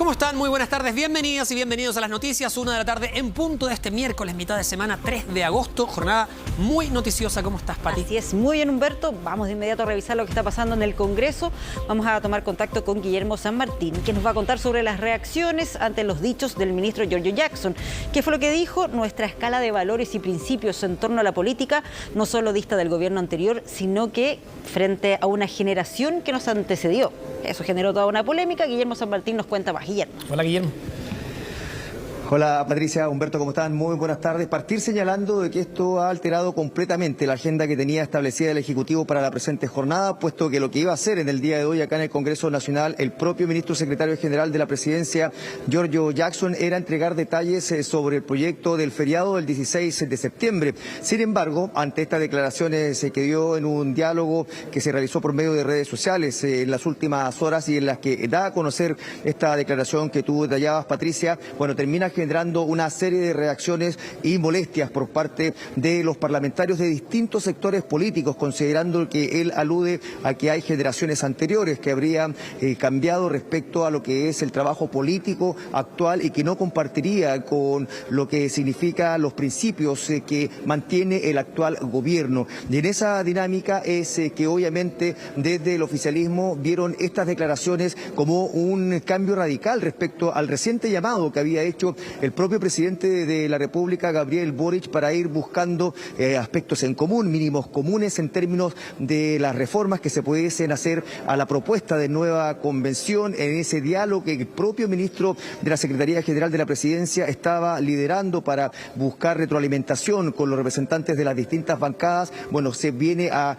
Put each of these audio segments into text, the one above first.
¿Cómo están? Muy buenas tardes, bienvenidas y bienvenidos a las noticias, 1 de la tarde en punto de este miércoles, mitad de semana, 3 de agosto, jornada muy noticiosa. ¿Cómo estás, Pati? Así es, muy bien, Humberto. Vamos de inmediato a revisar lo que está pasando en el Congreso. Vamos a tomar contacto con Guillermo San Martín, que nos va a contar sobre las reacciones ante los dichos del ministro Giorgio Jackson. ¿Qué fue lo que dijo? Nuestra escala de valores y principios en torno a la política no solo dista del gobierno anterior, sino que frente a una generación que nos antecedió. Eso generó toda una polémica. Guillermo San Martín nos cuenta más. Guillermo. Hola, Guillermo. Hola Patricia, Humberto, ¿cómo están? Muy buenas tardes. Partir señalando de que esto ha alterado completamente la agenda que tenía establecida el Ejecutivo para la presente jornada, puesto que lo que iba a hacer en el día de hoy acá en el Congreso Nacional el propio ministro secretario general de la Presidencia, Giorgio Jackson, era entregar detalles sobre el proyecto del feriado del 16 de septiembre. Sin embargo, ante estas declaraciones que dio en un diálogo que se realizó por medio de redes sociales en las últimas horas y en las que da a conocer esta declaración que tú detallabas, Patricia, bueno, termina generando una serie de reacciones y molestias por parte de los parlamentarios de distintos sectores políticos, considerando que él alude a que hay generaciones anteriores que habrían cambiado respecto a lo que es el trabajo político actual y que no compartiría con lo que significa los principios que mantiene el actual gobierno. Y en esa dinámica es que obviamente desde el oficialismo vieron estas declaraciones como un cambio radical respecto al reciente llamado que había hecho el propio presidente de la República, Gabriel Boric, para ir buscando aspectos en común, mínimos comunes en términos de las reformas que se pudiesen hacer a la propuesta de nueva convención, en ese diálogo que el propio ministro de la Secretaría General de la Presidencia estaba liderando para buscar retroalimentación con los representantes de las distintas bancadas. Bueno, se viene a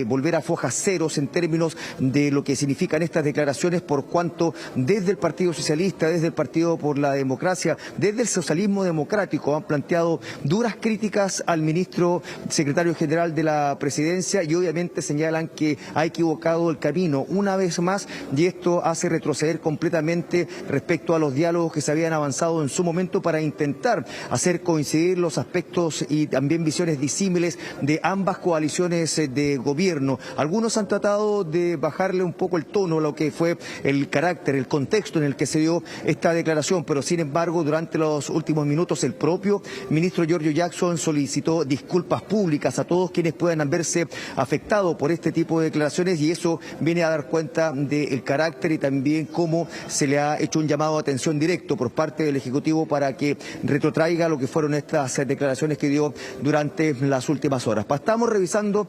volver a fojas ceros en términos de lo que significan estas declaraciones, por cuanto desde el Partido Socialista, desde el Partido por la Democracia, desde el socialismo democrático han planteado duras críticas al ministro secretario general de la Presidencia y obviamente señalan que ha equivocado el camino una vez más, y esto hace retroceder completamente respecto a los diálogos que se habían avanzado en su momento para intentar hacer coincidir los aspectos y también visiones disímiles de ambas coaliciones de gobierno. Algunos han tratado de bajarle un poco el tono a lo que fue el carácter, el contexto en el que se dio esta declaración, pero sin embargo durante los últimos minutos el propio ministro Giorgio Jackson solicitó disculpas públicas a todos quienes puedan verse afectados por este tipo de declaraciones, y eso viene a dar cuenta del carácter y también cómo se le ha hecho un llamado de atención directo por parte del Ejecutivo para que retrotraiga lo que fueron estas declaraciones que dio durante las últimas horas. Estamos revisando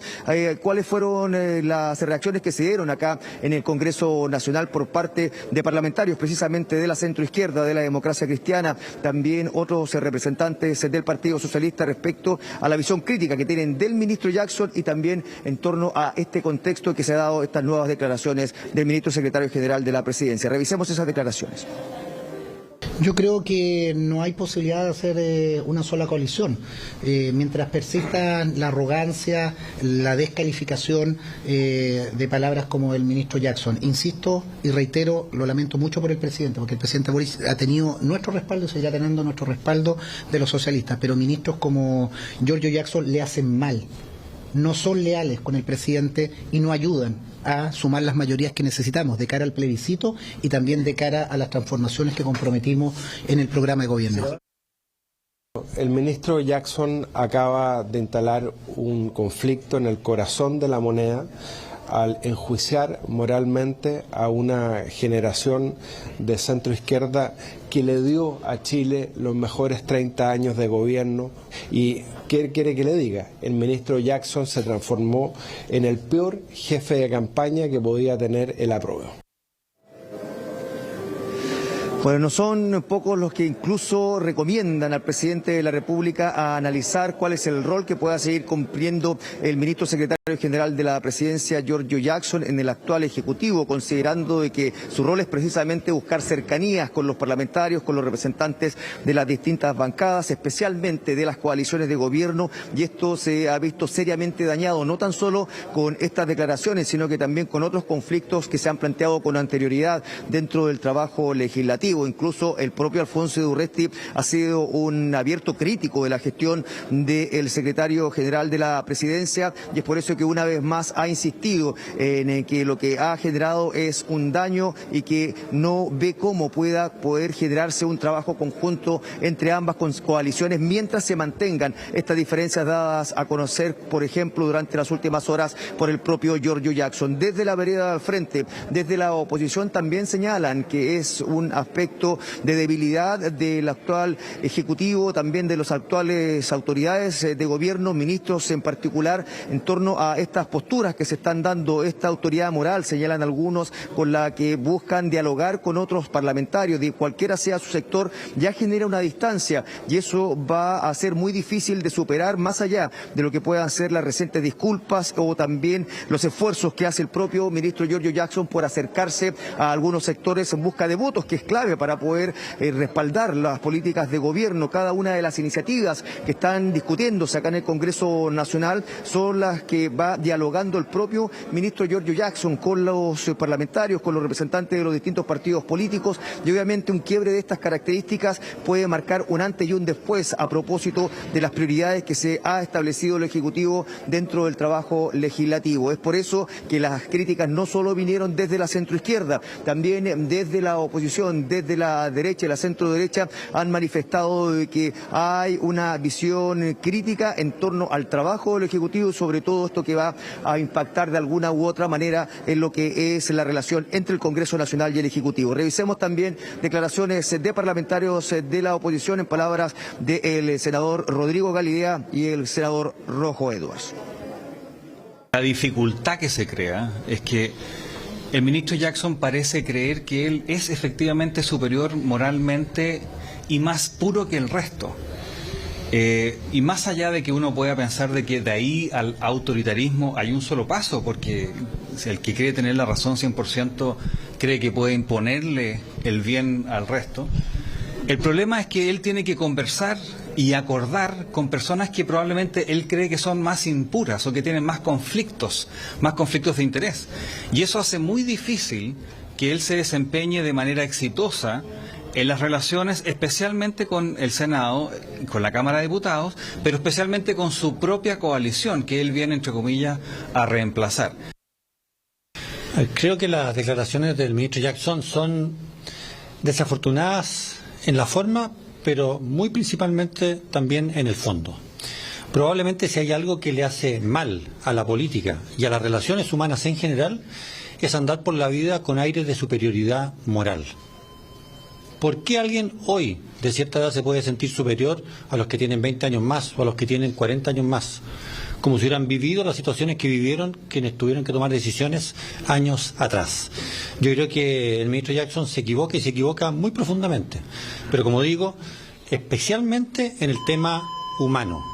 cuáles fueron las reacciones que se dieron acá en el Congreso Nacional por parte de parlamentarios precisamente de la centroizquierda, de la Democracia Cristiana, también otros representantes del Partido Socialista respecto a la visión crítica que tienen del ministro Jackson y también en torno a este contexto que se ha dado estas nuevas declaraciones del ministro secretario general de la Presidencia. Revisemos esas declaraciones. Yo creo que no hay posibilidad de hacer una sola coalición. Mientras persista la arrogancia, la descalificación de palabras como el ministro Jackson. Insisto y reitero, lo lamento mucho por el presidente, porque el presidente Boric ha tenido nuestro respaldo y seguirá teniendo nuestro respaldo de los socialistas, pero ministros como Giorgio Jackson le hacen mal. No son leales con el presidente y no ayudan a sumar las mayorías que necesitamos de cara al plebiscito y también de cara a las transformaciones que comprometimos en el programa de gobierno. El ministro Jackson acaba de instalar un conflicto en el corazón de la moneda al enjuiciar moralmente a una generación de centroizquierda que le dio a Chile los mejores 30 años de gobierno. ¿Y qué quiere que le diga? El ministro Jackson se transformó en el peor jefe de campaña que podía tener el apruebo. Bueno, no son pocos los que incluso recomiendan al presidente de la República a analizar cuál es el rol que pueda seguir cumpliendo el ministro secretario general de la Presidencia, Giorgio Jackson, en el actual Ejecutivo, considerando de que su rol es precisamente buscar cercanías con los parlamentarios, con los representantes de las distintas bancadas, especialmente de las coaliciones de gobierno, y esto se ha visto seriamente dañado, no tan solo con estas declaraciones, sino que también con otros conflictos que se han planteado con anterioridad dentro del trabajo legislativo. Incluso el propio Alfonso Urresti ha sido un abierto crítico de la gestión del secretario general de la Presidencia, y es por eso que una vez más ha insistido en que lo que ha generado es un daño y que no ve cómo poder generarse un trabajo conjunto entre ambas coaliciones mientras se mantengan estas diferencias dadas a conocer, por ejemplo, durante las últimas horas por el propio Giorgio Jackson. Desde la vereda del frente, desde la oposición también señalan que es un aspecto de debilidad del actual Ejecutivo, también de las actuales autoridades de gobierno, ministros en particular, en torno a estas posturas que se están dando, esta autoridad moral, señalan algunos, con la que buscan dialogar con otros parlamentarios, de cualquiera sea su sector, ya genera una distancia y eso va a ser muy difícil de superar, más allá de lo que puedan ser las recientes disculpas o también los esfuerzos que hace el propio ministro Giorgio Jackson por acercarse a algunos sectores en busca de votos, que es clave para poder respaldar las políticas de gobierno. Cada una de las iniciativas que están discutiéndose acá en el Congreso Nacional son las que va dialogando el propio ministro Giorgio Jackson con los parlamentarios, con los representantes de los distintos partidos políticos, y obviamente un quiebre de estas características puede marcar un antes y un después a propósito de las prioridades que se ha establecido el Ejecutivo dentro del trabajo legislativo. Es por eso que las críticas no solo vinieron desde la centroizquierda, también desde la oposición, desde la derecha y la centroderecha han manifestado que hay una visión crítica en torno al trabajo del Ejecutivo, sobre todo esto que va a impactar de alguna u otra manera en lo que es la relación entre el Congreso Nacional y el Ejecutivo. Revisemos también declaraciones de parlamentarios de la oposición en palabras del senador Rodrigo Galilea y el senador Rojo Edwards. La dificultad que se crea es que el ministro Jackson parece creer que él es efectivamente superior moralmente y más puro que el resto. Y más allá de que uno pueda pensar de que de ahí al autoritarismo hay un solo paso, porque el que cree tener la razón 100% cree que puede imponerle el bien al resto. El problema es que él tiene que conversar y acordar con personas que probablemente él cree que son más impuras o que tienen más conflictos de interés. Y eso hace muy difícil que él se desempeñe de manera exitosa en las relaciones, especialmente con el Senado, con la Cámara de Diputados, pero especialmente con su propia coalición, que él viene, entre comillas, a reemplazar. Creo que las declaraciones del ministro Jackson son desafortunadas en la forma, pero muy principalmente también en el fondo. Probablemente si hay algo que le hace mal a la política y a las relaciones humanas en general, es andar por la vida con aires de superioridad moral. ¿Por qué alguien hoy de cierta edad se puede sentir superior a los que tienen 20 años más o a los que tienen 40 años más? Como si hubieran vivido las situaciones que vivieron quienes tuvieron que tomar decisiones años atrás. Yo creo que el ministro Jackson se equivoca y se equivoca muy profundamente, pero como digo, especialmente en el tema humano.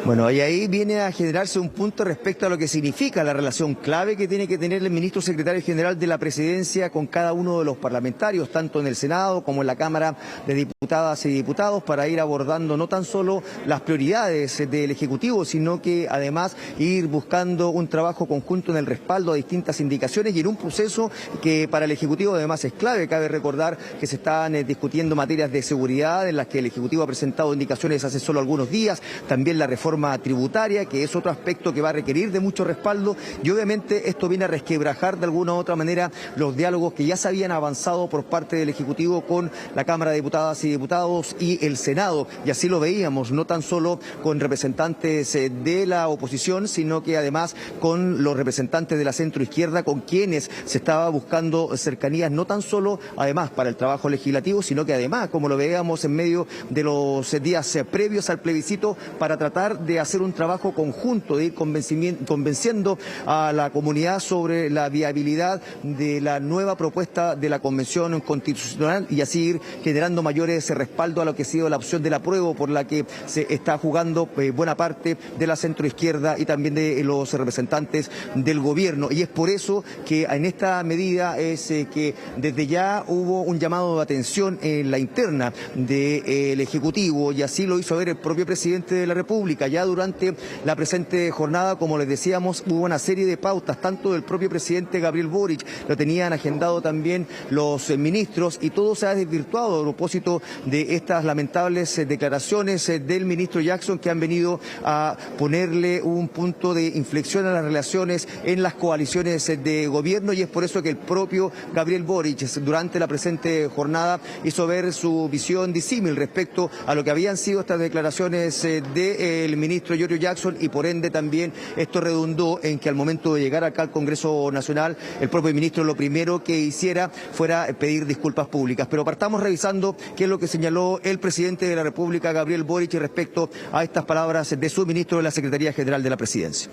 Bueno, y ahí viene a generarse un punto respecto a lo que significa la relación clave que tiene que tener el ministro secretario general de la Presidencia con cada uno de los parlamentarios, tanto en el Senado como en la Cámara de Diputadas y Diputados, para ir abordando no tan solo las prioridades del Ejecutivo, sino que además ir buscando un trabajo conjunto en el respaldo a distintas indicaciones y en un proceso que para el Ejecutivo además es clave. Cabe recordar que se están discutiendo materias de seguridad en las que el Ejecutivo ha presentado indicaciones hace solo algunos días, también la reforma tributaria, que es otro aspecto que va a requerir de mucho respaldo, y obviamente esto viene a resquebrajar de alguna u otra manera los diálogos que ya se habían avanzado por parte del Ejecutivo con la Cámara de Diputadas y Diputados y el Senado, y así lo veíamos, no tan solo con representantes de la oposición, sino que además con los representantes de la centroizquierda, con quienes se estaba buscando cercanías, no tan solo además para el trabajo legislativo, sino que además, como lo veíamos en medio de los días previos al plebiscito, para tratar de hacer un trabajo conjunto, de ir convenciendo a la comunidad sobre la viabilidad de la nueva propuesta de la Convención Constitucional y así ir generando mayores respaldo a lo que ha sido la opción del apruebo, por la que se está jugando buena parte de la centroizquierda y también de los representantes del gobierno. Y es por eso que en esta medida es que desde ya hubo un llamado de atención en la interna del Ejecutivo, y así lo hizo ver el propio presidente de la República. Ya durante la presente jornada, como les decíamos, hubo una serie de pautas, tanto del propio presidente Gabriel Boric, lo tenían agendado también los ministros, y todo se ha desvirtuado a propósito de estas lamentables declaraciones del ministro Jackson, que han venido a ponerle un punto de inflexión a las relaciones en las coaliciones de gobierno, y es por eso que el propio Gabriel Boric durante la presente jornada hizo ver su visión disímil respecto a lo que habían sido estas declaraciones del ministro Giorgio Jackson, y por ende también esto redundó en que al momento de llegar acá al Congreso Nacional, el propio ministro lo primero que hiciera fuera pedir disculpas públicas. Pero partamos revisando qué es lo que señaló el presidente de la República, Gabriel Boric, respecto a estas palabras de su ministro de la Secretaría General de la Presidencia.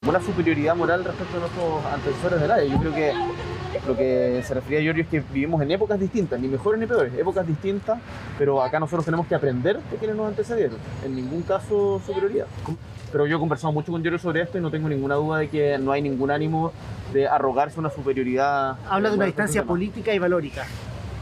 Una superioridad moral respecto a nuestros antecesores del área. Yo creo que lo que se refería a Giorgio es que vivimos en épocas distintas, ni mejores ni peores, épocas distintas, pero acá nosotros tenemos que aprender de quienes nos antecedieron. En ningún caso superioridad. Pero yo he conversado mucho con Giorgio sobre esto y no tengo ninguna duda de que no hay ningún ánimo de arrogarse una superioridad. Habla de una distancia política y valórica.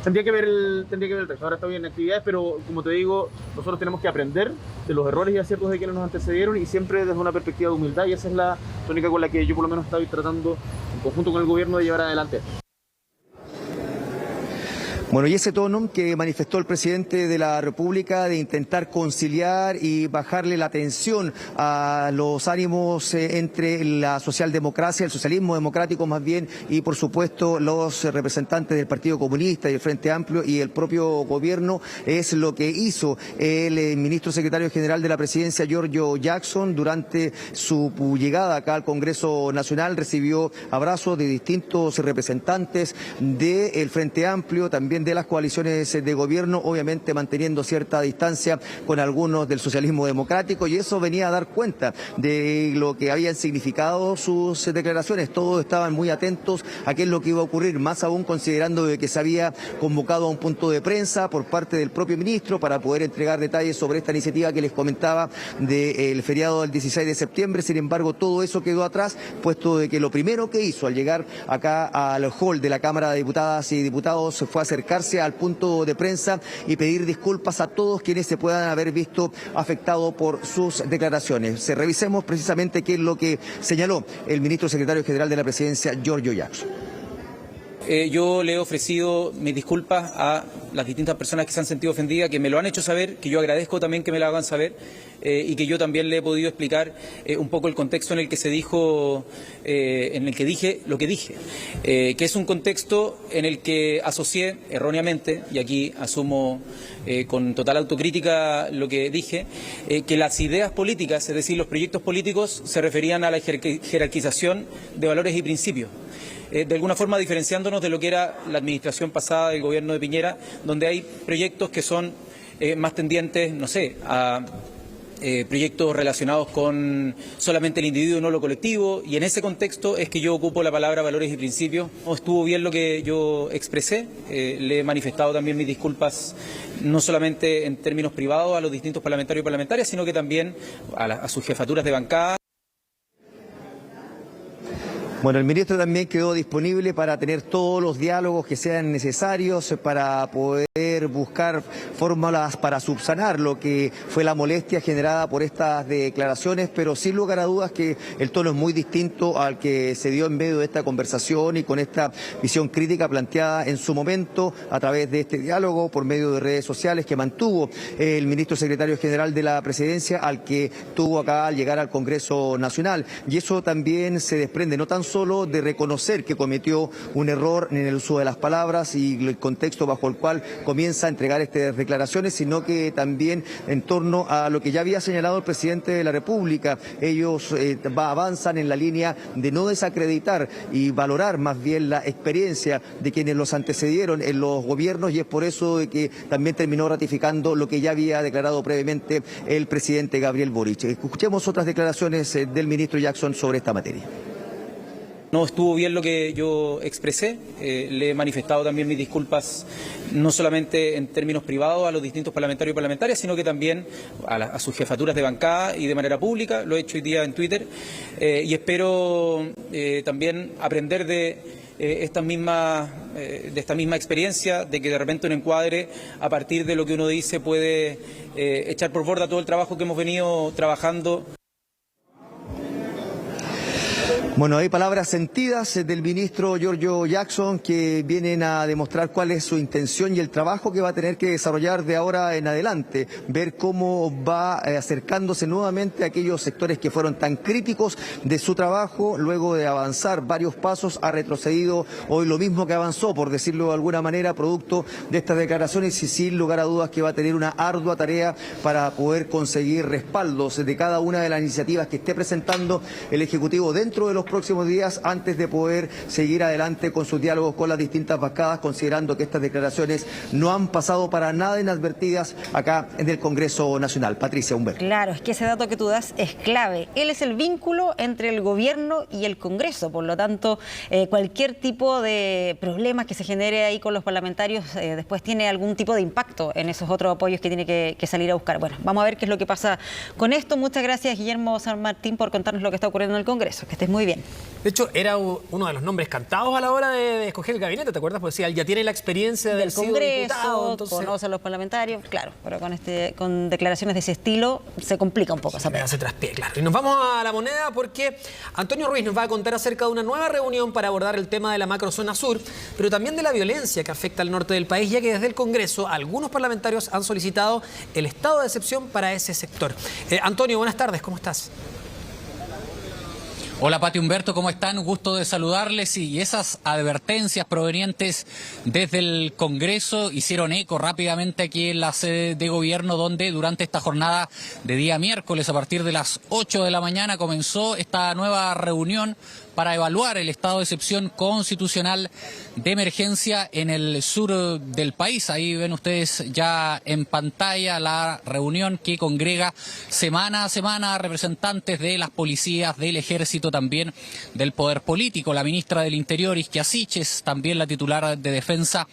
Tendría que ver el texto. Ahora está bien en actividades, pero como te digo, nosotros tenemos que aprender de los errores y aciertos de quienes nos antecedieron, y siempre desde una perspectiva de humildad, y esa es la tónica con la que yo por lo menos estoy tratando en conjunto con el gobierno de llevar adelante. Bueno, y ese tono que manifestó el presidente de la República de intentar conciliar y bajarle la tensión a los ánimos entre la socialdemocracia, el socialismo democrático más bien, y por supuesto los representantes del Partido Comunista y el Frente Amplio y el propio gobierno, es lo que hizo el ministro secretario general de la Presidencia, Giorgio Jackson. Durante su llegada acá al Congreso Nacional recibió abrazos de distintos representantes del Frente Amplio, también de las coaliciones de gobierno, obviamente manteniendo cierta distancia con algunos del socialismo democrático, y eso venía a dar cuenta de lo que habían significado sus declaraciones. Todos estaban muy atentos a qué es lo que iba a ocurrir, más aún considerando de que se había convocado a un punto de prensa por parte del propio ministro para poder entregar detalles sobre esta iniciativa que les comentaba del feriado del 16 de septiembre. Sin embargo, todo eso quedó atrás, puesto de que lo primero que hizo al llegar acá al hall de la Cámara de Diputadas y Diputados fue acercarse al punto de prensa y pedir disculpas a todos quienes se puedan haber visto afectados por sus declaraciones. Revisemos precisamente qué es lo que señaló el ministro secretario general de la Presidencia, Giorgio Jackson. Yo le he ofrecido mis disculpas a las distintas personas que se han sentido ofendidas, que me lo han hecho saber, que yo agradezco también que me lo hagan saber, y que yo también le he podido explicar un poco el contexto en el que se dijo, en el que dije lo que dije, que es un contexto en el que asocié erróneamente, y aquí asumo con total autocrítica lo que dije, que las ideas políticas, es decir, los proyectos políticos, se referían a la jerarquización de valores y principios. De alguna forma diferenciándonos de lo que era la administración pasada del gobierno de Piñera, donde hay proyectos que son más tendientes, no sé, a proyectos relacionados con solamente el individuo y no lo colectivo, y en ese contexto es que yo ocupo la palabra valores y principios. No estuvo bien lo que yo expresé, le he manifestado también mis disculpas, no solamente en términos privados a los distintos parlamentarios y parlamentarias, sino que también a sus jefaturas de bancada. Bueno, el ministro también quedó disponible para tener todos los diálogos que sean necesarios para poder buscar fórmulas para subsanar lo que fue la molestia generada por estas declaraciones, pero sin lugar a dudas que el tono es muy distinto al que se dio en medio de esta conversación y con esta visión crítica planteada en su momento a través de este diálogo por medio de redes sociales que mantuvo el ministro secretario general de la Presidencia, al que tuvo acá al llegar al Congreso Nacional. Y eso también se desprende no tan solo de reconocer que cometió un error en el uso de las palabras y el contexto bajo el cual comienza a entregar estas declaraciones, sino que también en torno a lo que ya había señalado el presidente de la República. Ellos avanzan en la línea de no desacreditar y valorar más bien la experiencia de quienes los antecedieron en los gobiernos, y es por eso de que también terminó ratificando lo que ya había declarado previamente el presidente Gabriel Boric. Escuchemos otras declaraciones del ministro Jackson sobre esta materia. No estuvo bien lo que yo expresé, le he manifestado también mis disculpas, no solamente en términos privados a los distintos parlamentarios y parlamentarias, sino que también a sus jefaturas de bancada y de manera pública. Lo he hecho hoy día en Twitter, y espero también aprender de de esta misma experiencia, de que de repente un encuadre, a partir de lo que uno dice, puede echar por borda todo el trabajo que hemos venido trabajando. Bueno, hay palabras sentidas del ministro Giorgio Jackson que vienen a demostrar cuál es su intención y el trabajo que va a tener que desarrollar de ahora en adelante, ver cómo va acercándose nuevamente a aquellos sectores que fueron tan críticos de su trabajo. Luego de avanzar varios pasos, ha retrocedido hoy lo mismo que avanzó, por decirlo de alguna manera, producto de estas declaraciones, y sin lugar a dudas que va a tener una ardua tarea para poder conseguir respaldos de cada una de las iniciativas que esté presentando el Ejecutivo dentro de los próximos días, antes de poder seguir adelante con sus diálogos con las distintas bancadas, considerando que estas declaraciones no han pasado para nada inadvertidas acá en el Congreso Nacional. Patricia, Humberto. Claro, es que ese dato que tú das es clave. Él es el vínculo entre el gobierno y el Congreso, por lo tanto, cualquier tipo de problemas que se genere ahí con los parlamentarios después tiene algún tipo de impacto en esos otros apoyos que tiene que salir a buscar. Bueno, vamos a ver qué es lo que pasa con esto. Muchas gracias, Guillermo San Martín, por contarnos lo que está ocurriendo en el Congreso. Que estés muy bien. De hecho, era uno de los nombres cantados a la hora de escoger el gabinete, ¿te acuerdas? Pues decía, él ya tiene la experiencia del Congreso, diputado, entonces... conoce a los parlamentarios, claro, pero con declaraciones de ese estilo se complica un poco esa pega. Se traspié, claro. Y nos vamos a la moneda porque Antonio Ruiz nos va a contar acerca de una nueva reunión para abordar el tema de la macrozona sur, pero también de la violencia que afecta al norte del país, ya que desde el Congreso algunos parlamentarios han solicitado el estado de excepción para ese sector. Antonio, buenas tardes, ¿cómo estás? Hola Pati, Humberto, ¿cómo están? Gusto de saludarles. Y esas advertencias provenientes desde el Congreso hicieron eco rápidamente aquí en la sede de gobierno, donde durante esta jornada de día miércoles a partir de las 8 de la mañana comenzó esta nueva reunión para evaluar el estado de excepción constitucional de emergencia en el sur del país. Ahí ven ustedes ya en pantalla la reunión que congrega semana a semana a representantes de las policías, del ejército, también del poder político. La ministra del Interior, Isquia Siches, también la titular de Defensa,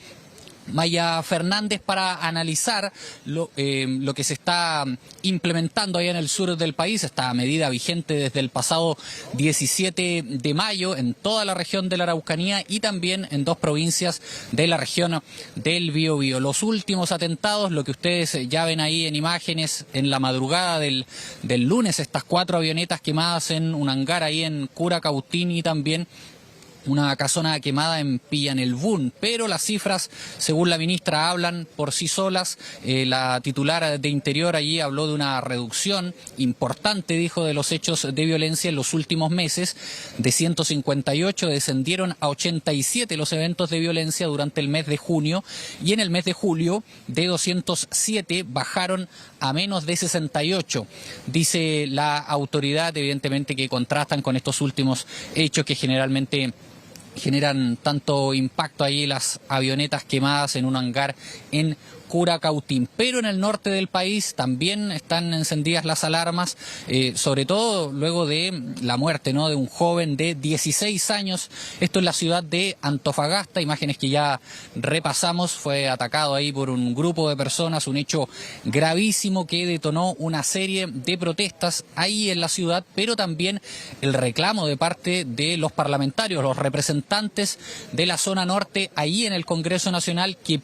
Maya Fernández, para analizar lo que se está implementando allá en el sur del país. Esta medida vigente desde el pasado 17 de mayo en toda la región de la Araucanía y también en 2 provincias de la región del Biobío. Los últimos atentados, lo que ustedes ya ven ahí en imágenes, en la madrugada del lunes, estas 4 avionetas quemadas en un hangar ahí en Curacautín y también una casona quemada en Pillanelbún, pero las cifras, según la ministra, hablan por sí solas. La titular de Interior allí habló de una reducción importante, dijo, de los hechos de violencia en los últimos meses. De 158 descendieron a 87 los eventos de violencia durante el mes de junio, y en el mes de julio de 207 bajaron a menos de 68. Dice la autoridad, evidentemente, que contrastan con estos últimos hechos que generalmente generan tanto impacto ahí, las avionetas quemadas en un hangar en Curacautín. Pero en el norte del país también están encendidas las alarmas, sobre todo luego de la muerte, ¿no?, de un joven de 16 años. Esto en la ciudad de Antofagasta, imágenes que ya repasamos. Fue atacado ahí por un grupo de personas, un hecho gravísimo que detonó una serie de protestas ahí en la ciudad, pero también el reclamo de parte de los parlamentarios, los representantes de la zona norte ahí en el Congreso Nacional, que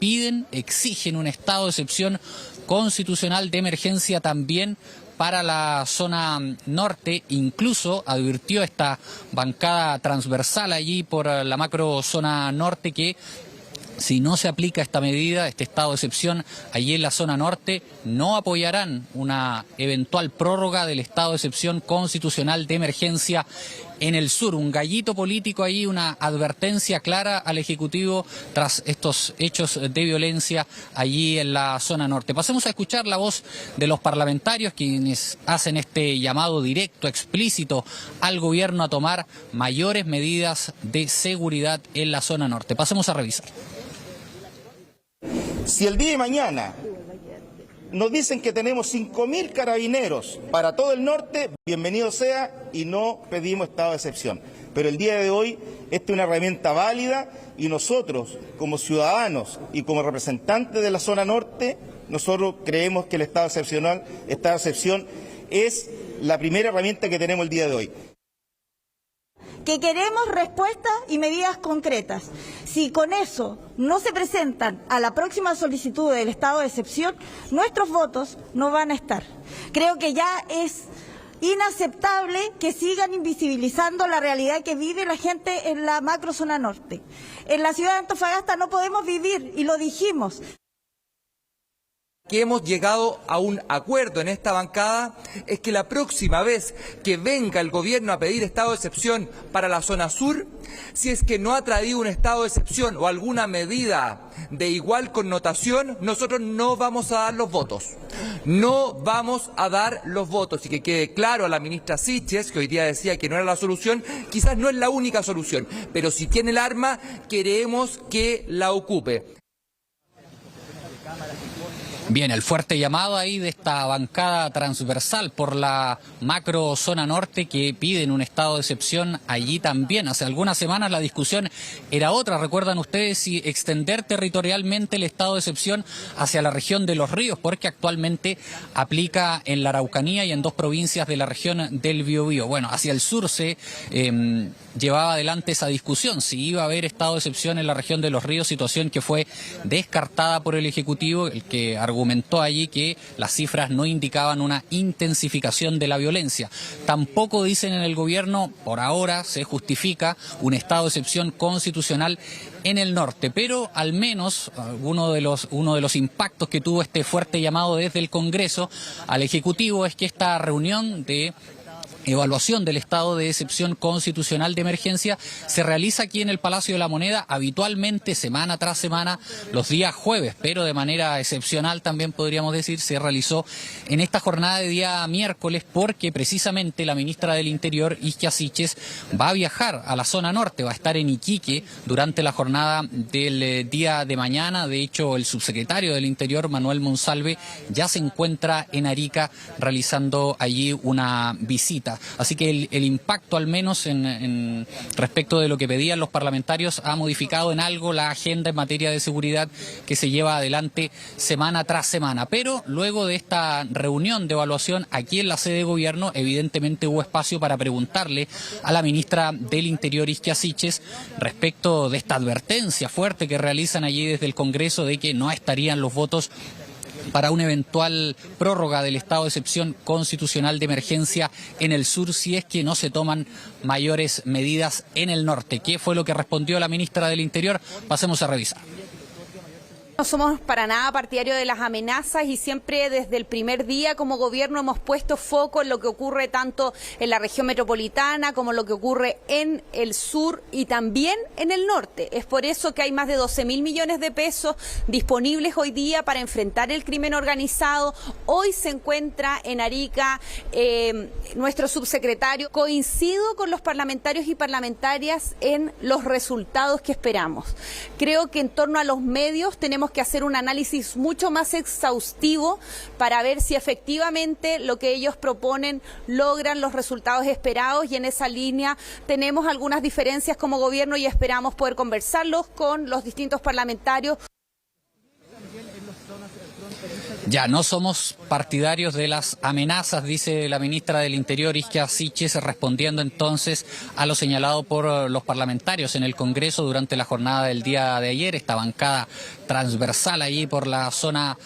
exigen un estado de excepción constitucional de emergencia también para la zona norte. Incluso advirtió esta bancada transversal allí por la macro zona norte que si no se aplica esta medida, este estado de excepción allí en la zona norte, no apoyarán una eventual prórroga del estado de excepción constitucional de emergencia en el sur. Un gallito político ahí, una advertencia clara al Ejecutivo tras estos hechos de violencia allí en la zona norte. Pasemos a escuchar la voz de los parlamentarios, quienes hacen este llamado directo, explícito al gobierno a tomar mayores medidas de seguridad en la zona norte. Pasemos a revisar. Si el día de mañana nos dicen que tenemos 5.000 carabineros para todo el norte, bienvenido sea, y no pedimos estado de excepción. Pero el día de hoy esta es una herramienta válida y nosotros, como ciudadanos y como representantes de la zona norte, nosotros creemos que el estado de excepción es la primera herramienta que tenemos el día de hoy. que queremos respuestas y medidas concretas. Si con eso no se presentan a la próxima solicitud del estado de excepción, nuestros votos no van a estar. Creo que ya es inaceptable que sigan invisibilizando la realidad que vive la gente en la macrozona norte. En la ciudad de Antofagasta no podemos vivir, y lo dijimos. Que hemos llegado a un acuerdo en esta bancada es que la próxima vez que venga el gobierno a pedir estado de excepción para la zona sur, si es que no ha traído un estado de excepción o alguna medida de igual connotación, nosotros no vamos a dar los votos. No vamos a dar los votos. Y que quede claro a la ministra Siches, que hoy día decía que no era la solución, quizás no es la única solución, pero si tiene el arma, queremos que la ocupe. Bien, el fuerte llamado ahí de esta bancada transversal por la macro zona norte que piden un estado de excepción allí también. Hace algunas semanas la discusión era otra. ¿Recuerdan ustedes si extender territorialmente el estado de excepción hacia la región de Los Ríos? Porque actualmente aplica en la Araucanía y en 2 provincias de la región del Biobío. Bueno, hacia el sur se llevaba adelante esa discusión, si iba a haber estado de excepción en la región de Los Ríos, situación que fue descartada por el Ejecutivo, el que argumentó allí que las cifras no indicaban una intensificación de la violencia. Tampoco dicen en el gobierno, por ahora se justifica un estado de excepción constitucional en el norte, pero al menos uno de los impactos que tuvo este fuerte llamado desde el Congreso al Ejecutivo es que esta reunión de evaluación del estado de excepción constitucional de emergencia se realiza aquí en el Palacio de la Moneda habitualmente semana tras semana los días jueves, pero de manera excepcional también podríamos decir se realizó en esta jornada de día miércoles porque precisamente la ministra del Interior, Ixchia Siches, va a viajar a la zona norte, va a estar en Iquique durante la jornada del día de mañana. De hecho, el subsecretario del Interior, Manuel Monsalve, ya se encuentra en Arica realizando allí una visita. Así que el impacto, al menos en respecto de lo que pedían los parlamentarios, ha modificado en algo la agenda en materia de seguridad que se lleva adelante semana tras semana. Pero luego de esta reunión de evaluación aquí en la sede de gobierno, evidentemente hubo espacio para preguntarle a la ministra del Interior, Ixchia Siches, respecto de esta advertencia fuerte que realizan allí desde el Congreso de que no estarían los votos para una eventual prórroga del estado de excepción constitucional de emergencia en el sur si es que no se toman mayores medidas en el norte. ¿Qué fue lo que respondió la ministra del Interior? Pasemos a revisar. No somos para nada partidarios de las amenazas y siempre desde el primer día como gobierno hemos puesto foco en lo que ocurre tanto en la región metropolitana como lo que ocurre en el sur y también en el norte. Es por eso que hay más de 12.000 millones de pesos disponibles hoy día para enfrentar el crimen organizado. Hoy se encuentra en Arica nuestro subsecretario. Coincido con los parlamentarios y parlamentarias en los resultados que esperamos. Creo que en torno a los medios tenemos que hacer un análisis mucho más exhaustivo para ver si efectivamente lo que ellos proponen logran los resultados esperados, y en esa línea tenemos algunas diferencias como gobierno y esperamos poder conversarlos con los distintos parlamentarios. Ya, no somos partidarios de las amenazas, dice la ministra del Interior, Ixchia Siches, respondiendo entonces a lo señalado por los parlamentarios en el Congreso durante la jornada del día de ayer, esta bancada transversal allí por la zona,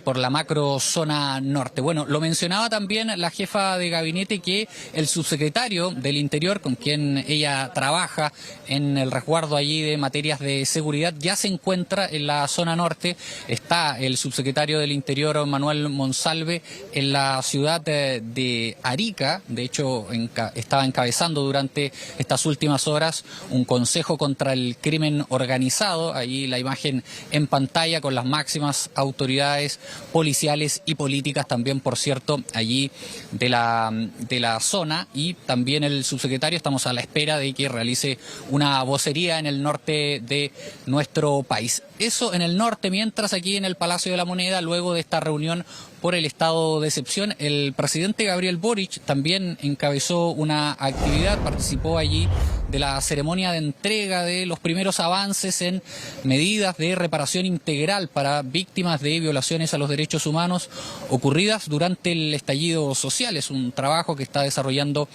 por la macro zona norte. Bueno, lo mencionaba también la jefa de gabinete que el subsecretario del Interior, con quien ella trabaja en el resguardo allí de materias de seguridad, ya se encuentra en la zona norte. Está el subsecretario del Interior, Manuel Monsalve, en la ciudad de Arica. De hecho, estaba encabezando durante estas últimas horas un consejo contra el crimen organizado. Allí la imagen en pantalla con las máximas autoridades policiales y políticas también, por cierto, allí de la zona, y también el subsecretario. Estamos a la espera de que realice una vocería en el norte de nuestro país. Eso en el norte, mientras aquí en el Palacio de la Moneda, luego de esta reunión por el estado de excepción, el presidente Gabriel Boric también encabezó una actividad, participó allí de la ceremonia de entrega de los primeros avances en medidas de reparación integral para víctimas de violaciones a los derechos humanos ocurridas durante el estallido social. Es un trabajo que está desarrollando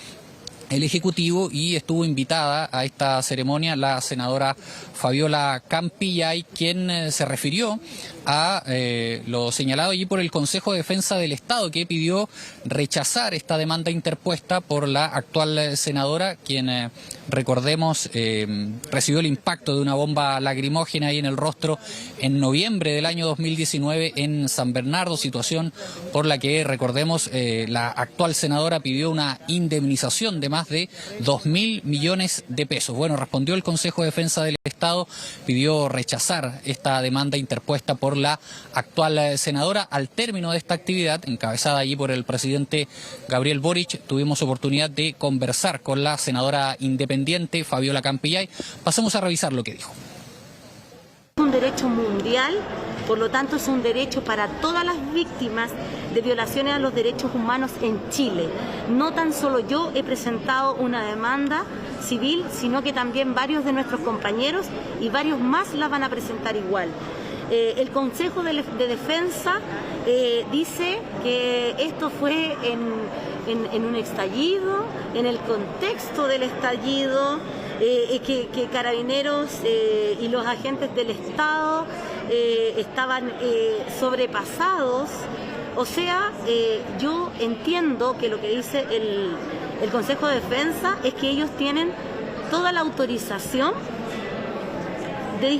el Ejecutivo, y estuvo invitada a esta ceremonia la senadora Fabiola Campillay, quien se refirió a lo señalado allí por el Consejo de Defensa del Estado, que pidió rechazar esta demanda interpuesta por la actual senadora, quien, recordemos, recibió el impacto de una bomba lacrimógena ahí en el rostro en noviembre del año 2019 en San Bernardo, situación por la que, recordemos, la actual senadora pidió una indemnización de más de 2.000 millones de pesos. Bueno, respondió el Consejo de Defensa del Estado, pidió rechazar esta demanda interpuesta por la actual senadora. Al término de esta actividad, encabezada allí por el presidente Gabriel Boric, tuvimos oportunidad de conversar con la senadora independiente Fabiola Campillay. Pasemos a revisar lo que dijo. Es un derecho mundial, por lo tanto es un derecho para todas las víctimas de violaciones a los derechos humanos en Chile. No tan solo yo he presentado una demanda civil, sino que también varios de nuestros compañeros y varios más la van a presentar igual. El Consejo de Defensa dice que esto fue en un estallido, en el contexto del estallido, que Carabineros y los agentes del Estado estaban sobrepasados. O sea, yo entiendo que lo que dice el Consejo de Defensa es que ellos tienen toda la autorización de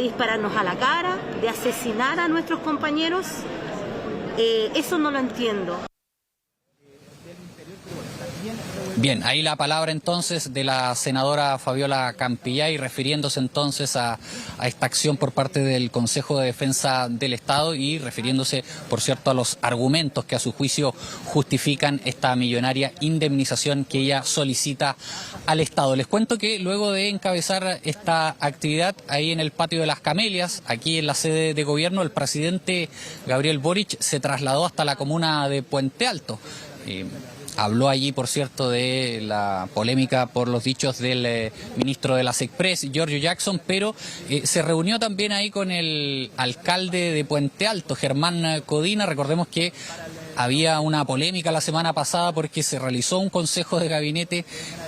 dispararnos a la cara, de asesinar a nuestros compañeros. Eso no lo entiendo. Bien, ahí la palabra entonces de la senadora Fabiola Campillay, refiriéndose entonces a esta acción por parte del Consejo de Defensa del Estado y refiriéndose, por cierto, a los argumentos que a su juicio justifican esta millonaria indemnización que ella solicita al Estado. Les cuento que luego de encabezar esta actividad ahí en el Patio de las Camelias, aquí en la sede de gobierno, el presidente Gabriel Boric se trasladó hasta la comuna de Puente Alto. Habló allí, por cierto, de la polémica por los dichos del ministro de la SECPRES, Giorgio Jackson, pero se reunió también ahí con el alcalde de Puente Alto, Germán Codina. Recordemos que había una polémica la semana pasada porque se realizó un consejo de gabinete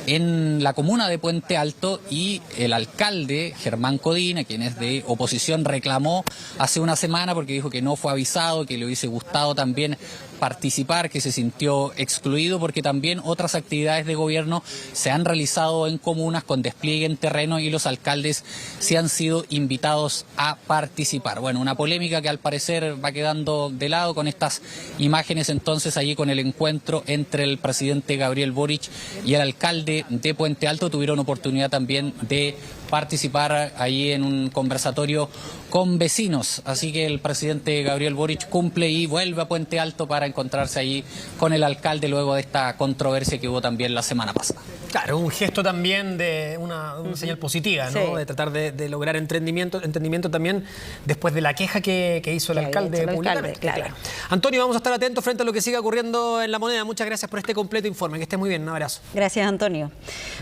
en la comuna de Puente Alto y el alcalde, Germán Codina, quien es de oposición, reclamó hace una semana porque dijo que no fue avisado, que le hubiese gustado también participar, que se sintió excluido porque también otras actividades de gobierno se han realizado en comunas con despliegue en terreno y los alcaldes sí han sido invitados a participar. Bueno, una polémica que al parecer va quedando de lado con estas imágenes entonces allí con el encuentro entre el presidente Gabriel Boric y el alcalde de Puente Alto. Tuvieron oportunidad también de participar allí en un conversatorio con vecinos, así que el presidente Gabriel Boric cumple y vuelve a Puente Alto para encontrarse allí con el alcalde luego de esta controversia que hubo también la semana pasada. Claro, un gesto también de una señal positiva, ¿no? Sí. De tratar de lograr entendimiento también después de la queja que hizo el alcalde públicamente. Claro. Antonio, vamos a estar atentos frente a lo que siga ocurriendo en La Moneda. Muchas gracias por este completo informe. Que esté muy bien. Un abrazo. Gracias, Antonio.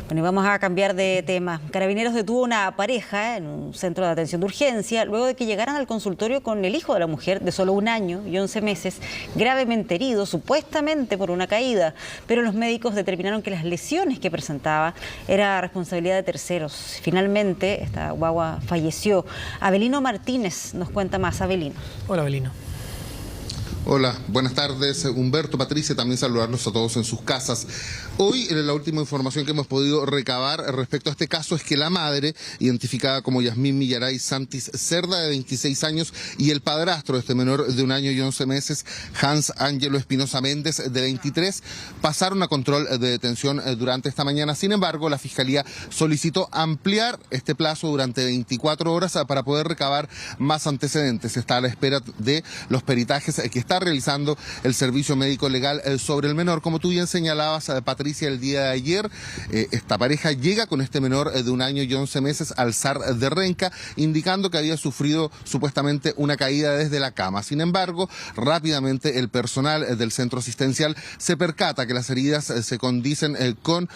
Bueno, y vamos a cambiar de tema. Carabineros detuvo una pareja en un centro de atención de urgencia luego de que llegaran al consultorio con el hijo de la mujer de solo 1 año y 11 meses, gravemente herido, supuestamente por una caída, pero los médicos determinaron que las lesiones que presentaba era responsabilidad de terceros. Finalmente, esta guagua falleció. Abelino Martínez nos cuenta más. Abelino. Hola, Abelino. Hola, buenas tardes, Humberto, Patricia, también saludarlos a todos en sus casas. Hoy, la última información que hemos podido recabar respecto a este caso es que la madre, identificada como Yasmín Millaray Santis Cerda, de 26 años, y el padrastro de este menor de 1 año y 11 meses, Hans Ángelo Espinosa Méndez, de 23, pasaron a control de detención durante esta mañana. Sin embargo, la Fiscalía solicitó ampliar este plazo durante 24 horas para poder recabar más antecedentes. Está a la espera de los peritajes que está realizando el Servicio Médico Legal sobre el menor. Como tú bien señalabas, Patricia, el día de ayer, esta pareja llega con este menor de 1 año y 11 meses al SAR de Renca, indicando que había sufrido supuestamente una caída desde la cama. Sin embargo, rápidamente el personal del centro asistencial se percata que las heridas se condicen con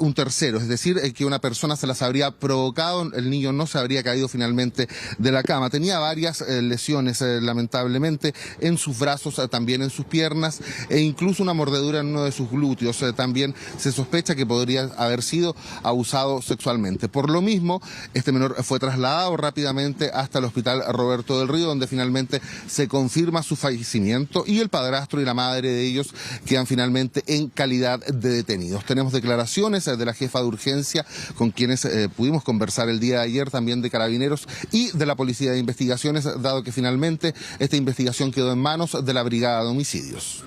un tercero, es decir, que una persona se las habría provocado, el niño no se habría caído finalmente de la cama. Tenía varias lesiones, lamentablemente, en sus brazos, también en sus piernas, e incluso una mordedura en uno de sus glúteos. También se sospecha que podría haber sido abusado sexualmente. Por lo mismo, este menor fue trasladado rápidamente hasta el Hospital Roberto del Río, donde finalmente se confirma su fallecimiento, y el padrastro y la madre de ellos quedan finalmente en calidad de detenidos. Tenemos declaraciones de la jefa de urgencia con quienes pudimos conversar el día de ayer, también de Carabineros y de la Policía de Investigaciones, dado que finalmente esta investigación quedó en manos de la Brigada de Homicidios.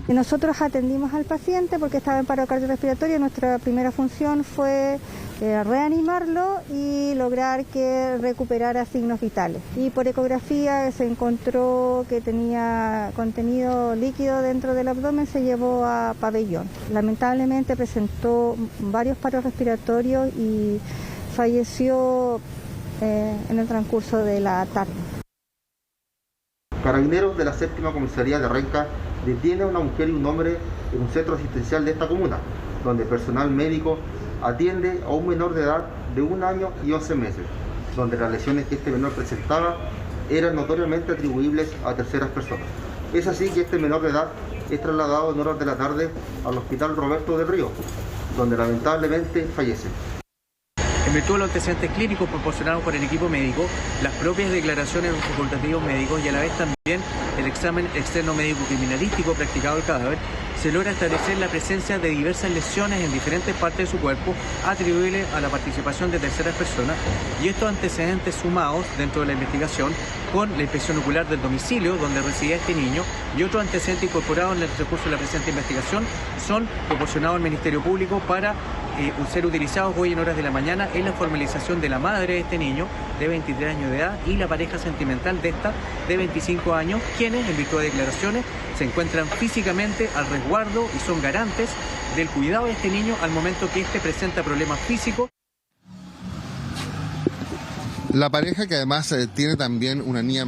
Nosotros atendimos al paciente porque estaba en paro cardiorrespiratorio. Nuestra primera función fue reanimarlo y lograr que recuperara signos vitales. Y por ecografía se encontró que tenía contenido líquido dentro del abdomen, se llevó a pabellón. Lamentablemente presentó varios paros respiratorios y falleció en el transcurso de la tarde. Carabineros de la Séptima Comisaría de Renca detiene a una mujer y un hombre en un centro asistencial de esta comuna, donde personal médico atiende a un menor de edad de 1 año y 11 meses, donde las lesiones que este menor presentaba eran notoriamente atribuibles a terceras personas. Es así que este menor de edad es trasladado en horas de la tarde al Hospital Roberto del Río, donde lamentablemente fallece. En virtud de los antecedentes clínicos proporcionados por el equipo médico, las propias declaraciones de los facultativos médicos y a la vez también el examen externo médico criminalístico practicado al cadáver, se logra establecer la presencia de diversas lesiones en diferentes partes de su cuerpo atribuibles a la participación de terceras personas, y estos antecedentes sumados dentro de la investigación con la inspección ocular del domicilio donde residía este niño y otros antecedentes incorporados en el recurso de la presente investigación son proporcionados al Ministerio Público para ser utilizados hoy en horas de la mañana en la formalización de la madre de este niño de 23 años de edad y la pareja sentimental de esta de 25 años, quienes en virtud de declaraciones se encuentran físicamente al resguardo y son garantes del cuidado de este niño al momento que éste presenta problemas físicos. La pareja, que además tiene también una niña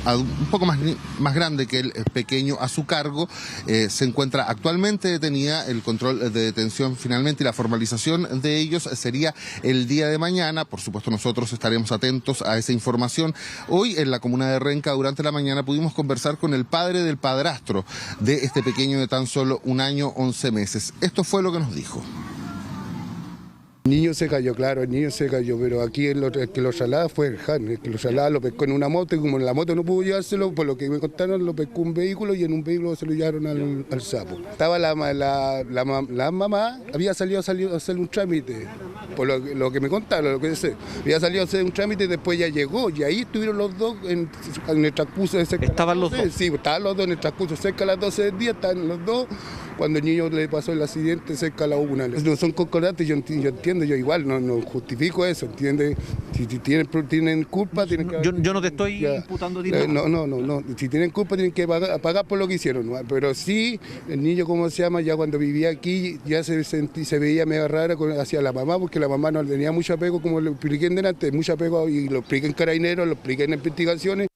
un poco más grande que el pequeño a su cargo, se encuentra actualmente detenida. El control de detención finalmente y la formalización de ellos sería el día de mañana. Por supuesto, nosotros estaremos atentos a esa información. Hoy en la comuna de Renca, durante la mañana, pudimos conversar con el padre del padrastro de este pequeño de tan solo 1 año, 11 meses. Esto fue lo que nos dijo. El niño se cayó, claro, el niño se cayó, pero aquí el que lo salaba fue el Jan, el que lo salaba lo pescó en una moto y como en la moto no pudo llevárselo, por lo que me contaron, lo pescó un vehículo y en un vehículo se lo llevaron al sapo. Estaba la mamá, había salido a hacer un trámite, por lo que me contaron, lo que sé, había salido a hacer un trámite y después ya llegó y ahí estuvieron los dos en el transcurso de cerca. ¿Estaban los dos? Sí, estaban los dos en el transcurso cerca a las 12 del día, estaban los dos. Cuando el niño le pasó el accidente cerca a la 1. No son concordantes, yo entiendo, yo igual no justifico eso, ¿entiendes? Si tienen culpa, tienen que... Yo no te estoy imputando dinero. No, si tienen culpa tienen que pagar por lo que hicieron, ¿no? Pero sí, el niño, ¿cómo se llama? Ya cuando vivía aquí, ya se veía medio rara hacia la mamá, porque la mamá no tenía mucho apego, como lo expliqué en delante, mucho apego, y lo expliqué en Carabineros, lo expliqué en investigaciones.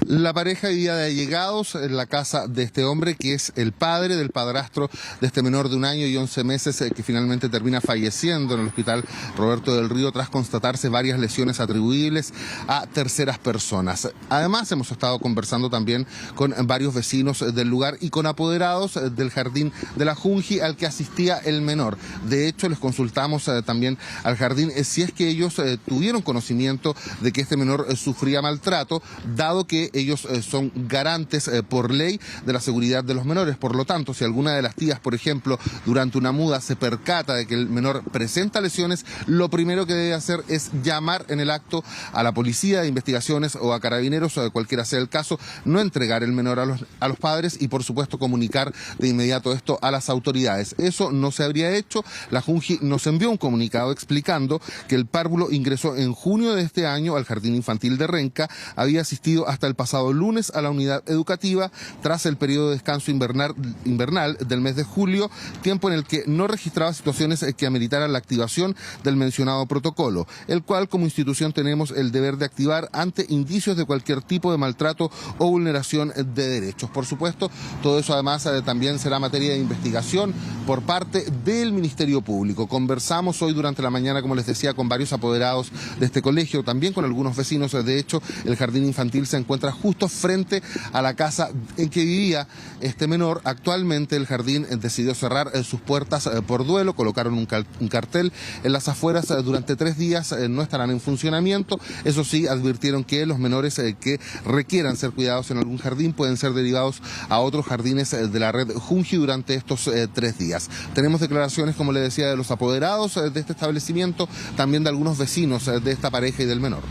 La pareja vivía de allegados en la casa de este hombre, que es el padre del padrastro de este menor de 1 año y 11 meses, que finalmente termina falleciendo en el Hospital Roberto del Río tras constatarse varias lesiones atribuibles a terceras personas. Además, hemos estado conversando también con varios vecinos del lugar y con apoderados del jardín de la Junji al que asistía el menor. De hecho, les consultamos también al jardín si es que ellos tuvieron conocimiento de que este menor sufría maltrato, dado que ellos son garantes por ley de la seguridad de los menores. Por lo tanto, si alguna de las tías, por ejemplo, durante una muda se percata de que el menor presenta lesiones, lo primero que debe hacer es llamar en el acto a la policía de investigaciones o a Carabineros, o cualquiera sea el caso, no entregar el menor a los padres y, por supuesto, comunicar de inmediato esto a las autoridades. Eso no se habría hecho. La Junji nos envió un comunicado explicando que el párvulo ingresó en junio de este año al Jardín Infantil de Renca, había asistido hasta el pasado pasado lunes a la unidad educativa tras el periodo de descanso invernal del mes de julio, tiempo en el que no registraba situaciones que ameritaran la activación del mencionado protocolo, el cual como institución tenemos el deber de activar ante indicios de cualquier tipo de maltrato o vulneración de derechos. Por supuesto, todo eso además también será materia de investigación por parte del Ministerio Público. Conversamos hoy durante la mañana, como les decía, con varios apoderados de este colegio, también con algunos vecinos. De hecho, el jardín infantil se encuentra justo frente a la casa en que vivía este menor. Actualmente el jardín decidió cerrar sus puertas por duelo, colocaron un cartel en las afueras durante 3 días, no estarán en funcionamiento. Eso sí, advirtieron que los menores que requieran ser cuidados en algún jardín pueden ser derivados a otros jardines de la red Junji durante estos 3 días. Tenemos declaraciones, como le decía, de los apoderados de este establecimiento, también de algunos vecinos de esta pareja y del menor.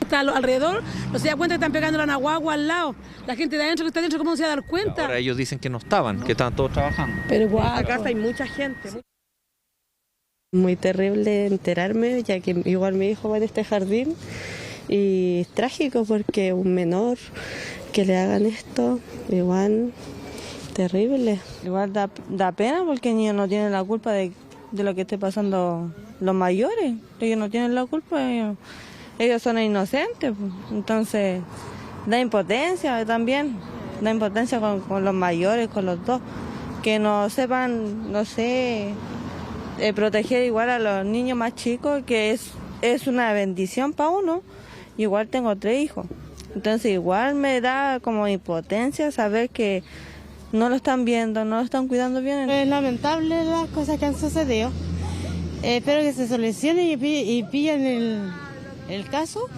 Está alrededor, no se da cuenta que están pegando la naguagua al lado. La gente de adentro que está adentro, ¿cómo no se va a dar cuenta? Ahora ellos dicen que no estaban, que estaban todos trabajando. Pero igual, acá hay mucha gente. Muy terrible enterarme, ya que igual mi hijo va en este jardín y es trágico porque un menor que le hagan esto, igual terrible. Igual da pena porque el niño no tiene la culpa de lo que esté pasando los mayores. Ellos no tienen la culpa, ellos son inocentes. Entonces da impotencia también, da impotencia con los mayores, con los dos, que no sepan, no sé, proteger igual a los niños más chicos, que es una bendición para uno. Igual tengo 3 hijos, entonces igual me da como impotencia saber que no lo están viendo, no lo están cuidando bien. Es lamentable las cosas que han sucedido. Espero que se solucione y pillen el caso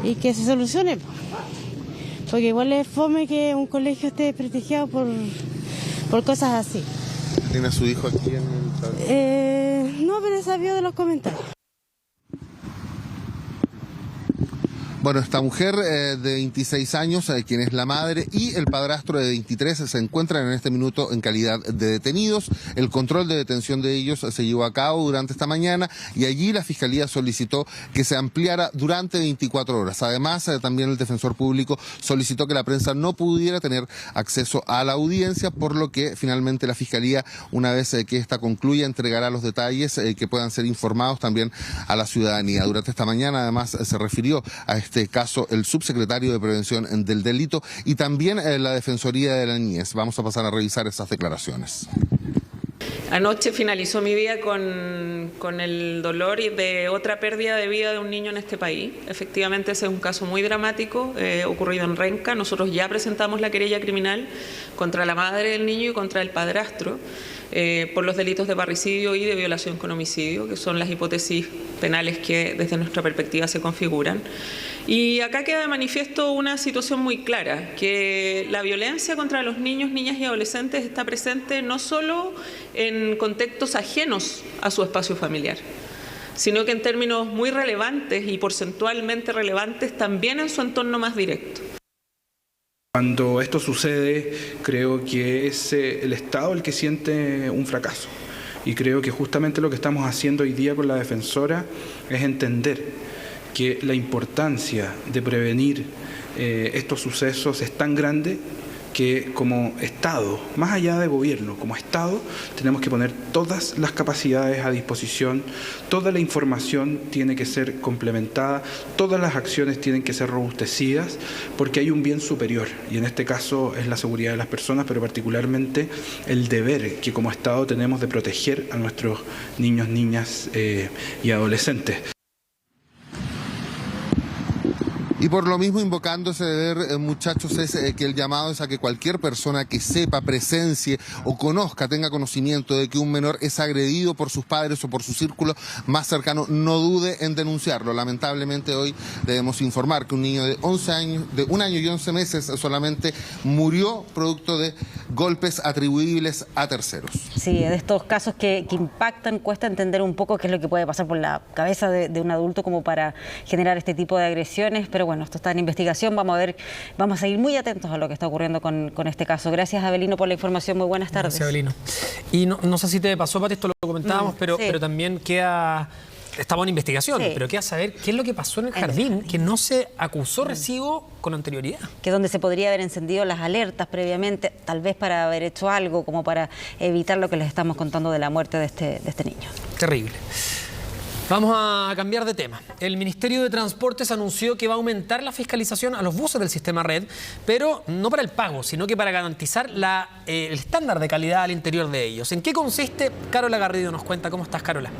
y que se solucione. Porque igual es fome que un colegio esté desprestigiado por cosas así. ¿Tiene a su hijo aquí en el...? No, pero sabía de los comentarios. Bueno, esta mujer de 26 años, quien es la madre, y el padrastro de 23 se encuentran en este minuto en calidad de detenidos. El control de detención de ellos se llevó a cabo durante esta mañana y allí la Fiscalía solicitó que se ampliara durante 24 horas. Además, también el defensor público solicitó que la prensa no pudiera tener acceso a la audiencia, por lo que finalmente la Fiscalía, una vez que esta concluya, entregará los detalles que puedan ser informados también a la ciudadanía. Durante esta mañana, además, se refirió a este caso el subsecretario de Prevención del Delito y también la Defensoría de la Niñez. Vamos a pasar a revisar esas declaraciones. Anoche finalizó mi día con el dolor y de otra pérdida de vida de un niño en este país. Efectivamente, ese es un caso muy dramático, ocurrido en Renca. Nosotros ya presentamos la querella criminal contra la madre del niño y contra el padrastro por los delitos de parricidio y de violación con homicidio, que son las hipótesis penales que desde nuestra perspectiva se configuran. Y acá queda de manifiesto una situación muy clara, que la violencia contra los niños, niñas y adolescentes está presente no solo en contextos ajenos a su espacio familiar, sino que en términos muy relevantes y porcentualmente relevantes también en su entorno más directo. Cuando esto sucede, creo que es el Estado el que siente un fracaso. Y creo que justamente lo que estamos haciendo hoy día con la defensora es entender que la importancia de prevenir estos sucesos es tan grande que como Estado, más allá de gobierno, como Estado, tenemos que poner todas las capacidades a disposición, toda la información tiene que ser complementada, todas las acciones tienen que ser robustecidas, porque hay un bien superior, y en este caso es la seguridad de las personas, pero particularmente el deber que como Estado tenemos de proteger a nuestros niños, niñas y adolescentes. Y por lo mismo, invocando ese deber, muchachos, es que el llamado es a que cualquier persona que sepa, presencie o conozca, tenga conocimiento de que un menor es agredido por sus padres o por su círculo más cercano, no dude en denunciarlo. Lamentablemente hoy debemos informar que un niño de 1 año y 11 meses solamente murió producto de golpes atribuibles a terceros. Sí, de estos casos que impactan, cuesta entender un poco qué es lo que puede pasar por la cabeza de un adulto como para generar este tipo de agresiones, pero bueno, esto está en investigación, vamos a seguir muy atentos a lo que está ocurriendo con este caso. Gracias, Abelino, por la información, muy buenas tardes. Gracias, Abelino. Y no sé si te pasó, Pati, esto lo comentábamos, pero también queda estamos en investigación, Sí. pero queda saber qué es lo que pasó en el jardín, que no se acusó recibo con anterioridad. Que donde se podría haber encendido las alertas previamente, tal vez para haber hecho algo como para evitar lo que les estamos contando de la muerte de este niño. Terrible. Vamos a cambiar de tema. El Ministerio de Transportes anunció que va a aumentar la fiscalización a los buses del sistema Red, pero no para el pago, sino que para garantizar el estándar de calidad al interior de ellos. ¿En qué consiste? Carola Garrido nos cuenta. ¿Cómo estás, Carola?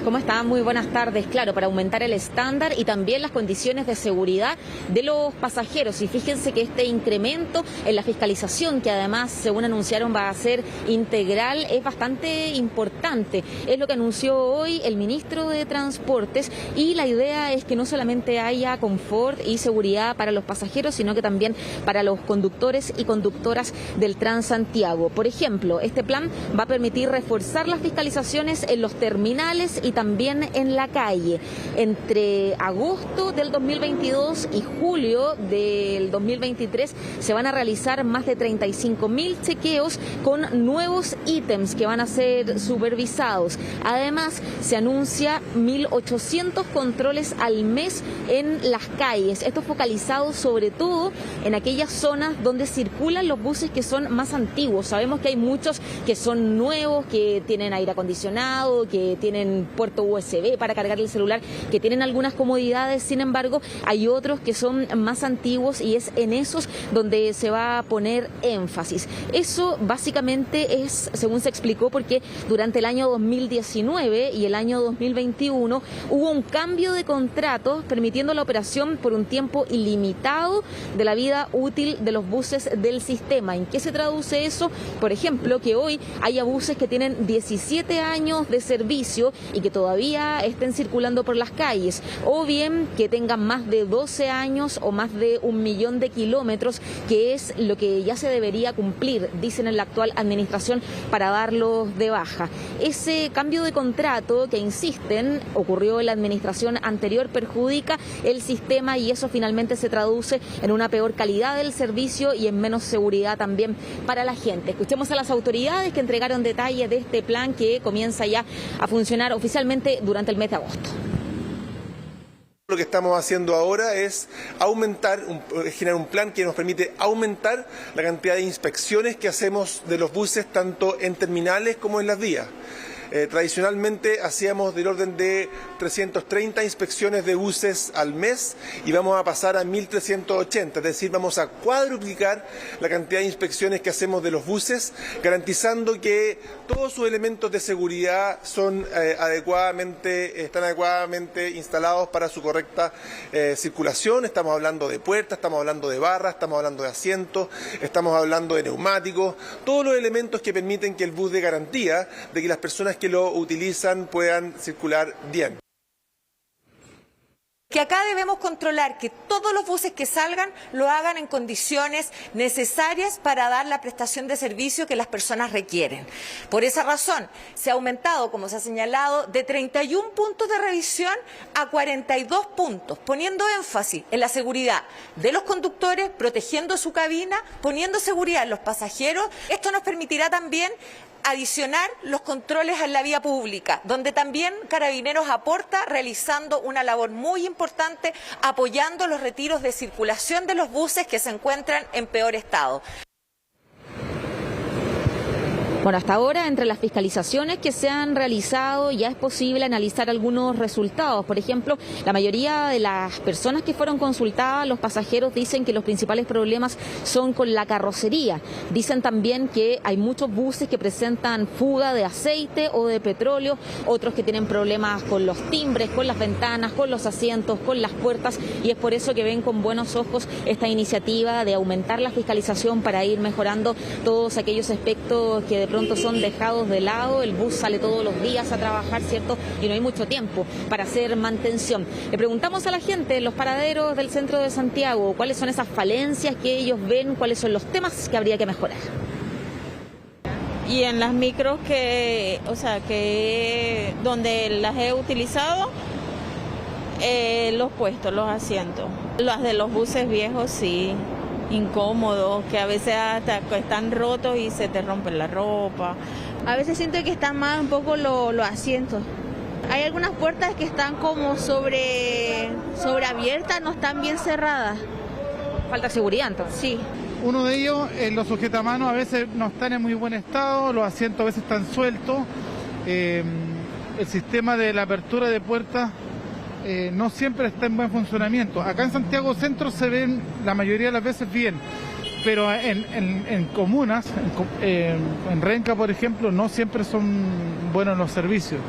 ¿Cómo están? Muy buenas tardes. Claro, para aumentar el estándar y también las condiciones de seguridad de los pasajeros. Y fíjense que este incremento en la fiscalización, que además, según anunciaron, va a ser integral, es bastante importante. Es lo que anunció hoy el ministro de Transportes y la idea es que no solamente haya confort y seguridad para los pasajeros, sino que también para los conductores y conductoras del Transantiago. Por ejemplo, este plan va a permitir reforzar las fiscalizaciones en los terminales y también en la calle. Entre agosto del 2022 y julio del 2023 se van a realizar más de 35.000 chequeos con nuevos ítems que van a ser supervisados. Además, se anuncia 1.800 controles al mes en las calles. Esto focalizado sobre todo en aquellas zonas donde circulan los buses que son más antiguos. Sabemos que hay muchos que son nuevos, que tienen aire acondicionado, que tienen puerto USB para cargar el celular, que tienen algunas comodidades. Sin embargo, hay otros que son más antiguos y es en esos donde se va a poner énfasis. Eso básicamente es, según se explicó, porque durante el año 2019 y el año 2021 hubo un cambio de contratos permitiendo la operación por un tiempo ilimitado de la vida útil de los buses del sistema. ¿En qué se traduce eso? Por ejemplo, que hoy haya buses que tienen 17 años de servicio y que todavía estén circulando por las calles, o bien que tengan más de 12 años o más de 1 millón de kilómetros, que es lo que ya se debería cumplir, dicen en la actual administración, para darlos de baja. Ese cambio de contrato que insisten ocurrió en la administración anterior perjudica el sistema y eso finalmente se traduce en una peor calidad del servicio y en menos seguridad también para la gente. Escuchemos a las autoridades que entregaron detalles de este plan que comienza ya a funcionar oficialmente durante el mes de agosto. Lo que estamos haciendo ahora es generar un plan que nos permite aumentar la cantidad de inspecciones que hacemos de los buses, tanto en terminales como en las vías. Tradicionalmente hacíamos del orden de 330 inspecciones de buses al mes y vamos a pasar a 1.380, es decir, vamos a cuadruplicar la cantidad de inspecciones que hacemos de los buses, garantizando que todos sus elementos de seguridad están adecuadamente instalados para su correcta circulación. Estamos hablando de puertas, estamos hablando de barras, estamos hablando de asientos, estamos hablando de neumáticos, todos los elementos que permiten que el bus dé garantía de que las personas que lo utilizan puedan circular bien. Que acá debemos controlar que todos los buses que salgan lo hagan en condiciones necesarias para dar la prestación de servicio que las personas requieren. Por esa razón, se ha aumentado, como se ha señalado, de 31 puntos de revisión a 42 puntos, poniendo énfasis en la seguridad de los conductores, protegiendo su cabina, poniendo seguridad en los pasajeros. Esto nos permitirá también adicionar los controles en la vía pública, donde también Carabineros aporta realizando una labor muy importante, apoyando los retiros de circulación de los buses que se encuentran en peor estado. Bueno, hasta ahora, entre las fiscalizaciones que se han realizado, ya es posible analizar algunos resultados. Por ejemplo, la mayoría de las personas que fueron consultadas, los pasajeros, dicen que los principales problemas son con la carrocería. Dicen también que hay muchos buses que presentan fuga de aceite o de petróleo, otros que tienen problemas con los timbres, con las ventanas, con los asientos, con las puertas, y es por eso que ven con buenos ojos esta iniciativa de aumentar la fiscalización para ir mejorando todos aquellos aspectos que de pronto son dejados de lado. El bus sale todos los días a trabajar, ¿cierto? Y no hay mucho tiempo para hacer mantención. Le preguntamos a la gente en los paraderos del centro de Santiago cuáles son esas falencias que ellos ven, cuáles son los temas que habría que mejorar. Y en las micros donde las he utilizado, los puestos, los asientos. Las de los buses viejos sí, incómodos, que a veces hasta están rotos y se te rompen la ropa. A veces siento que están mal un poco los asientos, Hay algunas puertas que están como sobreabiertas, no están bien cerradas. Falta seguridad entonces. Sí. Uno de ellos, los sujetamanos a veces no están en muy buen estado, los asientos a veces están sueltos, el sistema de la apertura de puertas no siempre está en buen funcionamiento. Acá en Santiago Centro se ven la mayoría de las veces bien, pero en comunas, en Renca por ejemplo, no siempre son buenos los servicios.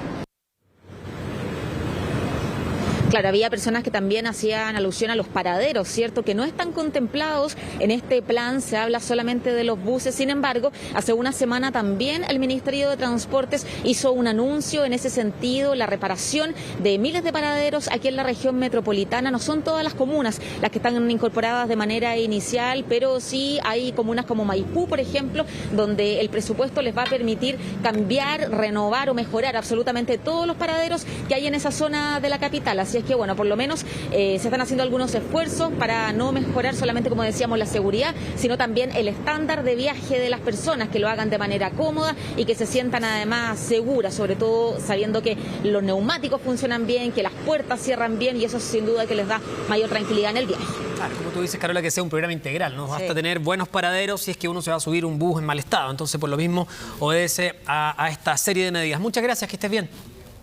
Claro, había personas que también hacían alusión a los paraderos, ¿cierto? Que no están contemplados en este plan, se habla solamente de los buses. Sin embargo, hace una semana también el Ministerio de Transportes hizo un anuncio en ese sentido, la reparación de miles de paraderos aquí en la región metropolitana. No son todas las comunas las que están incorporadas de manera inicial, pero sí hay comunas como Maipú, por ejemplo, donde el presupuesto les va a permitir cambiar, renovar o mejorar absolutamente todos los paraderos que hay en esa zona de la capital. Así es que, bueno, por lo menos se están haciendo algunos esfuerzos para no mejorar solamente, como decíamos, la seguridad, sino también el estándar de viaje de las personas, que lo hagan de manera cómoda y que se sientan además seguras, sobre todo sabiendo que los neumáticos funcionan bien, que las puertas cierran bien, y eso sin duda que les da mayor tranquilidad en el viaje. Claro, como tú dices, Carola, que sea un programa integral, no basta tener buenos paraderos si es que uno se va a subir un bus en mal estado. Entonces, por lo mismo, obedece a esta serie de medidas. Muchas gracias, que estés bien.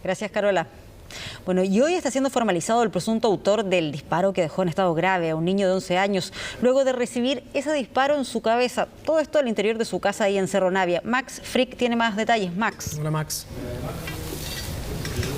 Gracias, Carola. Bueno, y hoy está siendo formalizado el presunto autor del disparo que dejó en estado grave a un niño de 11 años luego de recibir ese disparo en su cabeza. Todo esto al interior de su casa ahí en Cerro Navia. Max Frick tiene más detalles. Max. Hola, Max.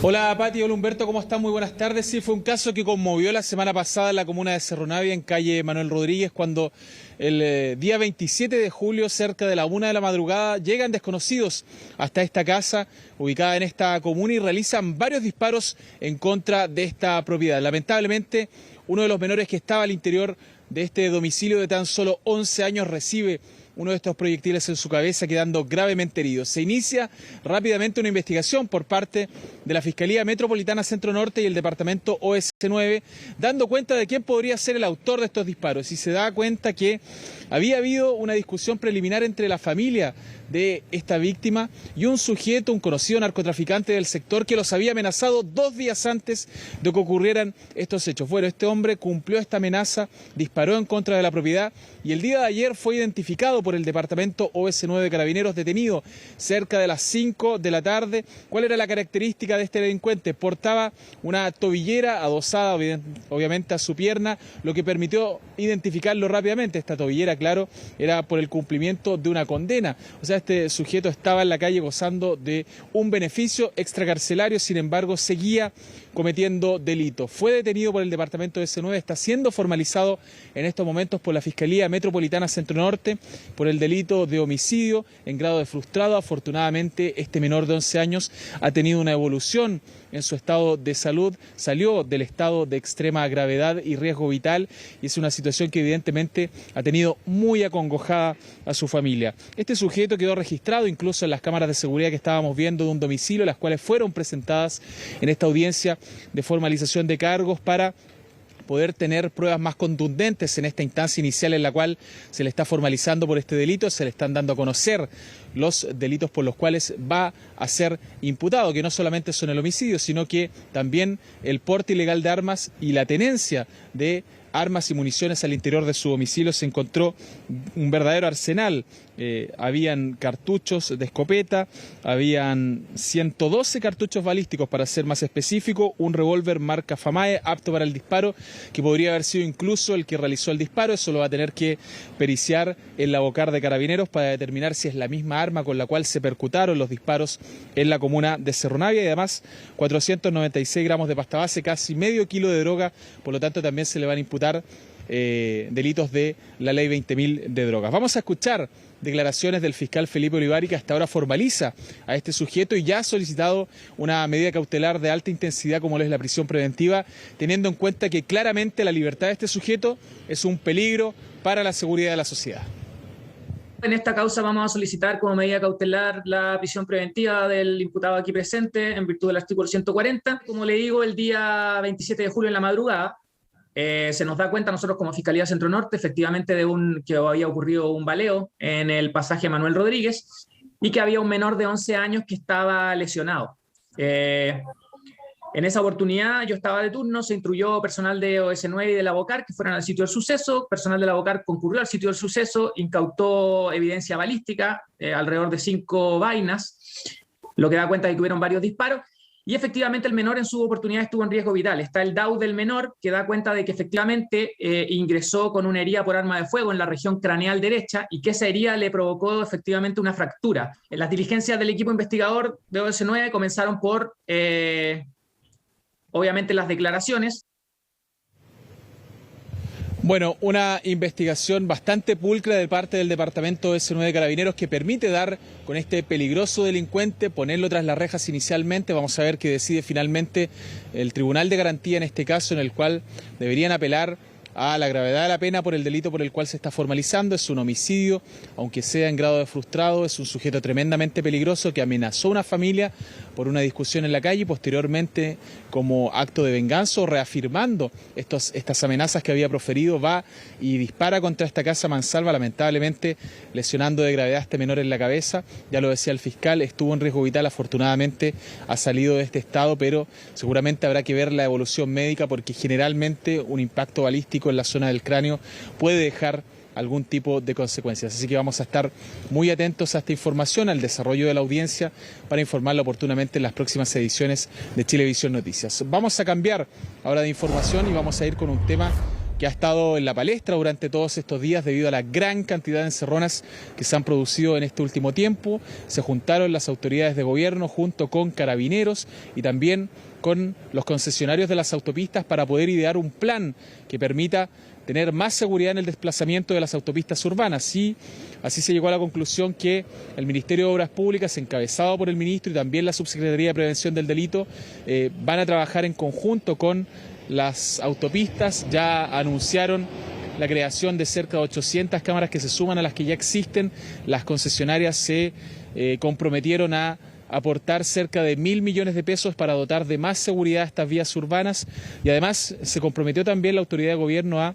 Hola Pati, hola Humberto, ¿cómo están? Muy buenas tardes. Sí, fue un caso que conmovió la semana pasada en la comuna de Cerro Navia, en calle Manuel Rodríguez, cuando el día 27 de julio, cerca de la 1 de la madrugada, llegan desconocidos hasta esta casa ubicada en esta comuna y realizan varios disparos en contra de esta propiedad. Lamentablemente, uno de los menores que estaba al interior de este domicilio de tan solo 11 años recibe uno de estos proyectiles en su cabeza, quedando gravemente herido. Se inicia rápidamente una investigación por parte de la Fiscalía Metropolitana Centro Norte y el Departamento OS9, dando cuenta de quién podría ser el autor de estos disparos. Y se da cuenta que había habido una discusión preliminar entre la familia de esta víctima y un sujeto, un conocido narcotraficante del sector, que los había amenazado 2 días antes de que ocurrieran estos hechos. Bueno, este hombre cumplió esta amenaza, disparó en contra de la propiedad y el día de ayer fue identificado por el Departamento OS9 de Carabineros, detenido cerca de las 5 de la tarde. ¿Cuál era la característica de este delincuente? Portaba una tobillera adosada obviamente a su pierna, lo que permitió identificarlo rápidamente. Esta tobillera, claro, era por el cumplimiento de una condena. O sea, este sujeto estaba en la calle gozando de un beneficio extracarcelario, sin embargo, seguía cometiendo delitos. Fue detenido por el Departamento de OS9, está siendo formalizado en estos momentos por la Fiscalía Metropolitana Centro Norte por el delito de homicidio en grado de frustrado. Afortunadamente, este menor de 11 años ha tenido una evolución en su estado de salud, salió del estado de extrema gravedad y riesgo vital, y es una situación que evidentemente ha tenido muy acongojada a su familia. Este sujeto quedó registrado incluso en las cámaras de seguridad que estábamos viendo de un domicilio, las cuales fueron presentadas en esta audiencia de formalización de cargos para poder tener pruebas más contundentes en esta instancia inicial en la cual se le está formalizando por este delito, se le están dando a conocer los delitos por los cuales va a ser imputado, que no solamente son el homicidio, sino que también el porte ilegal de armas y la tenencia de armas y municiones al interior de su domicilio. Se encontró un verdadero arsenal. Habían cartuchos de escopeta, habían 112 cartuchos balísticos para ser más específico, un revólver marca Famae apto para el disparo, que podría haber sido incluso el que realizó el disparo. Eso lo va a tener que periciar en la Bocar de Carabineros para determinar si es la misma arma con la cual se percutaron los disparos en la comuna de Cerro Navia, y además 496 gramos de pasta base, casi medio kilo de droga. Por lo tanto, también se le van a imputar delitos de la ley 20.000 de drogas. Vamos a escuchar declaraciones del fiscal Felipe Olivari, que hasta ahora formaliza a este sujeto y ya ha solicitado una medida cautelar de alta intensidad como lo es la prisión preventiva, teniendo en cuenta que claramente la libertad de este sujeto es un peligro para la seguridad de la sociedad. En esta causa vamos a solicitar como medida cautelar la prisión preventiva del imputado aquí presente en virtud del artículo 140. Como le digo, el día 27 de julio en la madrugada se nos da cuenta nosotros como Fiscalía Centro Norte efectivamente de que había ocurrido un baleo en el pasaje Manuel Rodríguez y que había un menor de 11 años que estaba lesionado. En esa oportunidad yo estaba de turno, se instruyó personal de OS9 y de la BOCAR que fueran al sitio del suceso, personal de la BOCAR concurrió al sitio del suceso, incautó evidencia balística, alrededor de 5 vainas, lo que da cuenta de que hubieron varios disparos, y efectivamente el menor en su oportunidad estuvo en riesgo vital. Está el DAU del menor, que da cuenta de que efectivamente ingresó con una herida por arma de fuego en la región craneal derecha y que esa herida le provocó efectivamente una fractura. Las diligencias del equipo investigador de OS9 comenzaron por, obviamente, las declaraciones. Bueno, una investigación bastante pulcra de parte del Departamento OS9 de Carabineros que permite dar con este peligroso delincuente, ponerlo tras las rejas inicialmente. Vamos a ver qué decide finalmente el Tribunal de Garantía en este caso, en el cual deberían apelar a la gravedad de la pena por el delito por el cual se está formalizando. Es un homicidio, aunque sea en grado de frustrado, es un sujeto tremendamente peligroso que amenazó a una familia por una discusión en la calle y posteriormente, como acto de venganza o reafirmando estas amenazas que había proferido, va y dispara contra esta casa mansalva, lamentablemente lesionando de gravedad a este menor en la cabeza. Ya lo decía el fiscal, estuvo en riesgo vital, afortunadamente ha salido de este estado, pero seguramente habrá que ver la evolución médica porque generalmente un impacto balístico en la zona del cráneo puede dejar algún tipo de consecuencias. Así que vamos a estar muy atentos a esta información, al desarrollo de la audiencia, para informarla oportunamente en las próximas ediciones de Chilevisión Noticias. Vamos a cambiar ahora de información y vamos a ir con un tema que ha estado en la palestra durante todos estos días debido a la gran cantidad de encerronas que se han producido en este último tiempo. Se juntaron las autoridades de gobierno junto con Carabineros y también con los concesionarios de las autopistas para poder idear un plan que permita tener más seguridad en el desplazamiento de las autopistas urbanas. Y así se llegó a la conclusión que el Ministerio de Obras Públicas, encabezado por el ministro y también la Subsecretaría de Prevención del Delito, van a trabajar en conjunto con las autopistas. Ya anunciaron la creación de cerca de 800 cámaras que se suman a las que ya existen. Las concesionarias se comprometieron a aportar cerca de 1.000 millones de pesos para dotar de más seguridad a estas vías urbanas y además se comprometió también la autoridad de gobierno a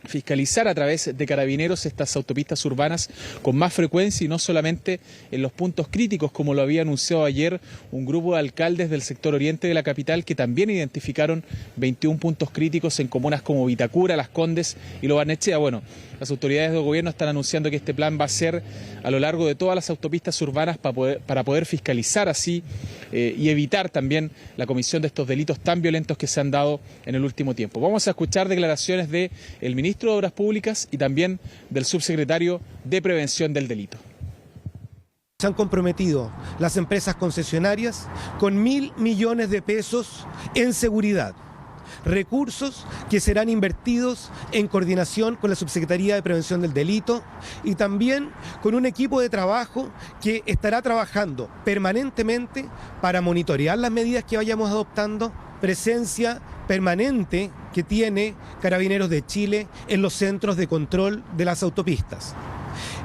fiscalizar a través de Carabineros estas autopistas urbanas con más frecuencia y no solamente en los puntos críticos, como lo había anunciado ayer un grupo de alcaldes del sector oriente de la capital que también identificaron 21 puntos críticos en comunas como Vitacura, Las Condes y Lo Barnechea. Bueno, las autoridades del gobierno están anunciando que este plan va a ser a lo largo de todas las autopistas urbanas para poder fiscalizar así y evitar también la comisión de estos delitos tan violentos que se han dado en el último tiempo. Vamos a escuchar declaraciones del ministro de Obras Públicas y también del subsecretario de Prevención del Delito. Se han comprometido las empresas concesionarias con 1.000 millones de pesos en seguridad. Recursos que serán invertidos en coordinación con la Subsecretaría de Prevención del Delito y también con un equipo de trabajo que estará trabajando permanentemente para monitorear las medidas que vayamos adoptando, presencia permanente que tiene Carabineros de Chile en los centros de control de las autopistas.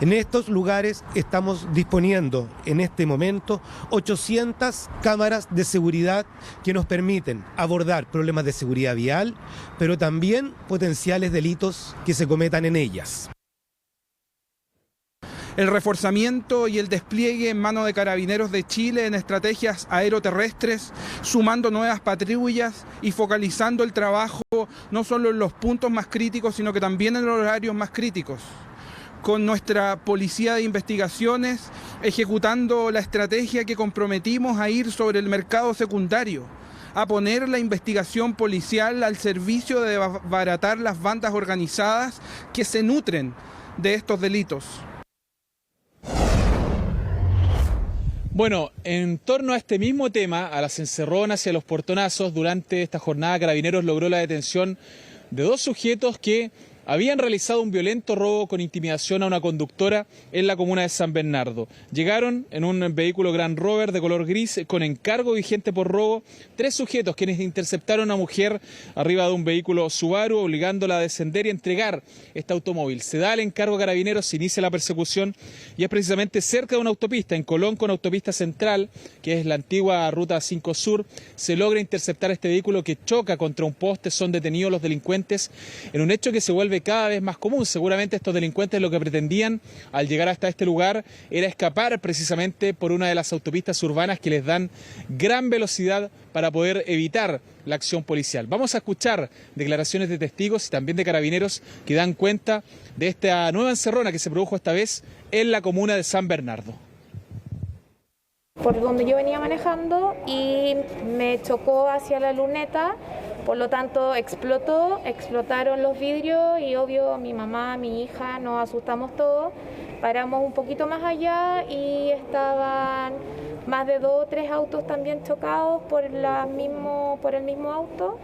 En estos lugares estamos disponiendo en este momento 800 cámaras de seguridad que nos permiten abordar problemas de seguridad vial, pero también potenciales delitos que se cometan en ellas. El reforzamiento y el despliegue en manos de Carabineros de Chile en estrategias aeroterrestres, sumando nuevas patrullas y focalizando el trabajo no solo en los puntos más críticos, sino que también en los horarios más críticos. Con nuestra policía de investigaciones ejecutando la estrategia que comprometimos a ir sobre el mercado secundario, a poner la investigación policial al servicio de abaratar las bandas organizadas que se nutren de estos delitos. Bueno, en torno a este mismo tema, a las encerronas y a los portonazos, durante esta jornada Carabineros logró la detención de 2 sujetos que habían realizado un violento robo con intimidación a una conductora en la comuna de San Bernardo. Llegaron en un vehículo Grand Rover de color gris con encargo vigente por robo 3 sujetos quienes interceptaron a una mujer arriba de un vehículo Subaru obligándola a descender y entregar este automóvil. Se da el encargo a Carabineros, se inicia la persecución y es precisamente cerca de una autopista, en Colón con autopista central, que es la antigua Ruta 5 Sur, se logra interceptar este vehículo que choca contra un poste, son detenidos los delincuentes en un hecho que se vuelve vuelve cada vez más común. Seguramente estos delincuentes lo que pretendían al llegar hasta este lugar era escapar precisamente por una de las autopistas urbanas que les dan gran velocidad para poder evitar la acción policial. Vamos a escuchar declaraciones de testigos y también de carabineros que dan cuenta de esta nueva encerrona que se produjo esta vez en la comuna de San Bernardo. Por donde yo venía manejando y me chocó hacia la luneta, por lo tanto explotaron los vidrios y obvio mi mamá, mi hija, nos asustamos todos, paramos un poquito más allá y estaban más de 2 o 3 autos también chocados por el mismo auto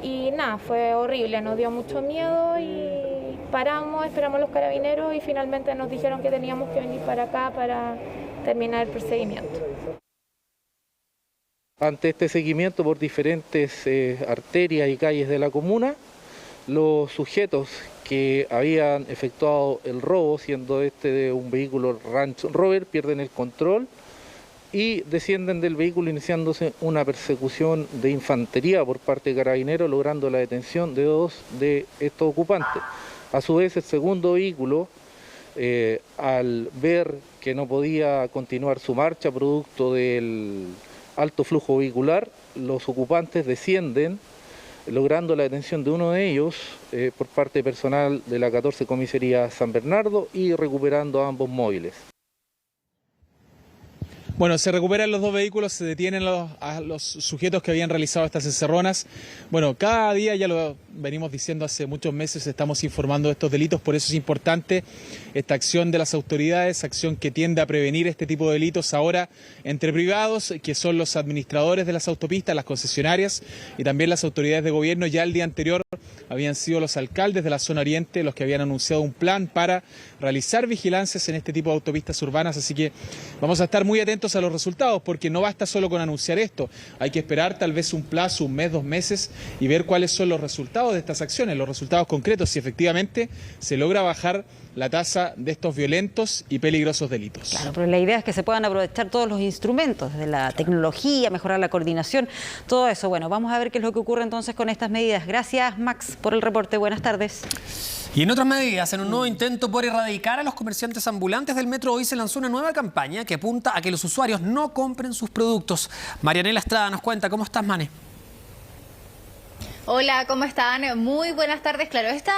y nada, fue horrible, nos dio mucho miedo y paramos, esperamos a los carabineros y finalmente nos dijeron que teníamos que venir para acá para terminar el procedimiento. Ante este seguimiento por diferentes arterias y calles de la comuna, los sujetos que habían efectuado el robo, siendo este de un vehículo Range Rover, pierden el control y descienden del vehículo iniciándose una persecución de infantería por parte de carabineros, logrando la detención de 2 de estos ocupantes. A su vez, el segundo vehículo, al ver que no podía continuar su marcha producto del alto flujo vehicular, los ocupantes descienden, logrando la detención de uno de ellos por parte de personal de la 14 Comisaría San Bernardo y recuperando ambos móviles. Bueno, se recuperan los 2 vehículos, se detienen a los sujetos que habían realizado estas encerronas. Bueno, cada día, ya lo venimos diciendo hace muchos meses, estamos informando de estos delitos, por eso es importante esta acción de las autoridades, acción que tiende a prevenir este tipo de delitos ahora entre privados, que son los administradores de las autopistas, las concesionarias y también las autoridades de gobierno. Ya el día anterior habían sido los alcaldes de la zona oriente los que habían anunciado un plan para realizar vigilancias en este tipo de autopistas urbanas, así que vamos a estar muy atentos a los resultados, porque no basta solo con anunciar esto, hay que esperar tal vez un plazo, 1 mes, 2 meses y ver cuáles son los resultados de estas acciones, los resultados concretos, si efectivamente se logra bajar la tasa de estos violentos y peligrosos delitos. Claro, pero la idea es que se puedan aprovechar todos los instrumentos de la tecnología, mejorar la coordinación, todo eso. Bueno, vamos a ver qué es lo que ocurre entonces con estas medidas. Gracias, Max, por el reporte. Buenas tardes. Y en otras medidas, en un nuevo intento por erradicar a los comerciantes ambulantes del metro, hoy se lanzó una nueva campaña que apunta a que los usuarios no compren sus productos. Marianela Estrada nos cuenta. ¿Cómo estás, Mane? Hola, ¿cómo están? Muy buenas tardes. Claro, esta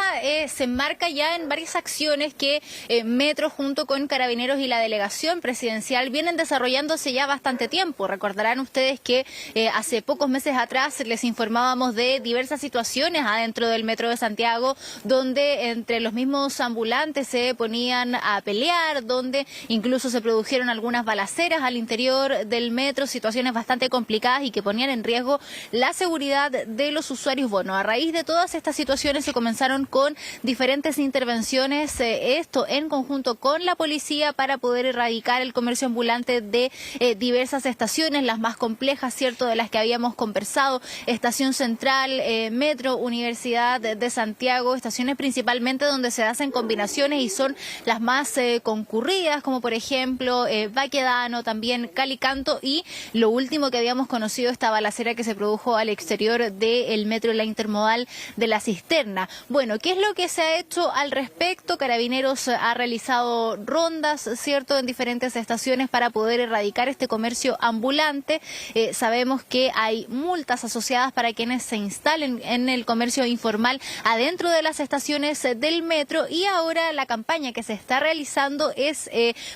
se enmarca ya en varias acciones que Metro junto con Carabineros y la Delegación Presidencial vienen desarrollándose ya bastante tiempo. Recordarán ustedes que hace pocos meses atrás les informábamos de diversas situaciones adentro del Metro de Santiago, donde entre los mismos ambulantes se ponían a pelear, donde incluso se produjeron algunas balaceras al interior del metro, situaciones bastante complicadas y que ponían en riesgo la seguridad de los usuarios. Bueno, a raíz de todas estas situaciones se comenzaron con diferentes intervenciones, esto en conjunto con la policía para poder erradicar el comercio ambulante de diversas estaciones, las más complejas, ¿cierto?, de las que habíamos conversado, Estación Central, Metro, Universidad de Santiago, estaciones principalmente donde se hacen combinaciones y son las más concurridas, como por ejemplo Baquedano, también Calicanto y lo último que habíamos conocido, esta balacera que se produjo al exterior del metro, la intermodal de la Cisterna. Bueno, ¿qué es lo que se ha hecho al respecto? Carabineros ha realizado rondas, ¿cierto?, en diferentes estaciones para poder erradicar este comercio ambulante. Sabemos que hay multas asociadas para quienes se instalen en el comercio informal adentro de las estaciones del metro y ahora la campaña que se está realizando es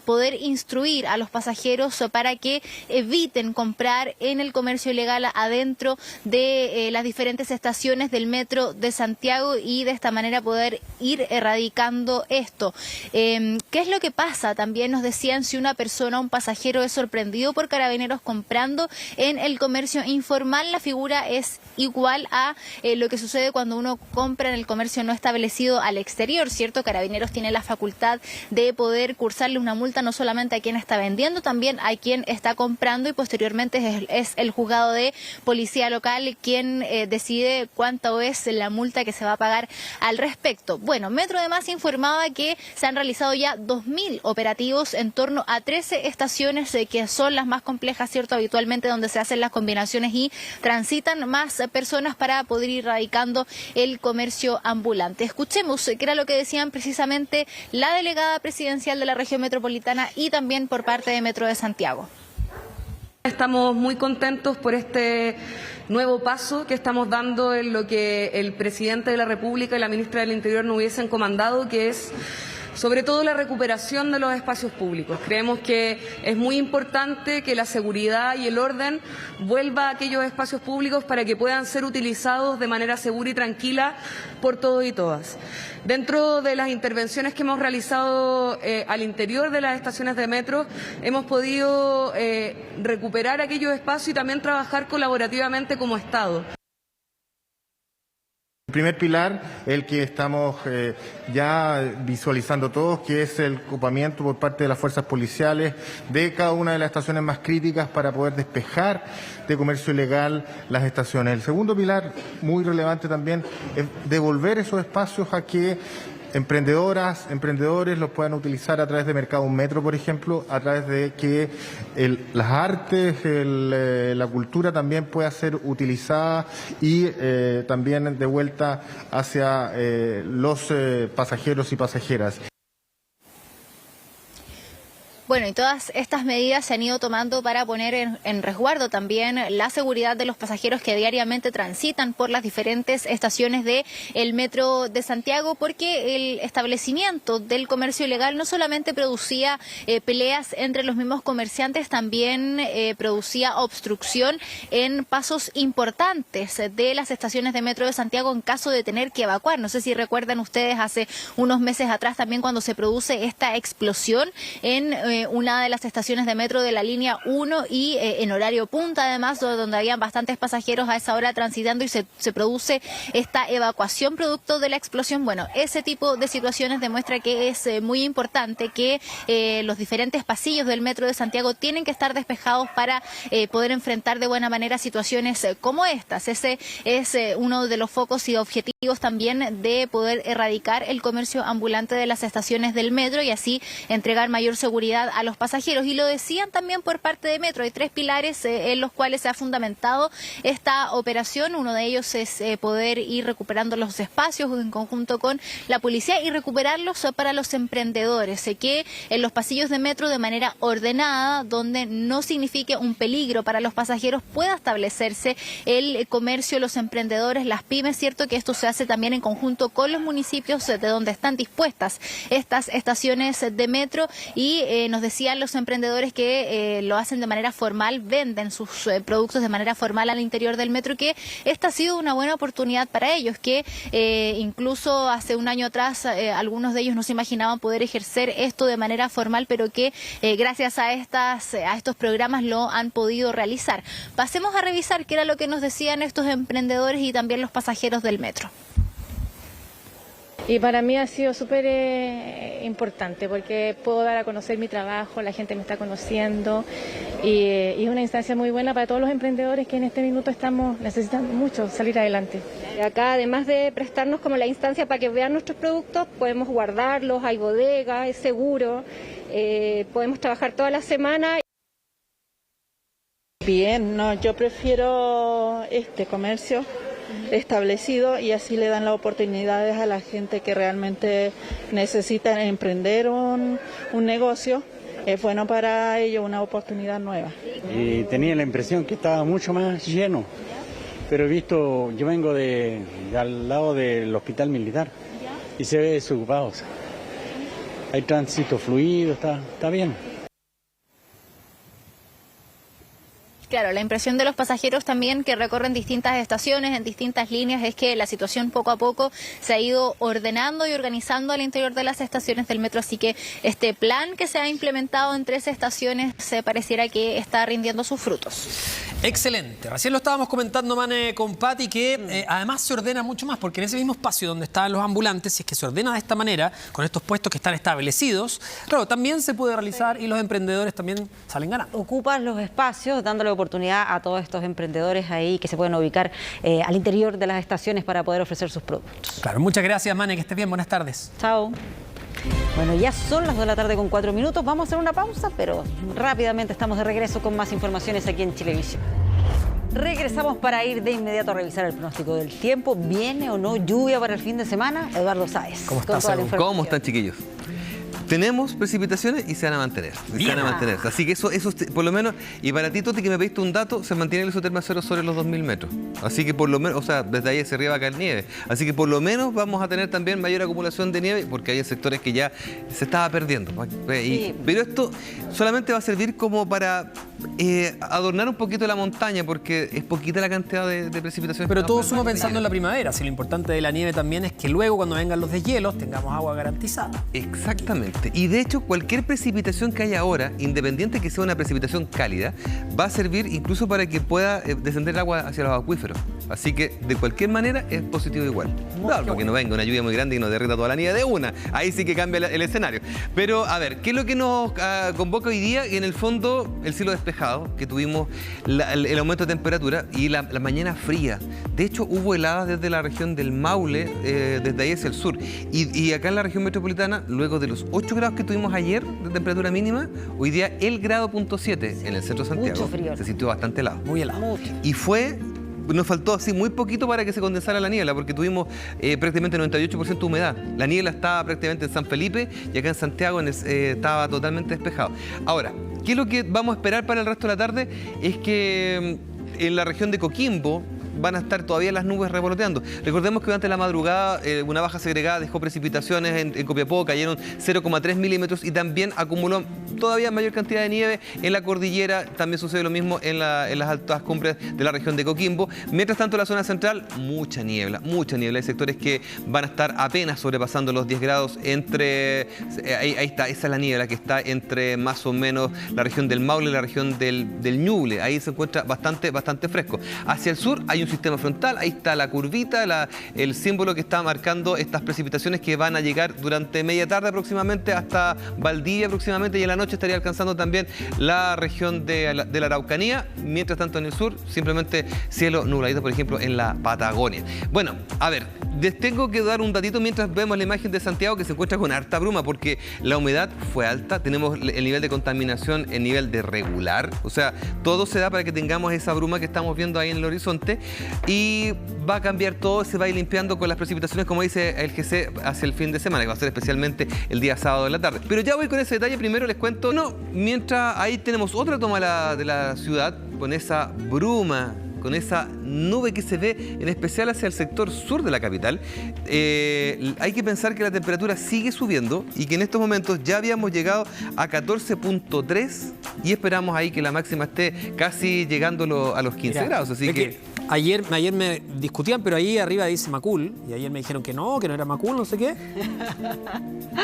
poder instruir a los pasajeros para que eviten comprar en el comercio ilegal adentro de las diferentes estaciones del metro de Santiago y de esta manera poder ir erradicando esto. ¿Qué es lo que pasa? También nos decían si una persona, un pasajero es sorprendido por Carabineros comprando en el comercio informal, la figura es igual a lo que sucede cuando uno compra en el comercio no establecido al exterior, ¿cierto? Carabineros tiene la facultad de poder cursarle una multa no solamente a quien está vendiendo, también a quien está comprando y posteriormente es el juzgado de policía local quien decide de cuánto es la multa que se va a pagar al respecto. Bueno, Metro además informaba que se han realizado ya 2.000 operativos en torno a 13 estaciones que son las más complejas, ¿cierto? Habitualmente donde se hacen las combinaciones y transitan más personas para poder ir erradicando el comercio ambulante. Escuchemos qué era lo que decían precisamente la delegada presidencial de la región metropolitana y también por parte de Metro de Santiago. Estamos muy contentos por este nuevo paso que estamos dando en lo que el presidente de la República y la ministra del Interior nos hubiesen comandado, que es sobre todo la recuperación de los espacios públicos. Creemos que es muy importante que la seguridad y el orden vuelva a aquellos espacios públicos para que puedan ser utilizados de manera segura y tranquila por todos y todas. Dentro de las intervenciones que hemos realizado al interior de las estaciones de metro, hemos podido recuperar aquellos espacios y también trabajar colaborativamente como Estado. El primer pilar, el que estamos ya visualizando todos, que es el ocupamiento por parte de las fuerzas policiales de cada una de las estaciones más críticas para poder despejar de comercio ilegal las estaciones. El segundo pilar, muy relevante también, es devolver esos espacios a que emprendedores los puedan utilizar a través de Mercado Metro, por ejemplo, a través de que las artes, la cultura también pueda ser utilizada y también de vuelta hacia los pasajeros y pasajeras. Bueno, y todas estas medidas se han ido tomando para poner en resguardo también la seguridad de los pasajeros que diariamente transitan por las diferentes estaciones del Metro de Santiago, porque el establecimiento del comercio ilegal no solamente producía peleas entre los mismos comerciantes, también producía obstrucción en pasos importantes de las estaciones de Metro de Santiago en caso de tener que evacuar. No sé si recuerdan ustedes hace unos meses atrás también cuando se produce esta explosión en una de las estaciones de metro de la línea 1 y en horario punta, además, donde habían bastantes pasajeros a esa hora transitando y se produce esta evacuación producto de la explosión. Bueno, ese tipo de situaciones demuestra que es muy importante que los diferentes pasillos del Metro de Santiago tienen que estar despejados para poder enfrentar de buena manera situaciones como estas. Ese es uno de los focos y objetivos también de poder erradicar el comercio ambulante de las estaciones del metro y así entregar mayor seguridad a los pasajeros. Y lo decían también por parte de Metro, hay 3 pilares en los cuales se ha fundamentado esta operación. Uno de ellos es poder ir recuperando los espacios en conjunto con la policía y recuperarlos para los emprendedores, que en los pasillos de Metro de manera ordenada, donde no signifique un peligro para los pasajeros, pueda establecerse el comercio, los emprendedores, las pymes, cierto que esto se hace también en conjunto con los municipios de donde están dispuestas estas estaciones de Metro y nos decían los emprendedores que lo hacen de manera formal, venden sus productos de manera formal al interior del metro, que esta ha sido una buena oportunidad para ellos, que incluso hace un año atrás algunos de ellos no se imaginaban poder ejercer esto de manera formal, pero que gracias a estos programas lo han podido realizar. Pasemos a revisar qué era lo que nos decían estos emprendedores y también los pasajeros del metro. Y para mí ha sido súper importante porque puedo dar a conocer mi trabajo, la gente me está conociendo y es una instancia muy buena para todos los emprendedores que en este minuto estamos necesitando mucho salir adelante. Acá, además de prestarnos como la instancia para que vean nuestros productos, podemos guardarlos, hay bodega, es seguro, podemos trabajar toda la semana. Bien, no, yo prefiero este comercio establecido y así le dan las oportunidades a la gente que realmente necesita emprender un negocio. Es bueno para ellos, una oportunidad nueva. Y tenía la impresión que estaba mucho más lleno, pero he visto, yo vengo de al lado del hospital militar y se ve desocupado. Hay tránsito fluido, está bien. Claro, la impresión de los pasajeros también que recorren distintas estaciones, en distintas líneas, es que la situación poco a poco se ha ido ordenando y organizando al interior de las estaciones del metro, así que este plan que se ha implementado en 13 estaciones se pareciera que está rindiendo sus frutos. Excelente. Recién lo estábamos comentando, Mane, con Pati, que además se ordena mucho más, porque en ese mismo espacio donde estaban los ambulantes, si es que se ordena de esta manera, con estos puestos que están establecidos, claro, también se puede realizar y los emprendedores también salen ganando. Ocupas los espacios, dándole oportunidad a todos estos emprendedores ahí que se pueden ubicar al interior de las estaciones para poder ofrecer sus productos. Claro, muchas gracias, Mane, que estés bien. Buenas tardes. Chao. Bueno, ya son las 2 de la tarde con 4 minutos. Vamos a hacer una pausa, pero rápidamente estamos de regreso con más informaciones aquí en Chilevisión. Regresamos para ir de inmediato a revisar el pronóstico del tiempo. ¿Viene o no lluvia para el fin de semana? Eduardo Sáez. ¿Cómo están, chiquillos? Tenemos precipitaciones y se van a mantener. Así que eso por lo menos, y para ti, Toti, que me pediste un dato, se mantiene el isoterma cero sobre los 2000 metros. Así que por lo menos, o sea, desde ahí hacia arriba va a caer nieve. Así que por lo menos vamos a tener también mayor acumulación de nieve, porque hay sectores que ya se estaba perdiendo. Pero esto solamente va a servir como para adornar un poquito la montaña, porque es poquita la cantidad de precipitaciones. Pero todo suma pensando en la primavera. Si lo importante de la nieve también es que luego, cuando vengan los deshielos, tengamos agua garantizada. Exactamente. Y de hecho, cualquier precipitación que haya ahora, independiente que sea una precipitación cálida, va a servir incluso para que pueda descender el agua hacia los acuíferos. Así que, de cualquier manera, es positivo igual. Claro, porque no venga una lluvia muy grande y nos derrita toda la nieve de una. Ahí sí que cambia el escenario. Pero, a ver, ¿qué es lo que nos convoca hoy día? En el fondo, el cielo despejado, que tuvimos el aumento de temperatura y la mañana fría. De hecho, hubo heladas desde la región del Maule, desde ahí hacia el sur. Y acá en la región metropolitana, luego de los 8 grados que tuvimos ayer de temperatura mínima, hoy día el grado .7 en el centro de Santiago se sintió bastante helado. Muy helado. Y nos faltó así muy poquito para que se condensara la niebla, porque tuvimos prácticamente 98% de humedad. La niebla estaba prácticamente en San Felipe y acá en Santiago estaba totalmente despejado. Ahora, ¿qué es lo que vamos a esperar para el resto de la tarde? Es que en la región de Coquimbo van a estar todavía las nubes revoloteando. Recordemos que durante la madrugada una baja segregada dejó precipitaciones en Copiapó, cayeron 0,3 milímetros y también acumuló todavía mayor cantidad de nieve en la cordillera. También sucede lo mismo en las altas cumbres de la región de Coquimbo. Mientras tanto, en la zona central, mucha niebla. Hay sectores que van a estar apenas sobrepasando los 10 grados ahí está, esa es la niebla que está entre más o menos la región del Maule y la región del Ñuble. Ahí se encuentra bastante fresco. Hacia el sur hay un sistema frontal, ahí está la curvita, el símbolo que está marcando estas precipitaciones que van a llegar durante media tarde aproximadamente hasta Valdivia aproximadamente, y en la noche estaría alcanzando también la región de la Araucanía. Mientras tanto, en el sur, simplemente cielo nubladito, por ejemplo, en la Patagonia. Bueno, a ver, les tengo que dar un datito mientras vemos la imagen de Santiago, que se encuentra con harta bruma, porque la humedad fue alta, tenemos el nivel de contaminación en nivel de regular, o sea, todo se da para que tengamos esa bruma que estamos viendo ahí en el horizonte, y va a cambiar todo, se va a ir limpiando con las precipitaciones, como dice el GC, hacia el fin de semana, que va a ser especialmente el día sábado de la tarde. Pero ya voy con ese detalle. Primero les cuento, mientras ahí tenemos otra toma de la ciudad, con esa bruma, con esa nube que se ve en especial hacia el sector sur de la capital. Hay que pensar que la temperatura sigue subiendo y que en estos momentos ya habíamos llegado a 14.3 y esperamos ahí que la máxima esté casi llegando a los 15 grados. Así que ayer me discutían, pero ahí arriba dice Macul, y ayer me dijeron que no era Macul, no sé qué.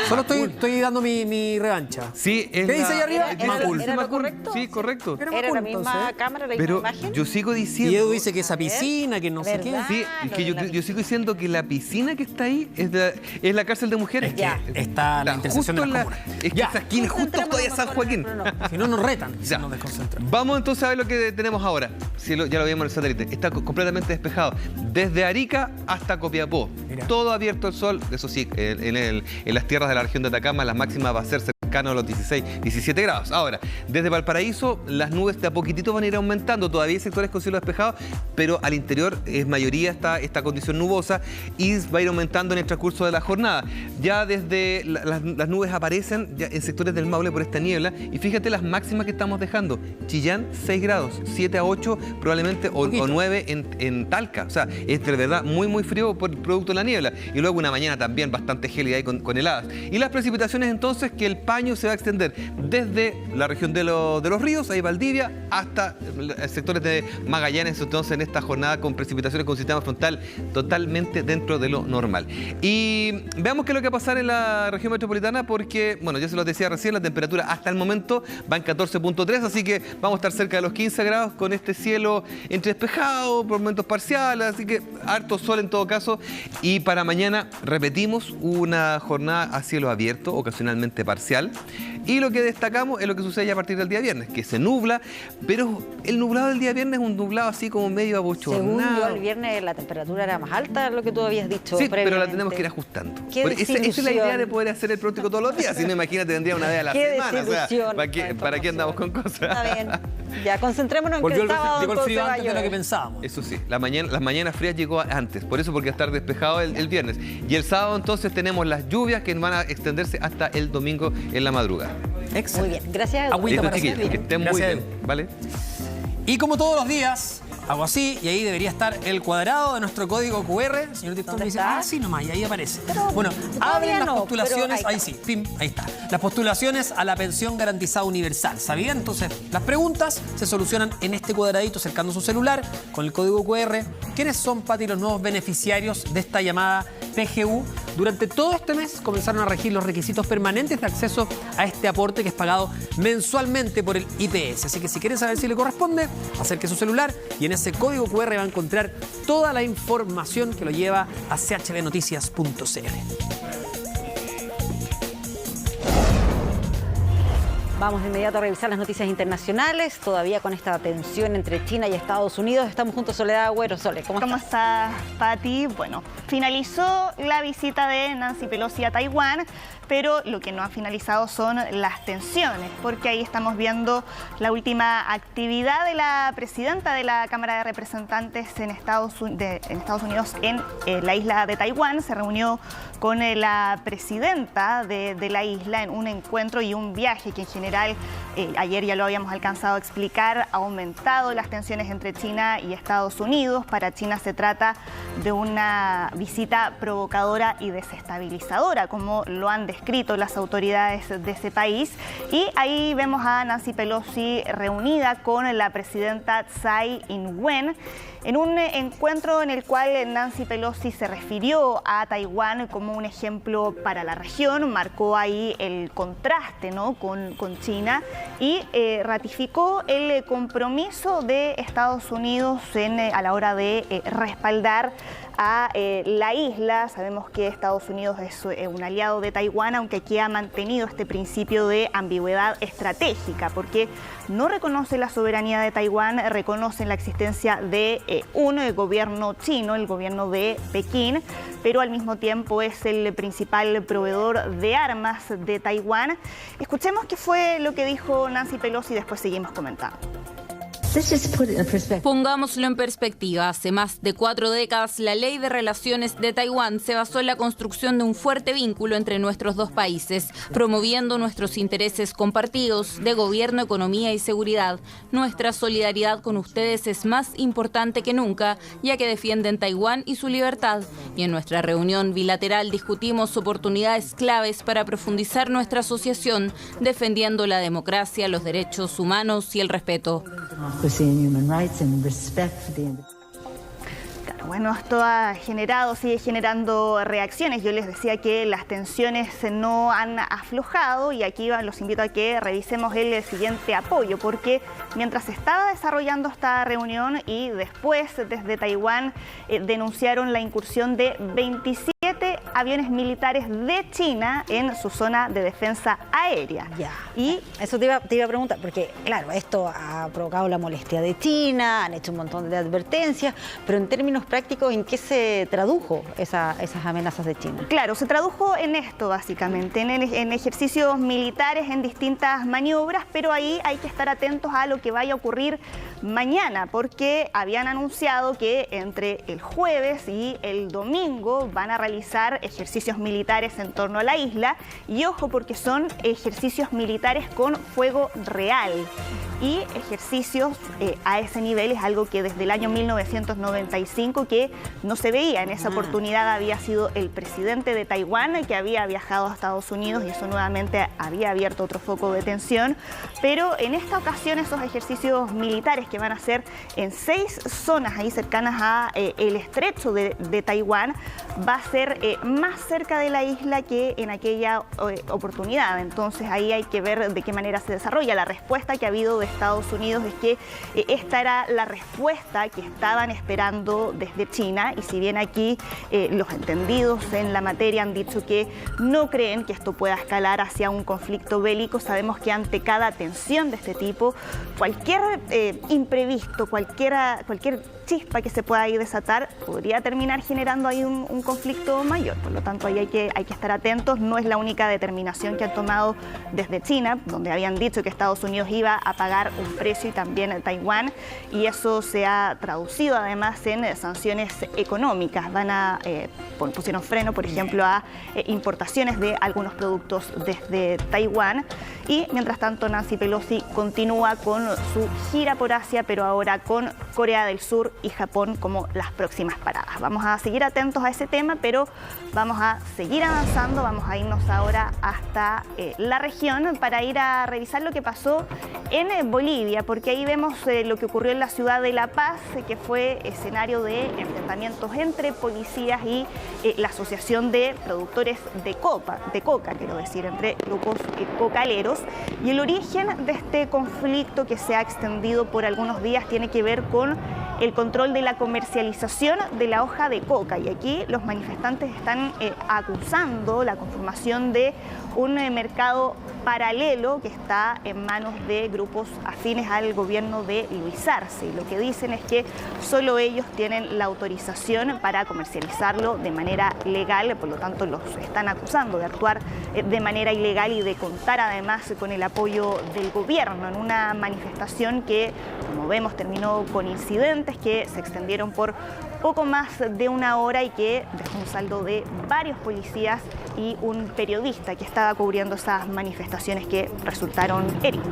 Solo estoy dando mi revancha. Sí, ¿qué dice ahí arriba? Macul. ¿Era lo correcto? Sí, correcto. ¿Era la misma cámara, la misma imagen? Yo sigo diciendo... Y Edu dice que esa piscina, que no sé qué. Sí, que yo sigo diciendo que la piscina que está ahí es la cárcel de mujeres. Es que está la intersección de las comunas. Es que esa esquina, justo todavía San Joaquín. Si no nos retan, si nos desconcentran. Vamos entonces a ver lo que tenemos ahora. Ya lo vimos en el satélite. Está completamente despejado. Desde Arica hasta Copiapó. Mira. Todo abierto el sol. Eso sí, en las tierras de la región de Atacama, las máximas va a ser cercano a los 16, 17 grados. Ahora, desde Valparaíso, las nubes de a poquitito van a ir aumentando. Todavía hay sectores con cielo despejado, pero al interior es mayoría esta condición nubosa y va a ir aumentando en el transcurso de la jornada. Ya desde las nubes aparecen ya en sectores del Maule por esta niebla, y fíjate las máximas que estamos dejando. Chillán, 6 grados, 7 a 8 probablemente, o 9 en Talca. O sea, es de verdad muy frío por producto de la niebla. Y luego una mañana también bastante gélida y con heladas. Y las precipitaciones entonces, que el paño año se va a extender desde la región de los ríos, ahí Valdivia, hasta sectores de Magallanes, entonces en esta jornada con precipitaciones con sistema frontal totalmente dentro de lo normal. Y veamos qué es lo que va a pasar en la región metropolitana, porque, bueno, ya se lo decía recién, la temperatura hasta el momento va en 14.3, así que vamos a estar cerca de los 15 grados con este cielo entre despejado, por momentos parciales, así que harto sol en todo caso. Y para mañana repetimos una jornada a cielo abierto, ocasionalmente parcial. Y lo que destacamos es lo que sucede ya a partir del día viernes, que se nubla, pero el nublado del día viernes es un nublado así como medio abochornado. Según yo, el viernes la temperatura era más alta, lo que tú habías dicho. Sí, pero la tenemos que ir ajustando. Esa es la idea de poder hacer el pronóstico todos los días. Si no, imagínate, tendría una vez a la semana. O sea, ¿para qué andamos con cosas? Está bien. Ya, concentrémonos en que el sábado llegó el frío antes de lo que pensábamos. pensábamos. Eso sí, las mañanas frías llegó antes, por eso, porque va a estar despejado el viernes. Y el sábado entonces tenemos las lluvias que van a extenderse hasta el domingo en la madrugada. Excelente. Muy bien, gracias. Agüita para chiquillos, que estén muy Gracias, bien, ¿vale? Y como todos los días, hago así y ahí debería estar el cuadrado de nuestro código QR. Señor director me dice, sí nomás, y ahí aparece. Pero bueno, abren las postulaciones, ahí ahí sí, pim, ahí está. Las postulaciones a la pensión garantizada universal, ¿sabían? Entonces, las preguntas se solucionan en este cuadradito acercando su celular con el código QR. ¿Quiénes son, Pati, los nuevos beneficiarios de esta llamada PGU? Durante todo este mes comenzaron a regir los requisitos permanentes de acceso a este aporte que es pagado mensualmente por el IPS. Así que si quieren saber si le corresponde, acerque su celular y en ese código QR va a encontrar toda la información que lo lleva a chbnoticias.cl. Vamos de inmediato a revisar las noticias internacionales. Todavía con esta tensión entre China y Estados Unidos. Estamos juntos a Soledad Agüero. Sole, ¿cómo estás, Pati? Bueno, finalizó la visita de Nancy Pelosi a Taiwán, pero lo que no ha finalizado son las tensiones, porque ahí estamos viendo la última actividad de la presidenta de la Cámara de Representantes en Estados Unidos en la isla de Taiwán. Se reunió con la presidenta de la isla en un encuentro y un viaje que en general, ayer ya lo habíamos alcanzado a explicar, ha aumentado las tensiones entre China y Estados Unidos. Para China se trata de una visita provocadora y desestabilizadora, como lo han descrito las autoridades de ese país. Y ahí vemos a Nancy Pelosi reunida con la presidenta Tsai Ing-wen en un encuentro en el cual Nancy Pelosi se refirió a Taiwán como un ejemplo para la región, marcó ahí el contraste, ¿no?, con China y ratificó el compromiso de Estados Unidos a la hora de respaldar a la isla. Sabemos que Estados Unidos es un aliado de Taiwán, aunque aquí ha mantenido este principio de ambigüedad estratégica, porque no reconoce la soberanía de Taiwán, reconoce la existencia de un gobierno chino, el gobierno de Pekín, pero al mismo tiempo es el principal proveedor de armas de Taiwán. Escuchemos qué fue lo que dijo Nancy Pelosi y después seguimos comentando. Pongámoslo en perspectiva. Hace más de 4 décadas, la Ley de Relaciones de Taiwán se basó en la construcción de un fuerte vínculo entre nuestros dos países, promoviendo nuestros intereses compartidos de gobierno, economía y seguridad. Nuestra solidaridad con ustedes es más importante que nunca, ya que defienden Taiwán y su libertad. Y en nuestra reunión bilateral discutimos oportunidades claves para profundizar nuestra asociación, defendiendo la democracia, los derechos humanos y el respeto. Claro, bueno, esto sigue generando reacciones. Yo les decía que las tensiones no han aflojado y aquí los invito a que revisemos el siguiente apoyo, porque mientras se estaba desarrollando esta reunión y después desde Taiwán denunciaron la incursión de 27 aviones militares de China en su zona de defensa aérea. Ya. Y eso te iba a preguntar, porque claro, esto ha provocado la molestia de China, han hecho un montón de advertencias, pero en términos prácticos, ¿en qué se tradujo esas amenazas de China? Claro, se tradujo en esto básicamente, en ejercicios militares, en distintas maniobras, pero ahí hay que estar atentos a lo que vaya a ocurrir mañana, porque habían anunciado que entre el jueves y el domingo van a realizar realizar ejercicios militares en torno a la isla. Y ojo, porque son ejercicios militares con fuego real. Y ejercicios a ese nivel es algo que desde el año 1995 que no se veía. En esa oportunidad había sido el presidente de Taiwán que había viajado a Estados Unidos y eso nuevamente había abierto otro foco de tensión. Pero en esta ocasión esos ejercicios militares que van a ser en 6 zonas ahí cercanas a el estrecho de Taiwán va a ser más cerca de la isla que en aquella oportunidad. Entonces ahí hay que ver de qué manera se desarrolla. La respuesta que ha habido de Estados Unidos es que esta era la respuesta que estaban esperando desde China y si bien aquí los entendidos en la materia han dicho que no creen que esto pueda escalar hacia un conflicto bélico, sabemos que ante cada tensión de este tipo, cualquier imprevisto, cualquier chispa que se pueda ahí desatar podría terminar generando ahí un conflicto mayor. Por lo tanto, ahí hay que estar atentos. No es la única determinación que han tomado desde China, donde habían dicho que Estados Unidos iba a pagar un precio y también Taiwán, y eso se ha traducido además en sanciones económicas. Pusieron freno, por ejemplo, a importaciones de algunos productos desde Taiwán. Y mientras tanto, Nancy Pelosi continúa con su gira por Asia, pero ahora con Corea del Sur y Japón como las próximas paradas. Vamos a seguir atentos a ese tema, pero vamos a seguir avanzando. Vamos a irnos ahora hasta la región para ir a revisar lo que pasó en Bolivia, porque ahí vemos lo que ocurrió en la ciudad de La Paz, que fue escenario de enfrentamientos entre policías y la Asociación de Productores de Coca, quiero decir, entre grupos cocaleros. Y el origen de este conflicto que se ha extendido por algunos días tiene que ver con el control de la comercialización de la hoja de coca. Y aquí los manifestantes están acusando la conformación de un mercado paralelo que está en manos de grupos afines al gobierno de Luis Arce. Y lo que dicen es que solo ellos tienen la autorización para comercializarlo de manera legal, por lo tanto los están acusando de actuar de manera ilegal y de contar además con el apoyo del gobierno en una manifestación que, como vemos, terminó con incidentes que se extendieron por poco más de una hora y que dejó un saldo de varios policías y un periodista que estaba cubriendo esas manifestaciones que resultaron heridos.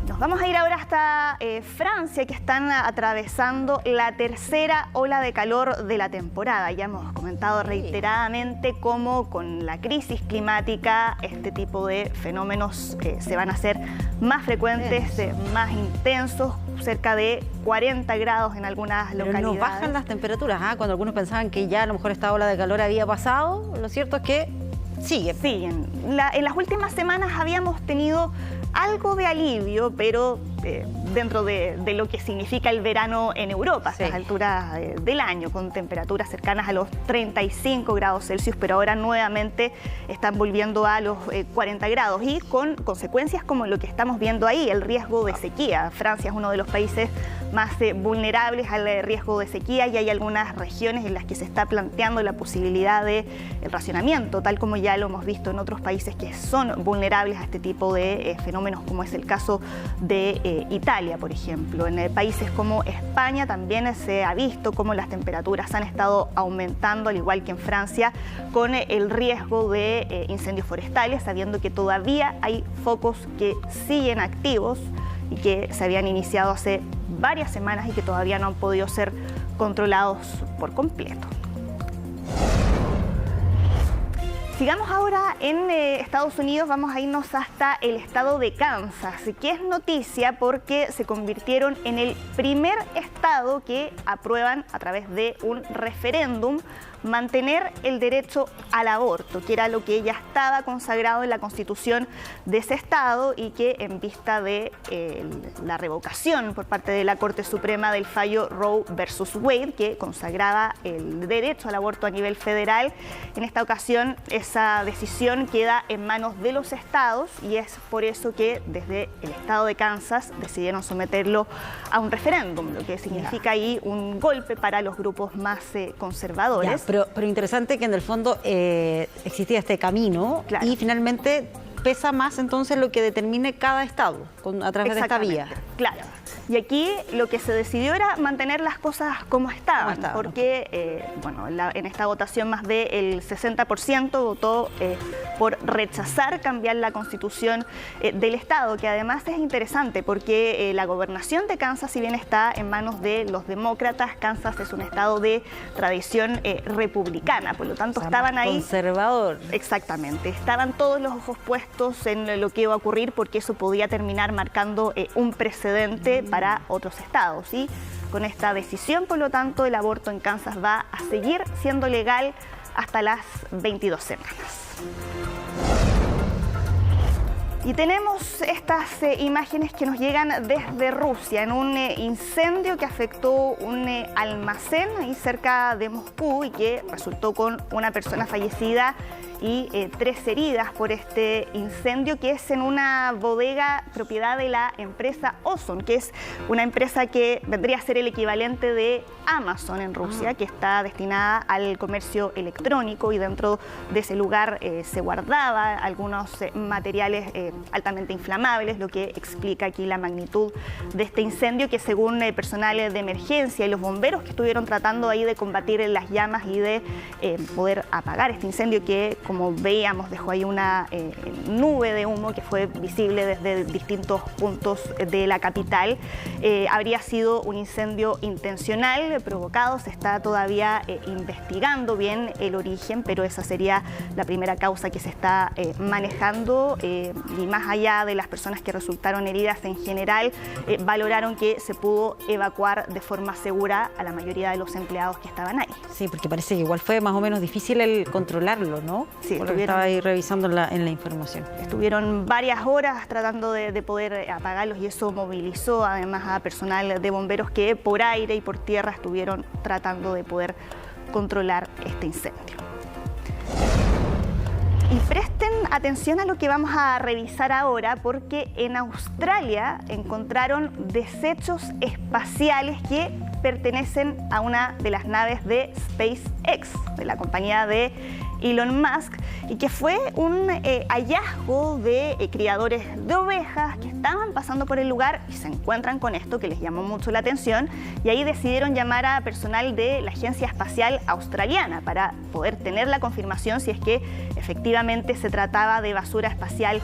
Nos vamos a ir ahora hasta Francia, que están atravesando la tercera ola de calor de la temporada. Ya hemos comentado reiteradamente cómo con la crisis climática este tipo de fenómenos se van a hacer más frecuentes, más intensos, cerca de 40 grados en algunas localidades. Pero no bajan las temperaturas, cuando algunos pensaban que ya a lo mejor esta ola de calor había pasado, lo cierto es que siguen. En las últimas semanas habíamos tenido algo de alivio, pero dentro de lo que significa el verano en Europa, a estas alturas del año, con temperaturas cercanas a los 35 grados Celsius, pero ahora nuevamente están volviendo a los 40 grados y con consecuencias como lo que estamos viendo ahí, el riesgo de sequía. Francia es uno de los países más vulnerables al riesgo de sequía y hay algunas regiones en las que se está planteando la posibilidad de racionamiento, tal como ya lo hemos visto en otros países que son vulnerables a este tipo de fenómenos, como es el caso de Italia, por ejemplo. En países como España también se ha visto cómo las temperaturas han estado aumentando, al igual que en Francia, con el riesgo de incendios forestales, sabiendo que todavía hay focos que siguen activos y que se habían iniciado hace varias semanas y que todavía no han podido ser controlados por completo. Sigamos ahora en Estados Unidos, vamos a irnos hasta el estado de Kansas, que es noticia porque se convirtieron en el primer estado que aprueban a través de un referéndum mantener el derecho al aborto, que era lo que ya estaba consagrado en la Constitución de ese estado y que en vista de la revocación por parte de la Corte Suprema del fallo Roe versus Wade, que consagraba el derecho al aborto a nivel federal, en esta ocasión esa decisión queda en manos de los estados y es por eso que desde el estado de Kansas decidieron someterlo a un referéndum, lo que significa ahí un golpe para los grupos más conservadores. Pero interesante que en el fondo existía este camino y finalmente pesa más entonces lo que determine cada estado a través de esta vía. Claro. Y aquí lo que se decidió era mantener las cosas como estaban, porque bueno, en esta votación más del 60% votó por rechazar cambiar la constitución del estado, que además es interesante porque la gobernación de Kansas, si bien está en manos de los demócratas, Kansas es un estado de tradición republicana, por lo tanto estaban ahí... Conservador. Exactamente, estaban todos los ojos puestos en lo que iba a ocurrir porque eso podía terminar marcando un precedente para otros estados. Y con esta decisión, por lo tanto, el aborto en Kansas va a seguir siendo legal hasta las 22 semanas. Y tenemos estas imágenes que nos llegan desde Rusia en un incendio que afectó un almacén ahí cerca de Moscú y que resultó con una persona fallecida y 3 heridas por este incendio, que es en una bodega propiedad de la empresa Ozon, que es una empresa que vendría a ser el equivalente de Amazon en Rusia, que está destinada al comercio electrónico, y dentro de ese lugar se guardaba algunos materiales altamente inflamables, lo que explica aquí la magnitud de este incendio, que según el personal de emergencia y los bomberos que estuvieron tratando ahí de combatir las llamas y de poder apagar este incendio, que como veíamos dejó ahí una nube de humo que fue visible desde distintos puntos de la capital, habría sido un incendio intencional provocado. Se está todavía investigando bien el origen, pero esa sería la primera causa que se está manejando, y más allá de las personas que resultaron heridas en general, valoraron que se pudo evacuar de forma segura a la mayoría de los empleados que estaban ahí. Sí, porque parece que igual fue más o menos difícil el controlarlo, ¿no? Sí, estaba ahí revisando en la información. Estuvieron varias horas tratando de poder apagarlos, y eso movilizó además a personal de bomberos que por aire y por tierra estuvieron tratando de poder controlar este incendio. Y presten atención a lo que vamos a revisar ahora, porque en Australia encontraron desechos espaciales que pertenecen a una de las naves de SpaceX, de la compañía de Elon Musk, y que fue un hallazgo de criadores de ovejas que estaban pasando por el lugar y se encuentran con esto que les llamó mucho la atención, y ahí decidieron llamar a personal de la Agencia Espacial Australiana para poder tener la confirmación si es que efectivamente se trataba de basura espacial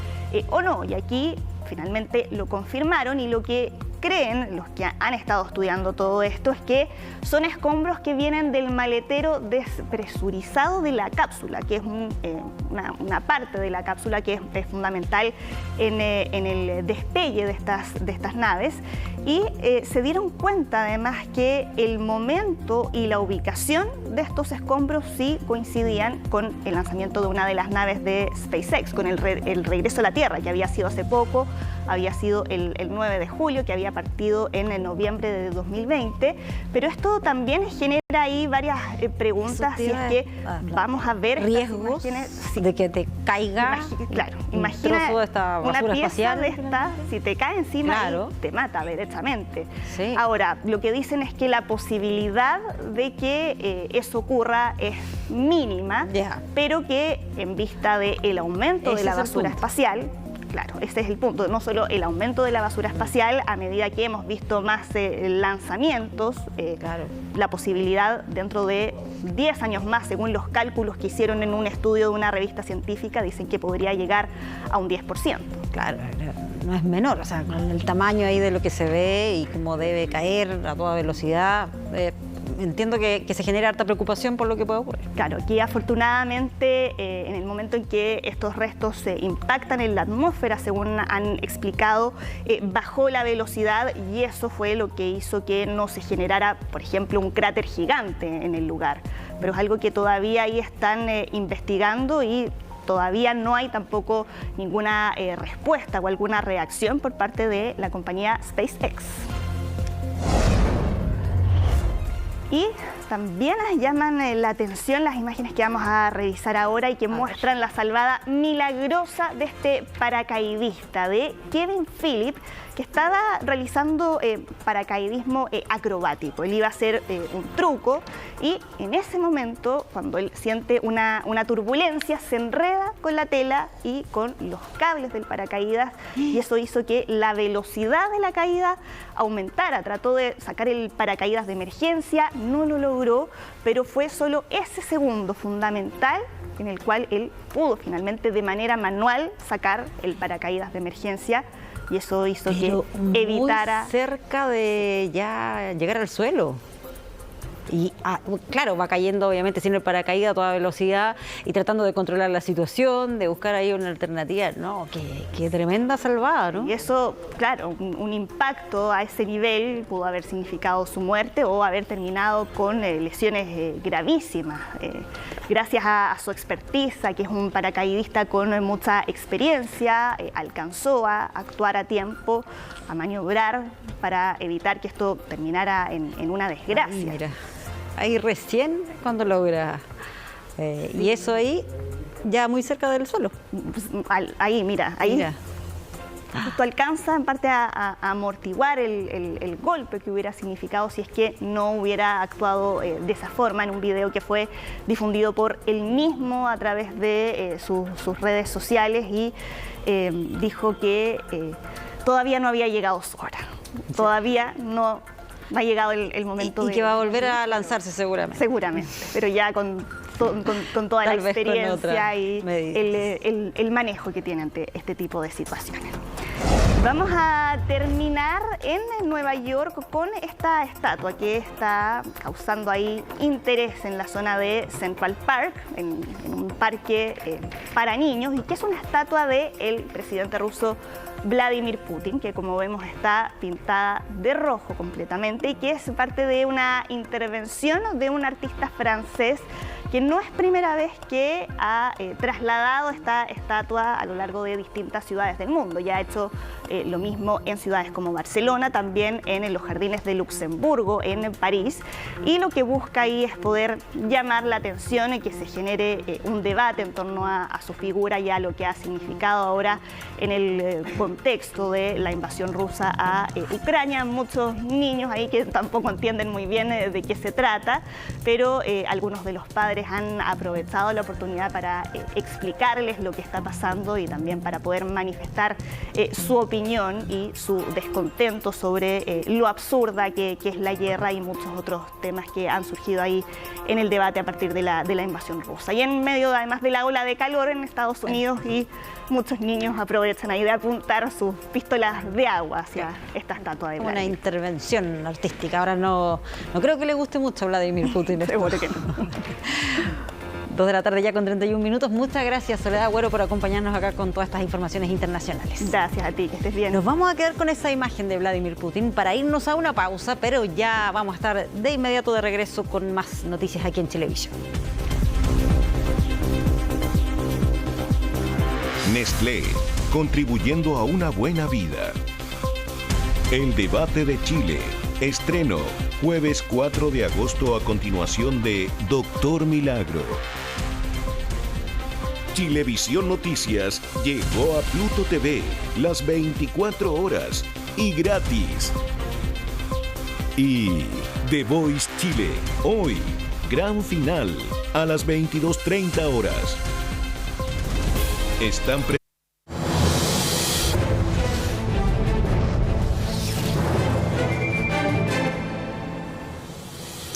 o no. Y aquí finalmente lo confirmaron, y lo que creen los que han estado estudiando todo esto es que son escombros que vienen del maletero despresurizado de la cápsula, que es una parte de la cápsula que es fundamental en el despegue de estas naves. Y se dieron cuenta además que el momento y la ubicación de estos escombros sí coincidían con el lanzamiento de una de las naves de SpaceX, con el regreso a la Tierra, que había sido hace poco, había sido el 9 de julio, que había partido en el noviembre de 2020, pero esto también genera ahí varias preguntas, si es que vamos a ver riesgos de que te caiga imagina trozo de esta basura una pieza espacial de esta, si te cae encima y te mata derechamente. Sí. Ahora, lo que dicen es que la posibilidad de que eso ocurra es mínima, pero que en vista del aumento de la basura espacial, claro, ese es el punto, no solo el aumento de la basura espacial, a medida que hemos visto más lanzamientos, la posibilidad dentro de 10 años más, según los cálculos que hicieron en un estudio de una revista científica, dicen que podría llegar a un 10%. Claro, no es menor, o sea, con el tamaño ahí de lo que se ve y cómo debe caer a toda velocidad, entiendo que se genera harta preocupación por lo que puede ocurrir. Claro, aquí afortunadamente en el momento en que estos restos se impactan en la atmósfera, según han explicado, bajó la velocidad, y eso fue lo que hizo que no se generara, por ejemplo, un cráter gigante en el lugar. Pero es algo que todavía ahí están investigando, y todavía no hay tampoco ninguna respuesta o alguna reacción por parte de la compañía SpaceX. Y también llaman la atención las imágenes que vamos a revisar ahora y que muestran la salvada milagrosa de este paracaidista, de Kevin Phillip, que estaba realizando paracaidismo acrobático. Él iba a hacer un truco y en ese momento, cuando él siente una turbulencia, se enreda con la tela y con los cables del paracaídas, y eso hizo que la velocidad de la caída aumentara. Trató de sacar el paracaídas de emergencia, no lo logró, pero fue solo ese segundo fundamental en el cual él pudo finalmente de manera manual sacar el paracaídas de emergencia, y eso hizo que evitara... Muy cerca de ya llegar al suelo. Y claro, va cayendo obviamente sin el paracaídas a toda velocidad y tratando de controlar la situación, de buscar ahí una alternativa. No, qué tremenda salvada, ¿no? Y eso, claro, un impacto a ese nivel pudo haber significado su muerte o haber terminado con lesiones gravísimas. Gracias a su expertiza, que es un paracaidista con mucha experiencia, alcanzó a actuar a tiempo, a maniobrar para evitar que esto terminara en una desgracia. Ay, mira. Ahí recién cuando logra, y eso ahí ya muy cerca del suelo. Ahí, mira, ahí. Mira. Esto alcanza en parte a amortiguar el golpe que hubiera significado si es que no hubiera actuado de esa forma, en un video que fue difundido por él mismo a través de sus redes sociales, y dijo que todavía no había llegado su hora, todavía no ha llegado el momento y que va a volver a lanzarse seguramente. Seguramente, pero ya con toda la experiencia y el manejo que tiene ante este tipo de situaciones. Vamos a terminar en Nueva York con esta estatua que está causando ahí interés en la zona de Central Park, en un parque para niños, y que es una estatua del presidente ruso Vladimir Putin, que como vemos está pintada de rojo completamente, y que es parte de una intervención de un artista francés que no es primera vez que ha trasladado esta estatua a lo largo de distintas ciudades del mundo. Ya ha hecho lo mismo en ciudades como Barcelona, también en los jardines de Luxemburgo, en París, y lo que busca ahí es poder llamar la atención y que se genere un debate en torno a su figura y a lo que ha significado ahora en el contexto de la invasión rusa a Ucrania. Muchos niños ahí que tampoco entienden muy bien de qué se trata, pero algunos de los padres han aprovechado la oportunidad para explicarles lo que está pasando y también para poder manifestar su opinión y su descontento sobre lo absurda que es la guerra y muchos otros temas que han surgido ahí en el debate a partir de la invasión rusa. Y en medio además de la ola de calor en Estados Unidos, y muchos niños aprovechan ahí de apuntar sus pistolas de agua hacia esta estatua de Vladimir. Una intervención artística. Ahora no creo que le guste mucho a Vladimir Putin. Seguro que no. 2 de la tarde ya con 31 minutos. Muchas gracias, Soledad Agüero, por acompañarnos acá con todas estas informaciones internacionales. Gracias a ti, que estés bien. Nos vamos a quedar con esa imagen de Vladimir Putin para irnos a una pausa, pero ya vamos a estar de inmediato de regreso con más noticias aquí en Chilevisión. Nestlé, contribuyendo a una buena vida. El debate de Chile. Estreno, jueves 4 de agosto, a continuación de Doctor Milagro. Chilevisión Noticias llegó a Pluto TV, las 24 horas y gratis. Y The Voice Chile, hoy, gran final, a las 22:30 horas. Están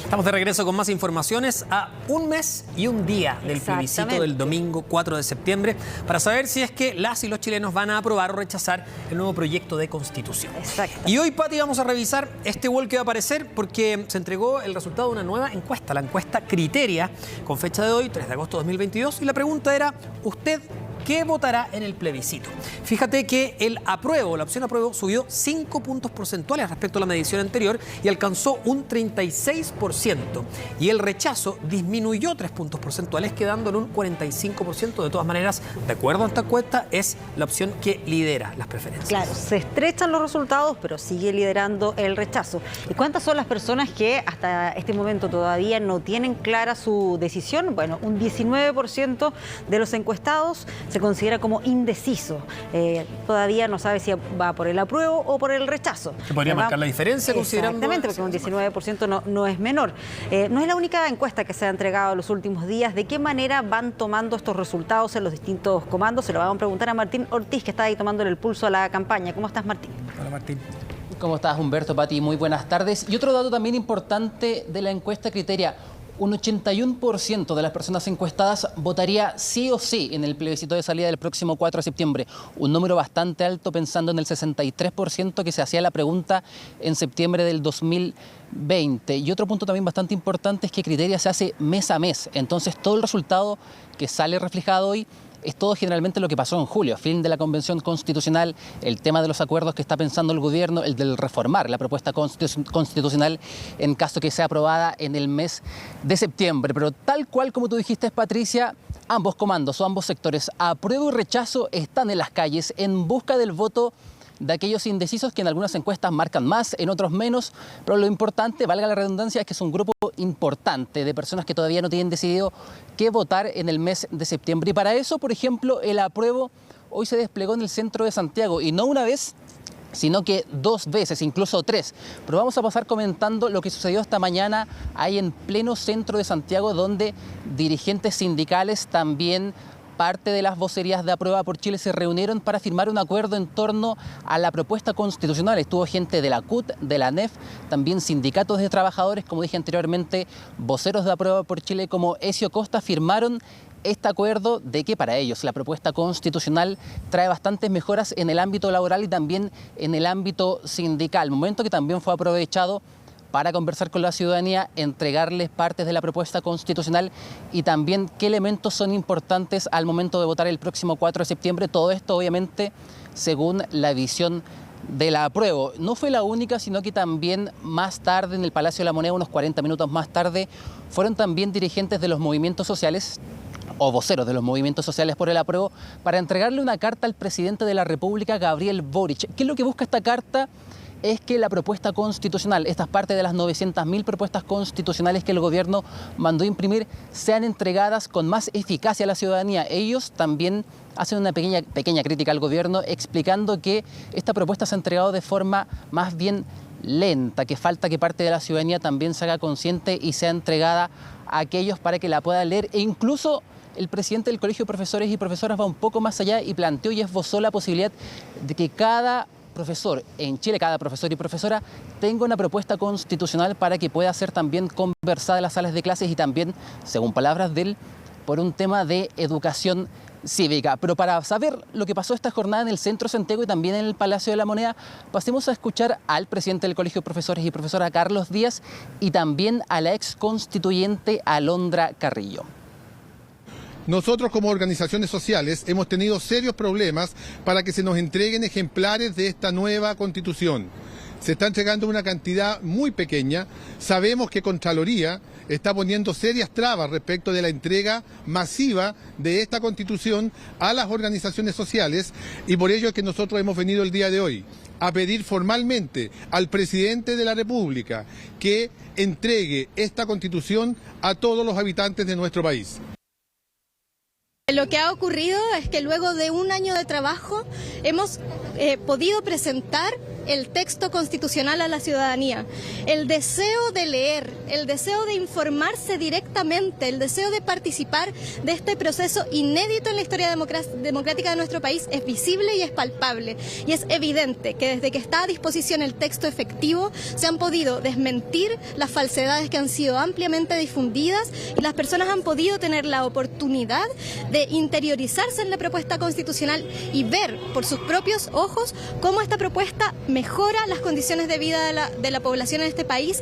Estamos de regreso con más informaciones a un mes y un día del plebiscito del domingo 4 de septiembre para saber si es que las y los chilenos van a aprobar o rechazar el nuevo proyecto de constitución. Exacto. Y hoy, Pati, vamos a revisar este wall que va a aparecer porque se entregó el resultado de una nueva encuesta, la encuesta Criteria, con fecha de hoy, 3 de agosto de 2022, y la pregunta era, ¿usted qué votará en el plebiscito. Fíjate que el apruebo, la opción apruebo, subió 5 puntos porcentuales respecto a la medición anterior y alcanzó un 36%. Y el rechazo disminuyó 3 puntos porcentuales, quedando en un 45%. De todas maneras, de acuerdo a esta encuesta, es la opción que lidera las preferencias. Claro, se estrechan los resultados, pero sigue liderando el rechazo. ¿Y cuántas son las personas que hasta este momento todavía no tienen clara su decisión? Bueno, un 19% de los encuestados se considera como indeciso. Todavía no sabe si va por el apruebo o por el rechazo. ¿Que podría marcar la diferencia considerando? Exactamente, porque un 19% no es menor. No es la única encuesta que se ha entregado en los últimos días. ¿De qué manera van tomando estos resultados en los distintos comandos? Se lo vamos a preguntar a Martín Ortiz, que está ahí tomándole el pulso a la campaña. ¿Cómo estás, Martín? Hola, Martín. ¿Cómo estás, Humberto, Pati? Muy buenas tardes. Y otro dato también importante de la encuesta Criteria: un 81% de las personas encuestadas votaría sí o sí en el plebiscito de salida del próximo 4 de septiembre. Un número bastante alto pensando en el 63% que se hacía la pregunta en septiembre del 2020. Y otro punto también bastante importante es que Criteria se hace mes a mes. Entonces todo el resultado que sale reflejado hoy es todo generalmente lo que pasó en julio, fin de la Convención Constitucional, el tema de los acuerdos que está pensando el gobierno, el del reformar la propuesta constitucional en caso que sea aprobada en el mes de septiembre. Pero tal cual como tú dijiste, Patricia, ambos comandos o ambos sectores, apruebo y rechazo, están en las calles en busca del voto de aquellos indecisos que en algunas encuestas marcan más, en otros menos, pero lo importante, valga la redundancia, es que es un grupo importante de personas que todavía no tienen decidido qué votar en el mes de septiembre. Y para eso, por ejemplo, el apruebo hoy se desplegó en el centro de Santiago, y no una vez, sino que 2 veces, incluso 3. Pero vamos a pasar comentando lo que sucedió esta mañana ahí en pleno centro de Santiago, donde dirigentes sindicales, también parte de las vocerías de Aprueba por Chile, se reunieron para firmar un acuerdo en torno a la propuesta constitucional. Estuvo gente de la CUT, de la ANEF, también sindicatos de trabajadores, como dije anteriormente, voceros de Aprueba por Chile como Ezio Costa, firmaron este acuerdo de que para ellos la propuesta constitucional trae bastantes mejoras en el ámbito laboral y también en el ámbito sindical, momento que también fue aprovechado para conversar con la ciudadanía, entregarles partes de la propuesta constitucional y también qué elementos son importantes al momento de votar el próximo 4 de septiembre. Todo esto, obviamente, según la visión de la apruebo. No fue la única, sino que también más tarde en el Palacio de la Moneda, unos 40 minutos más tarde, fueron también dirigentes de los movimientos sociales o voceros de los movimientos sociales por el apruebo para entregarle una carta al presidente de la República, Gabriel Boric. ¿Qué es lo que busca esta carta? Es que la propuesta constitucional, estas partes de las 900.000 propuestas constitucionales que el gobierno mandó imprimir, sean entregadas con más eficacia a la ciudadanía. Ellos también hacen una pequeña crítica al gobierno, explicando que esta propuesta se ha entregado de forma más bien lenta, que falta que parte de la ciudadanía también se haga consciente y sea entregada a aquellos para que la puedan leer. E incluso el presidente del Colegio de Profesores y Profesoras va un poco más allá y planteó y esbozó la posibilidad de que cada profesor en Chile, cada profesor y profesora, tenga una propuesta constitucional para que pueda ser también conversada en las salas de clases y también, según palabras de él, por un tema de educación cívica. Pero para saber lo que pasó esta jornada en el Centro Santiago y también en el Palacio de la Moneda, pasemos a escuchar al presidente del Colegio de Profesores y Profesoras, Carlos Díaz, y también a la ex constituyente Alondra Carrillo. Nosotros como organizaciones sociales hemos tenido serios problemas para que se nos entreguen ejemplares de esta nueva Constitución. Se está entregando una cantidad muy pequeña. Sabemos que Contraloría está poniendo serias trabas respecto de la entrega masiva de esta Constitución a las organizaciones sociales, y por ello es que nosotros hemos venido el día de hoy a pedir formalmente al presidente de la República que entregue esta Constitución a todos los habitantes de nuestro país. Lo que ha ocurrido es que luego de un año de trabajo hemos podido presentar el texto constitucional a la ciudadanía. El deseo de leer, el deseo de informarse directamente, el deseo de participar de este proceso inédito en la historia democrática de nuestro país es visible y es palpable. Y es evidente que desde que está a disposición el texto efectivo se han podido desmentir las falsedades que han sido ampliamente difundidas y las personas han podido tener la oportunidad de interiorizarse en la propuesta constitucional y ver por sus propios ojos cómo esta propuesta mejora las condiciones de vida de la población en este país.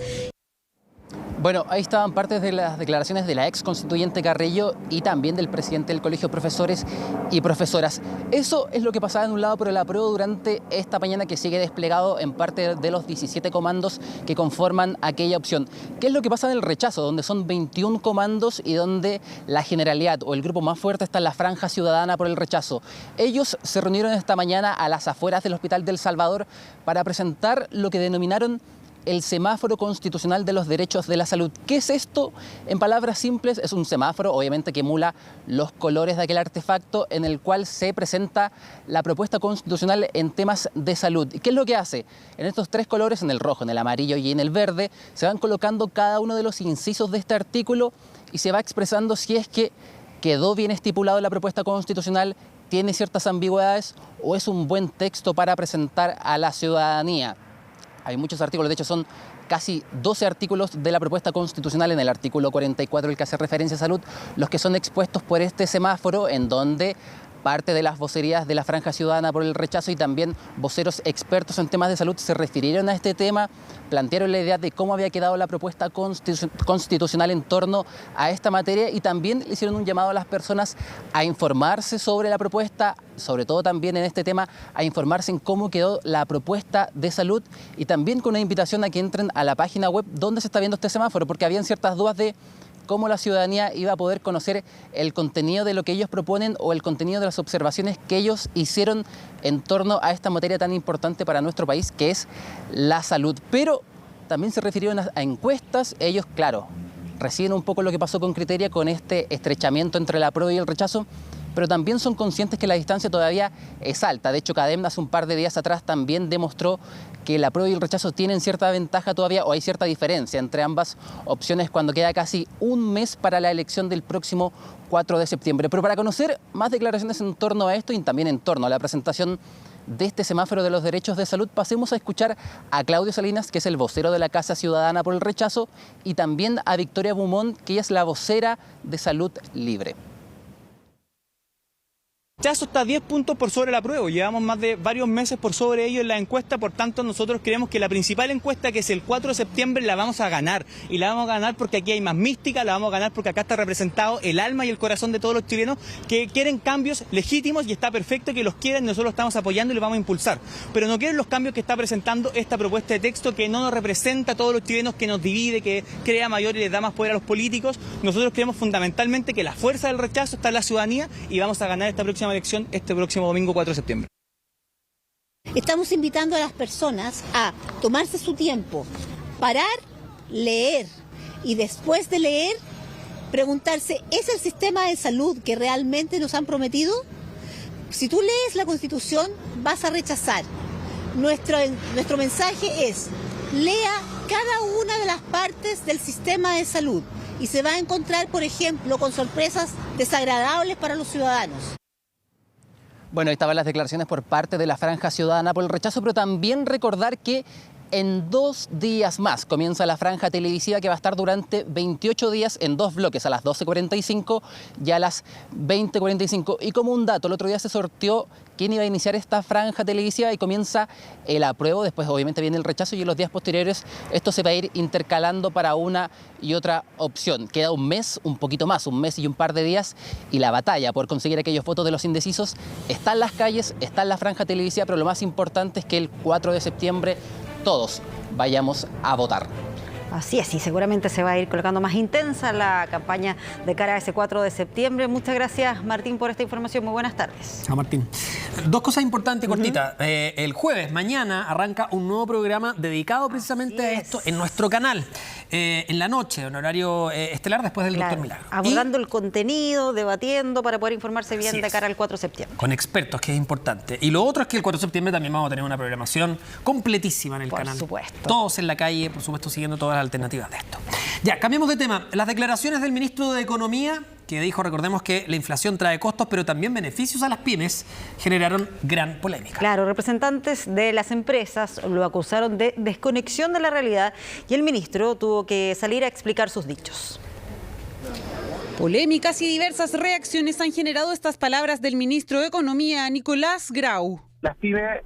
Bueno, ahí estaban partes de las declaraciones de la ex constituyente Carrillo y también del presidente del Colegio de Profesores y Profesoras. Eso es lo que pasaba en un lado por el apruebo durante esta mañana, que sigue desplegado en parte de los 17 comandos que conforman aquella opción. ¿Qué es lo que pasa en el rechazo? Donde son 21 comandos y donde la generalidad o el grupo más fuerte está en la franja ciudadana por el rechazo. Ellos se reunieron esta mañana a las afueras del Hospital del Salvador para presentar lo que denominaron el semáforo constitucional de los derechos de la salud. ¿Qué es esto? En palabras simples, es un semáforo, obviamente, que emula los colores de aquel artefacto en el cual se presenta la propuesta constitucional en temas de salud. ¿Qué es lo que hace? En estos tres colores, en el rojo, en el amarillo y en el verde, se van colocando cada uno de los incisos de este artículo y se va expresando si es que quedó bien estipulado en la propuesta constitucional, tiene ciertas ambigüedades o es un buen texto para presentar a la ciudadanía. Hay muchos artículos, de hecho son casi 12 artículos de la propuesta constitucional en el artículo 44, el que hace referencia a salud, los que son expuestos por este semáforo, en donde parte de las vocerías de la franja ciudadana por el rechazo y también voceros expertos en temas de salud se refirieron a este tema, plantearon la idea de cómo había quedado la propuesta constitucional en torno a esta materia y también le hicieron un llamado a las personas a informarse sobre la propuesta, sobre todo también en este tema, a informarse en cómo quedó la propuesta de salud y también con una invitación a que entren a la página web donde se está viendo este semáforo, porque habían ciertas dudas de cómo la ciudadanía iba a poder conocer el contenido de lo que ellos proponen o el contenido de las observaciones que ellos hicieron en torno a esta materia tan importante para nuestro país, que es la salud. Pero también se refirieron a encuestas. Ellos, claro, reciben un poco lo que pasó con Criteria, con este estrechamiento entre el apruebo y el rechazo, pero también son conscientes que la distancia todavía es alta. De hecho, CADEM hace un par de días atrás también demostró que el apruebo y el rechazo tienen cierta ventaja todavía, o hay cierta diferencia entre ambas opciones cuando queda casi un mes para la elección del próximo 4 de septiembre. Pero para conocer más declaraciones en torno a esto y también en torno a la presentación de este semáforo de los derechos de salud, pasemos a escuchar a Claudio Salinas, que es el vocero de la Casa Ciudadana por el Rechazo, y también a Victoria Bumón, que ella es la vocera de Salud Libre. El rechazo está 10 puntos por sobre el apruebo, llevamos más de varios meses por sobre ello en la encuesta, por tanto nosotros creemos que la principal encuesta, que es el 4 de septiembre, la vamos a ganar, y la vamos a ganar porque aquí hay más mística, la vamos a ganar porque acá está representado el alma y el corazón de todos los chilenos que quieren cambios legítimos, y está perfecto que los quieran, nosotros los estamos apoyando y los vamos a impulsar, pero no quieren los cambios que está presentando esta propuesta de texto, que no nos representa a todos los chilenos, que nos divide, que crea mayor y les da más poder a los políticos. Nosotros creemos fundamentalmente que la fuerza del rechazo está en la ciudadanía y vamos a ganar esta próxima elección este próximo domingo 4 de septiembre. Estamos invitando a las personas a tomarse su tiempo, parar, leer y después de leer preguntarse, ¿es el sistema de salud que realmente nos han prometido? Si tú lees la Constitución vas a rechazar. Nuestro mensaje es, lea cada una de las partes del sistema de salud y se va a encontrar, por ejemplo, con sorpresas desagradables para los ciudadanos. Bueno, ahí estaban las declaraciones por parte de la Franja Ciudadana por el Rechazo, pero también recordar que en 2 días más comienza la franja televisiva, que va a estar durante 28 días en 2 bloques, a las 12:45 y a las 20:45. Y como un dato, el otro día se sorteó quién iba a iniciar esta franja televisiva y comienza el apruebo, después obviamente viene el rechazo y en los días posteriores esto se va a ir intercalando para una y otra opción. Queda un mes, un poquito más, un mes y un par de días, y la batalla por conseguir aquellos votos de los indecisos está en las calles, está en la franja televisiva, pero lo más importante es que el 4 de septiembre todos vayamos a votar. Así es, y seguramente se va a ir colocando más intensa la campaña de cara a ese 4 de septiembre. Muchas gracias, Martín, por esta información. Muy buenas tardes. Chao, Martín. 2 cosas importantes, cortitas. El jueves, mañana, arranca un nuevo programa dedicado precisamente a esto en nuestro canal. En la noche, en horario estelar, después del Doctor Milagro. Abordando el contenido, debatiendo para poder informarse bien de cara al 4 de septiembre. Con expertos, que es importante. Y lo otro es que el 4 de septiembre también vamos a tener una programación completísima en el canal. Por supuesto. Todos en la calle, por supuesto, siguiendo todas las alternativas de esto. Ya, cambiemos de tema. Las declaraciones del ministro de Economía, que dijo, recordemos, que la inflación trae costos, pero también beneficios a las pymes, generaron gran polémica. Claro, representantes de las empresas lo acusaron de desconexión de la realidad y el ministro tuvo que salir a explicar sus dichos. Polémicas y diversas reacciones han generado estas palabras del ministro de Economía, Nicolás Grau. Las pymes,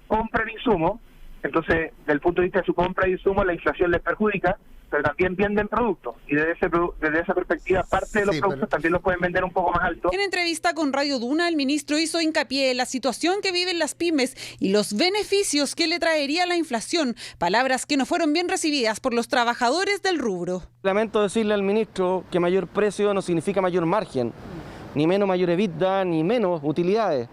compran insumos Entonces, desde el punto de vista de su compra de insumos, la inflación les perjudica, pero también venden productos. Y desde esa perspectiva, parte de los productos también los pueden vender un poco más alto. En entrevista con Radio Duna, el ministro hizo hincapié en la situación que viven las pymes y los beneficios que le traería la inflación, palabras que no fueron bien recibidas por los trabajadores del rubro. Lamento decirle al ministro que mayor precio no significa mayor margen, ni menos mayor EBITDA, ni menos utilidades.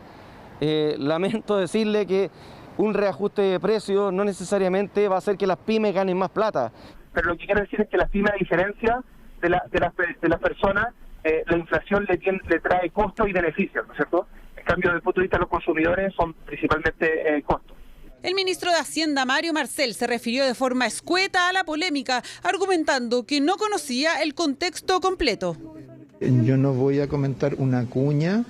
Lamento decirle que un reajuste de precios no necesariamente va a hacer que las pymes ganen más plata. Pero lo que quiero decir es que las pymes, a diferencia de las personas, la inflación le trae costos y beneficios, ¿no es cierto? En cambio, desde el punto de vista de los consumidores, son principalmente costos. El ministro de Hacienda, Mario Marcel, se refirió de forma escueta a la polémica, argumentando que no conocía el contexto completo. Yo no voy a comentar una cuña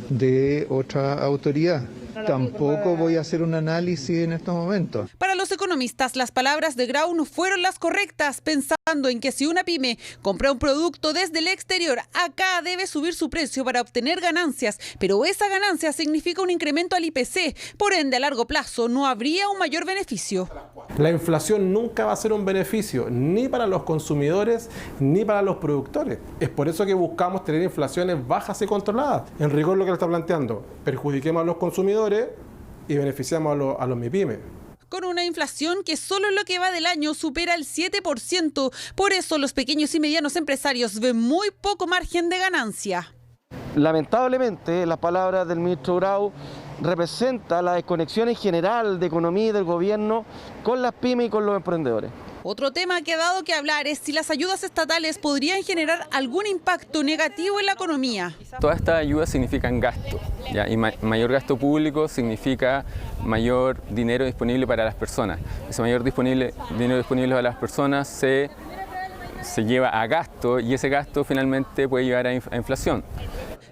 de otra autoridad. Tampoco voy a hacer un análisis en estos momentos. Para los economistas, las palabras de Grau no fueron las correctas, pensando en que si una pyme compra un producto desde el exterior, acá debe subir su precio para obtener ganancias, pero esa ganancia significa un incremento al IPC, por ende a largo plazo no habría un mayor beneficio. La inflación nunca va a ser un beneficio, ni para los consumidores, ni para los productores. Es por eso que buscamos tener inflaciones bajas y controladas. En rigor lo que le está planteando, perjudiquemos a los consumidores y beneficiamos a los MIPYME. Con una inflación que solo en lo que va del año supera el 7%. Por eso los pequeños y medianos empresarios ven muy poco margen de ganancia. Lamentablemente, las palabras del ministro Grau representan la desconexión en general de economía y del gobierno con las pymes y con los emprendedores. Otro tema que ha dado que hablar es si las ayudas estatales podrían generar algún impacto negativo en la economía. Todas estas ayudas significan gasto, ¿ya? Y mayor gasto público significa mayor dinero disponible para las personas. Ese mayor dinero disponible para las personas se lleva a gasto y ese gasto finalmente puede llevar a inflación.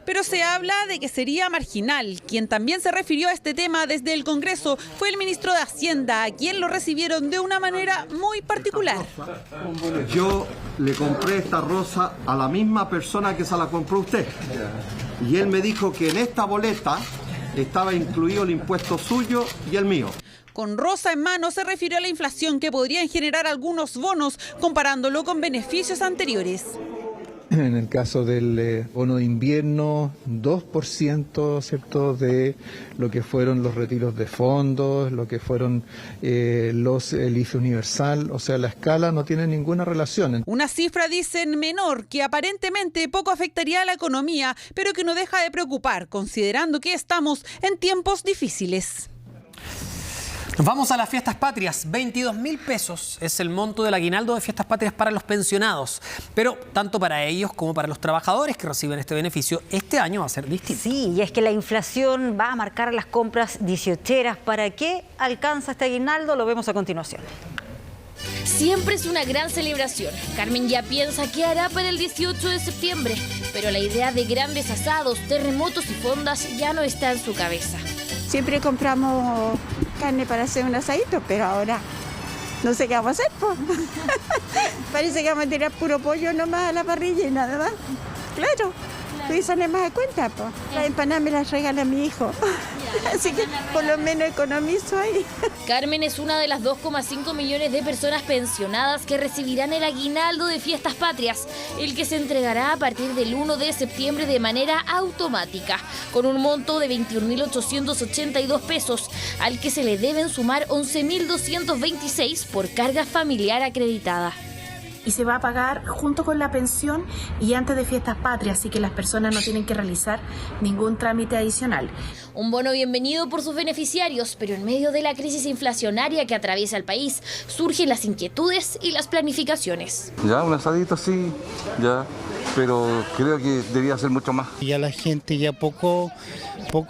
Pero se habla de que sería marginal. Quien también se refirió a este tema desde el Congreso fue el ministro de Hacienda, a quien lo recibieron de una manera muy particular. Yo le compré esta rosa a la misma persona que se la compró usted. Y él me dijo que en esta boleta estaba incluido el impuesto suyo y el mío. Con rosa en mano se refirió a la inflación que podrían generar algunos bonos, comparándolo con beneficios anteriores. En el caso del bono de invierno, 2%, ¿cierto?, de lo que fueron los retiros de fondos, lo que fueron el IFE universal. O sea, la escala no tiene ninguna relación. Una cifra, dicen, menor, que aparentemente poco afectaría a la economía, pero que no deja de preocupar, considerando que estamos en tiempos difíciles. Nos vamos a las fiestas patrias. 22.000 pesos es el monto del aguinaldo de fiestas patrias para los pensionados. Pero tanto para ellos como para los trabajadores que reciben este beneficio, este año va a ser distinto. Sí, y es que la inflación va a marcar las compras dieceteras. ¿Para qué alcanza este aguinaldo? Lo vemos a continuación. Siempre es una gran celebración. Carmen ya piensa qué hará para el 18 de septiembre, pero la idea de grandes asados, terremotos y fondas ya no está en su cabeza. Siempre compramos carne para hacer un asadito, pero ahora no sé qué vamos a hacer, pues. Parece que vamos a tirar puro pollo nomás a la parrilla y nada más. Claro, y sale más a cuenta, pues. Las empanadas me las regala mi hijo. Así que por lo menos economizo ahí. Carmen es una de las 2,5 millones de personas pensionadas que recibirán el aguinaldo de fiestas patrias, el que se entregará a partir del 1 de septiembre de manera automática, con un monto de 21.882 pesos, al que se le deben sumar 11.226 por carga familiar acreditada. Y se va a pagar junto con la pensión y antes de fiestas patrias, así que las personas no tienen que realizar ningún trámite adicional. Un bono bienvenido por sus beneficiarios, pero en medio de la crisis inflacionaria que atraviesa el país, surgen las inquietudes y las planificaciones. Ya, un asadito sí, ya, pero creo que debería ser mucho más. Ya la gente ya poco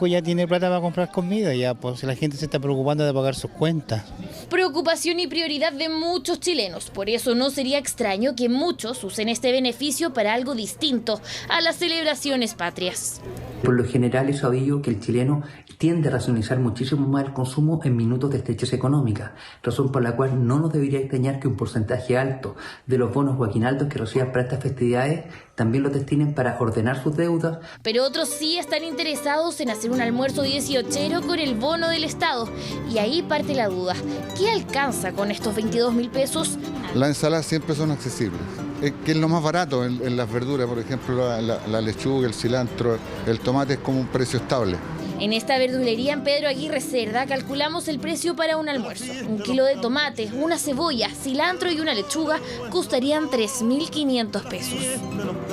ya tiene plata para comprar comida, ya pues la gente se está preocupando de pagar sus cuentas. Preocupación y prioridad de muchos chilenos, por eso no sería extraño que muchos usen este beneficio para algo distinto a las celebraciones patrias. Por lo general es sabido que el chileno tiende a racionalizar muchísimo más el consumo en minutos de estrechez económica, razón por la cual no nos debería extrañar que un porcentaje alto de los bonos o aguinaldos que reciban para estas festividades también lo destinen para ordenar sus deudas. Pero otros sí están interesados en hacer un almuerzo 18ero con el bono del Estado. Y ahí parte la duda. ¿Qué alcanza con estos 22.000 pesos? Las ensaladas siempre son accesibles. Que es lo más barato en las verduras, por ejemplo, la lechuga, el cilantro, el tomate es como un precio estable. En esta verdulería en Pedro Aguirre Cerda calculamos el precio para un almuerzo. 1 kilo de tomate, una cebolla, cilantro y una lechuga costarían 3.500 pesos.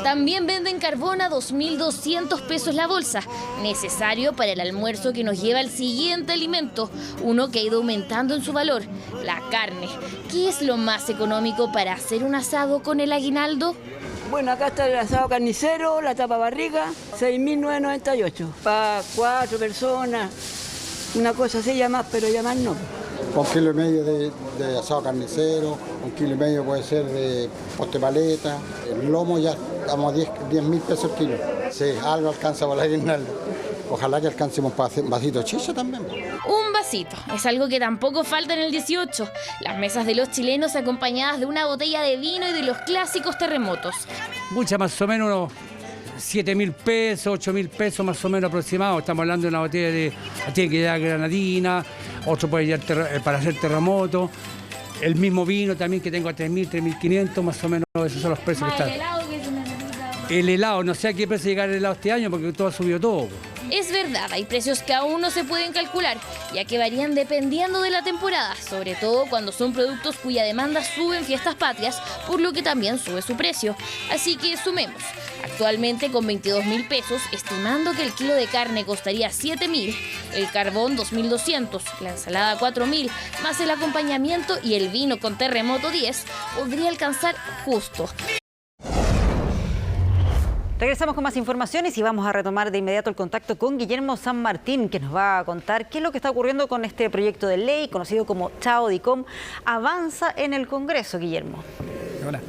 También venden carbón a 2.200 pesos la bolsa, necesario para el almuerzo que nos lleva al siguiente alimento, uno que ha ido aumentando en su valor, la carne. ¿Qué es lo más económico para hacer un asado con el aguinaldo? Bueno, acá está el asado carnicero, la tapa barriga, 6.998. Para 4 personas, una cosa así ya más, pero ya más no. 1,5 kilos de asado carnicero, 1,5 kilos puede ser de poste paleta. El lomo ya estamos a 10.000 pesos el kilo. Sí, algo alcanza para el aguinaldo. Ojalá que alcancemos para hacer un vasito de chicha también. Un vasito, es algo que tampoco falta en el 18. Las mesas de los chilenos acompañadas de una botella de vino y de los clásicos terremotos. Mucha, más o menos unos 7.000 pesos, 8.000 pesos más o menos aproximados. Estamos hablando de una botella tiene que llevar granadina, otro puede llevar para hacer terremoto. El mismo vino también que tengo a 3.000, 3.500, más o menos esos son los precios que están. El helado, no sé a qué precio llegar el helado este año porque todo ha subido todo. Es verdad, hay precios que aún no se pueden calcular, ya que varían dependiendo de la temporada, sobre todo cuando son productos cuya demanda sube en fiestas patrias, por lo que también sube su precio. Así que sumemos. Actualmente con 22.000 pesos, estimando que el kilo de carne costaría 7.000, el carbón 2.200, la ensalada 4.000, más el acompañamiento y el vino con terremoto 10, podría alcanzar justo. Regresamos con más informaciones y vamos a retomar de inmediato el contacto con Guillermo San Martín, que nos va a contar qué es lo que está ocurriendo con este proyecto de ley, conocido como Chao DICOM, avanza en el Congreso, Guillermo. Hola.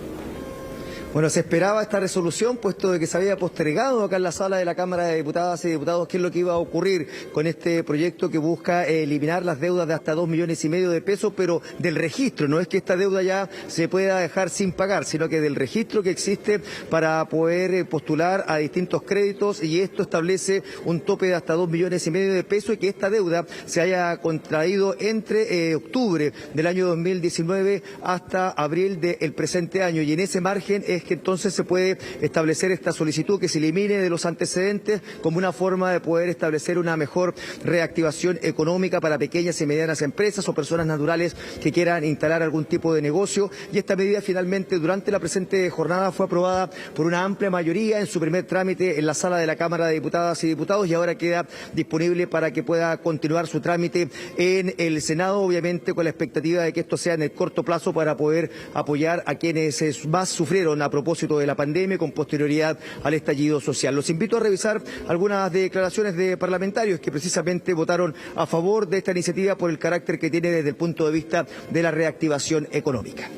Bueno, se esperaba esta resolución, puesto de que se había postergado acá en la sala de la Cámara de Diputadas y Diputados qué es lo que iba a ocurrir con este proyecto que busca eliminar las deudas de hasta 2,5 millones de pesos, pero del registro. No es que esta deuda ya se pueda dejar sin pagar, sino que del registro que existe para poder postular a distintos créditos, y esto establece un tope de hasta 2,5 millones de pesos y que esta deuda se haya contraído entre octubre del año 2019 hasta abril del presente año, y en ese margen es que entonces se puede establecer esta solicitud que se elimine de los antecedentes como una forma de poder establecer una mejor reactivación económica para pequeñas y medianas empresas o personas naturales que quieran instalar algún tipo de negocio. Y esta medida finalmente durante la presente jornada fue aprobada por una amplia mayoría en su primer trámite en la sala de la Cámara de Diputadas y Diputados, y ahora queda disponible para que pueda continuar su trámite en el Senado, obviamente con la expectativa de que esto sea en el corto plazo para poder apoyar a quienes más sufrieron a propósito de la pandemia con posterioridad al estallido social. Los invito a revisar algunas declaraciones de parlamentarios que precisamente votaron a favor de esta iniciativa por el carácter que tiene desde el punto de vista de la reactivación económica.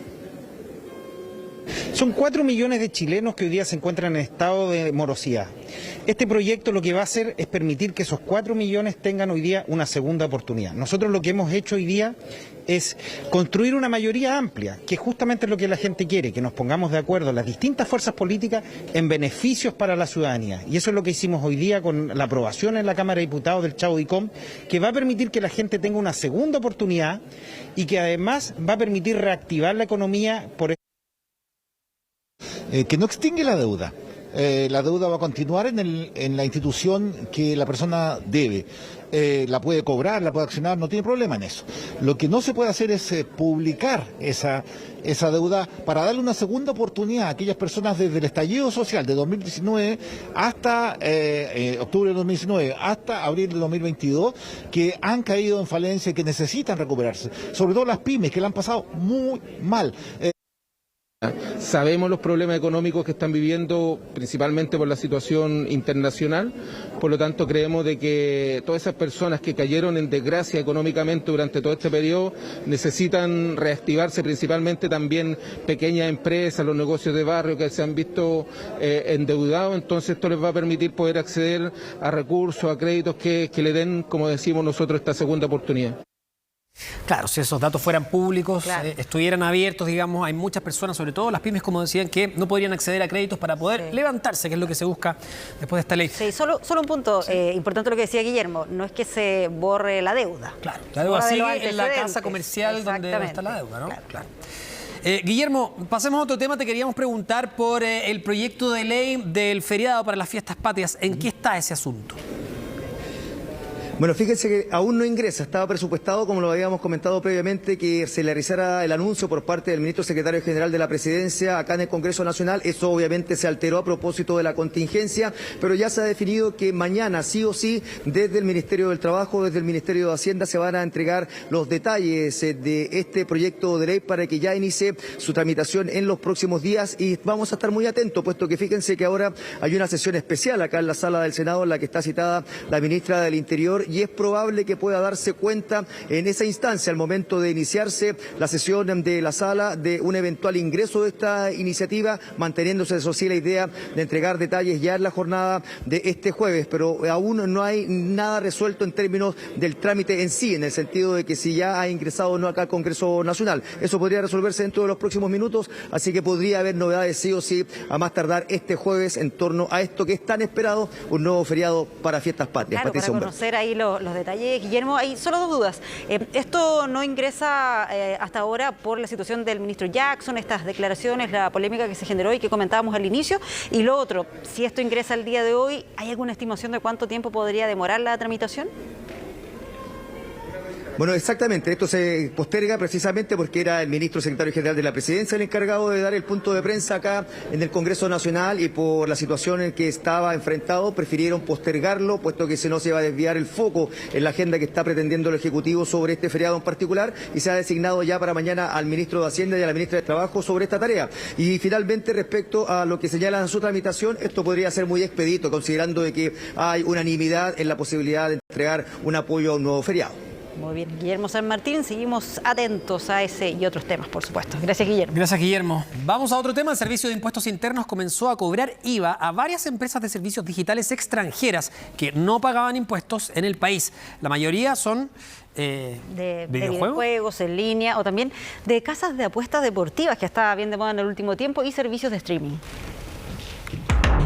Son 4 millones de chilenos que hoy día se encuentran en estado de morosidad. Este proyecto lo que va a hacer es permitir que esos 4 millones tengan hoy día una segunda oportunidad. Nosotros lo que hemos hecho hoy día es construir una mayoría amplia, que justamente es lo que la gente quiere, que nos pongamos de acuerdo las distintas fuerzas políticas en beneficios para la ciudadanía. Y eso es lo que hicimos hoy día con la aprobación en la Cámara de Diputados del Chao DICOM, que va a permitir que la gente tenga una segunda oportunidad y que además va a permitir reactivar la economía por que no extingue la deuda. La deuda va a continuar en la institución que la persona debe. La puede cobrar, la puede accionar, no tiene problema en eso. Lo que no se puede hacer es publicar esa deuda para darle una segunda oportunidad a aquellas personas desde el estallido social de 2019 hasta octubre de 2019 hasta abril de 2022 que han caído en falencia y que necesitan recuperarse. Sobre todo las pymes que la han pasado muy mal. Sabemos los problemas económicos que están viviendo, principalmente por la situación internacional, por lo tanto creemos de que todas esas personas que cayeron en desgracia económicamente durante todo este periodo necesitan reactivarse, principalmente también pequeñas empresas, los negocios de barrio que se han visto endeudados, entonces esto les va a permitir poder acceder a recursos, a créditos que le den, como decimos nosotros, esta segunda oportunidad. Claro, si esos datos fueran públicos, Claro. Estuvieran abiertos, digamos, hay muchas personas, sobre todo las pymes, como decían, que no podrían acceder a créditos para poder levantarse, que es lo que se busca después de esta ley. Sí, solo un punto importante lo que decía Guillermo, no es que se borre la deuda. Claro, la deuda Borra de los sigue en la casa antecedentes. comercial donde está la Exactamente. deuda, ¿no? Claro. Guillermo, pasemos a otro tema. Te queríamos preguntar por el proyecto de ley del feriado para las fiestas patrias. ¿En qué está ese asunto? Bueno, fíjense que aún no ingresa, estaba presupuestado, como lo habíamos comentado previamente, que se realizara el anuncio por parte del ministro secretario general de la Presidencia acá en el Congreso Nacional. Eso obviamente se alteró a propósito de la contingencia, pero ya se ha definido que mañana sí o sí, desde el Ministerio del Trabajo, desde el Ministerio de Hacienda, se van a entregar los detalles de este proyecto de ley para que ya inicie su tramitación en los próximos días, y vamos a estar muy atentos, puesto que fíjense que ahora hay una sesión especial acá en la sala del Senado en la que está citada la ministra del Interior, y es probable que pueda darse cuenta en esa instancia, al momento de iniciarse la sesión de la sala, de un eventual ingreso de esta iniciativa, manteniéndose, eso sí, la idea de entregar detalles ya en la jornada de este jueves, pero aún no hay nada resuelto en términos del trámite en sí, en el sentido de que si ya ha ingresado o no acá al Congreso Nacional. Eso podría resolverse dentro de los próximos minutos, así que podría haber novedades sí o sí, a más tardar este jueves, en torno a esto que es tan esperado, un nuevo feriado para fiestas patrias. Claro, Patricia para Humberto. conocer ahí los detalles. Guillermo, hay solo dos dudas. Esto no ingresa hasta ahora por la situación del ministro Jackson, estas declaraciones, la polémica que se generó y que comentábamos al inicio. Y lo otro, si esto ingresa el día de hoy, ¿hay alguna estimación de cuánto tiempo podría demorar la tramitación? Bueno, exactamente, esto se posterga precisamente porque era el ministro secretario general de la Presidencia el encargado de dar el punto de prensa acá en el Congreso Nacional, y por la situación en que estaba enfrentado prefirieron postergarlo, puesto que si no se va a desviar el foco en la agenda que está pretendiendo el Ejecutivo sobre este feriado en particular, y se ha designado ya para mañana al ministro de Hacienda y a la ministra de Trabajo sobre esta tarea. Y finalmente, respecto a lo que señalan en su tramitación, esto podría ser muy expedito, considerando de que hay unanimidad en la posibilidad de entregar un apoyo a un nuevo feriado. Muy bien, Guillermo San Martín, seguimos atentos a ese y otros temas, por supuesto. Gracias, Guillermo. Gracias, Guillermo. Vamos a otro tema. El Servicio de Impuestos Internos comenzó a cobrar IVA a varias empresas de servicios digitales extranjeras que no pagaban impuestos en el país. La mayoría son de videojuegos en línea, o también de casas de apuestas deportivas, que está bien de moda en el último tiempo, y servicios de streaming.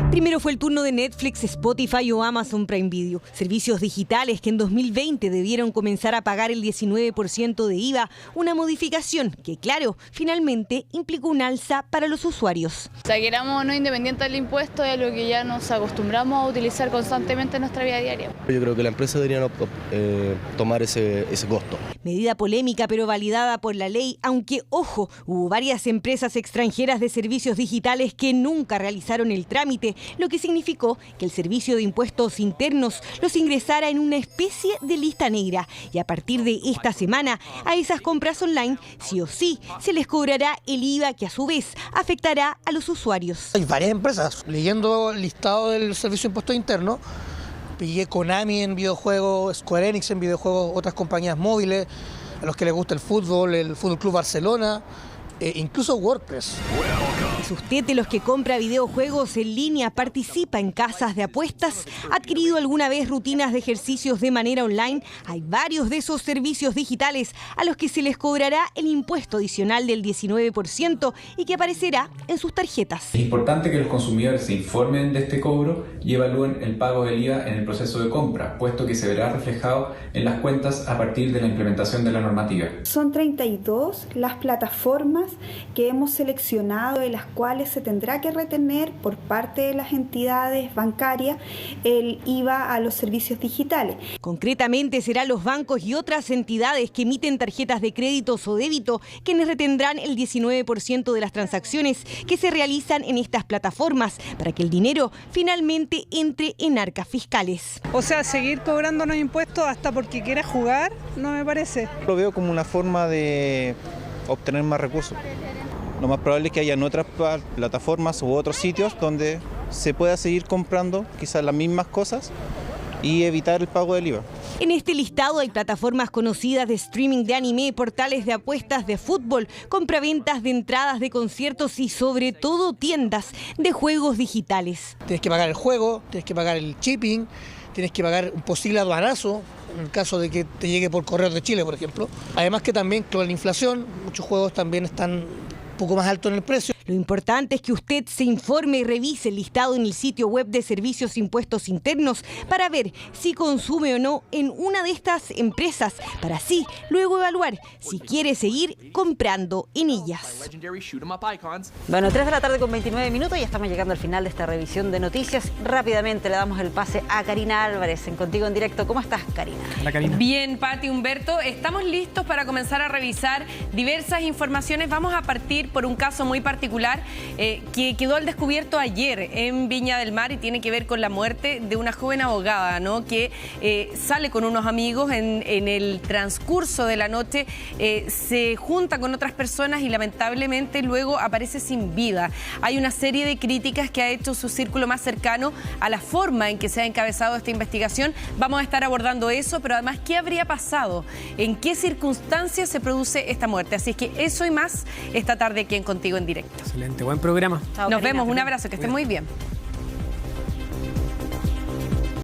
Primero fue el turno de Netflix, Spotify o Amazon Prime Video, servicios digitales que en 2020 debieron comenzar a pagar el 19% de IVA, una modificación que, claro, finalmente implicó un alza para los usuarios. O sea, que éramos no independientes del impuesto, es lo que ya nos acostumbramos a utilizar constantemente en nuestra vida diaria. Yo creo que la empresa debería tomar ese costo. Medida polémica pero validada por la ley, aunque, ojo, hubo varias empresas extranjeras de servicios digitales que nunca realizaron el trámite, lo que significó que el Servicio de Impuestos Internos los ingresara en una especie de lista negra. Y a partir de esta semana, a esas compras online, sí o sí, se les cobrará el IVA, que a su vez afectará a los usuarios. Hay varias empresas. Leyendo el listado del Servicio de Impuestos Internos, pillé Konami en videojuegos, Square Enix en videojuegos, otras compañías móviles, a los que les gusta el Fútbol Club Barcelona, incluso WordPress. ¿Es usted de los que compra videojuegos en línea, participa en casas de apuestas, ha adquirido alguna vez rutinas de ejercicios de manera online? Hay varios de esos servicios digitales a los que se les cobrará el impuesto adicional del 19% y que aparecerá en sus tarjetas. Es importante que los consumidores se informen de este cobro y evalúen el pago del IVA en el proceso de compra, puesto que se verá reflejado en las cuentas a partir de la implementación de la normativa. Son 32 las plataformas que hemos seleccionado, en las cuales se tendrá que retener por parte de las entidades bancarias el IVA a los servicios digitales. Concretamente serán los bancos y otras entidades que emiten tarjetas de créditos o débito quienes retendrán el 19% de las transacciones que se realizan en estas plataformas para que el dinero finalmente entre en arcas fiscales. O sea, seguir cobrándonos impuestos hasta porque quieras jugar, no me parece. Lo veo como una forma de obtener más recursos. lo más probable es que hayan otras plataformas u otros sitios donde se pueda seguir comprando quizás las mismas cosas y evitar el pago del IVA. En este listado hay plataformas conocidas de streaming de anime, portales de apuestas de fútbol, compraventas de entradas de conciertos y sobre todo tiendas de juegos digitales. Tienes que pagar el juego, tienes que pagar el shipping, tienes que pagar un posible aduanazo en el caso de que te llegue por correo de Chile, por ejemplo. Además que también con la inflación, muchos juegos también están un poco más altos en el precio. Lo importante es que usted se informe y revise el listado en el sitio web de Servicios Impuestos Internos para ver si consume o no en una de estas empresas, para así luego evaluar si quiere seguir comprando en ellas. Bueno, 3 de la tarde con 29 minutos, ya estamos llegando al final de esta revisión de noticias. Rápidamente le damos el pase a Karina Álvarez en Contigo en Directo. ¿Cómo estás, Karina? Hola, Karina. Bien, Pati, Humberto, estamos listos para comenzar a revisar diversas informaciones. Vamos a partir por un caso muy particular que quedó al descubierto ayer en Viña del Mar y tiene que ver con la muerte de una joven abogada, ¿no? Que sale con unos amigos en el transcurso de la noche, se junta con otras personas y lamentablemente luego aparece sin vida. Hay una serie de críticas que ha hecho su círculo más cercano a la forma en que se ha encabezado esta investigación. Vamos a estar abordando eso, pero además, ¿qué habría pasado? ¿En qué circunstancias se produce esta muerte? Así es que eso y más esta tarde aquí en Contigo en Directo. Excelente, buen programa. Nos vemos, un abrazo, que estén muy bien.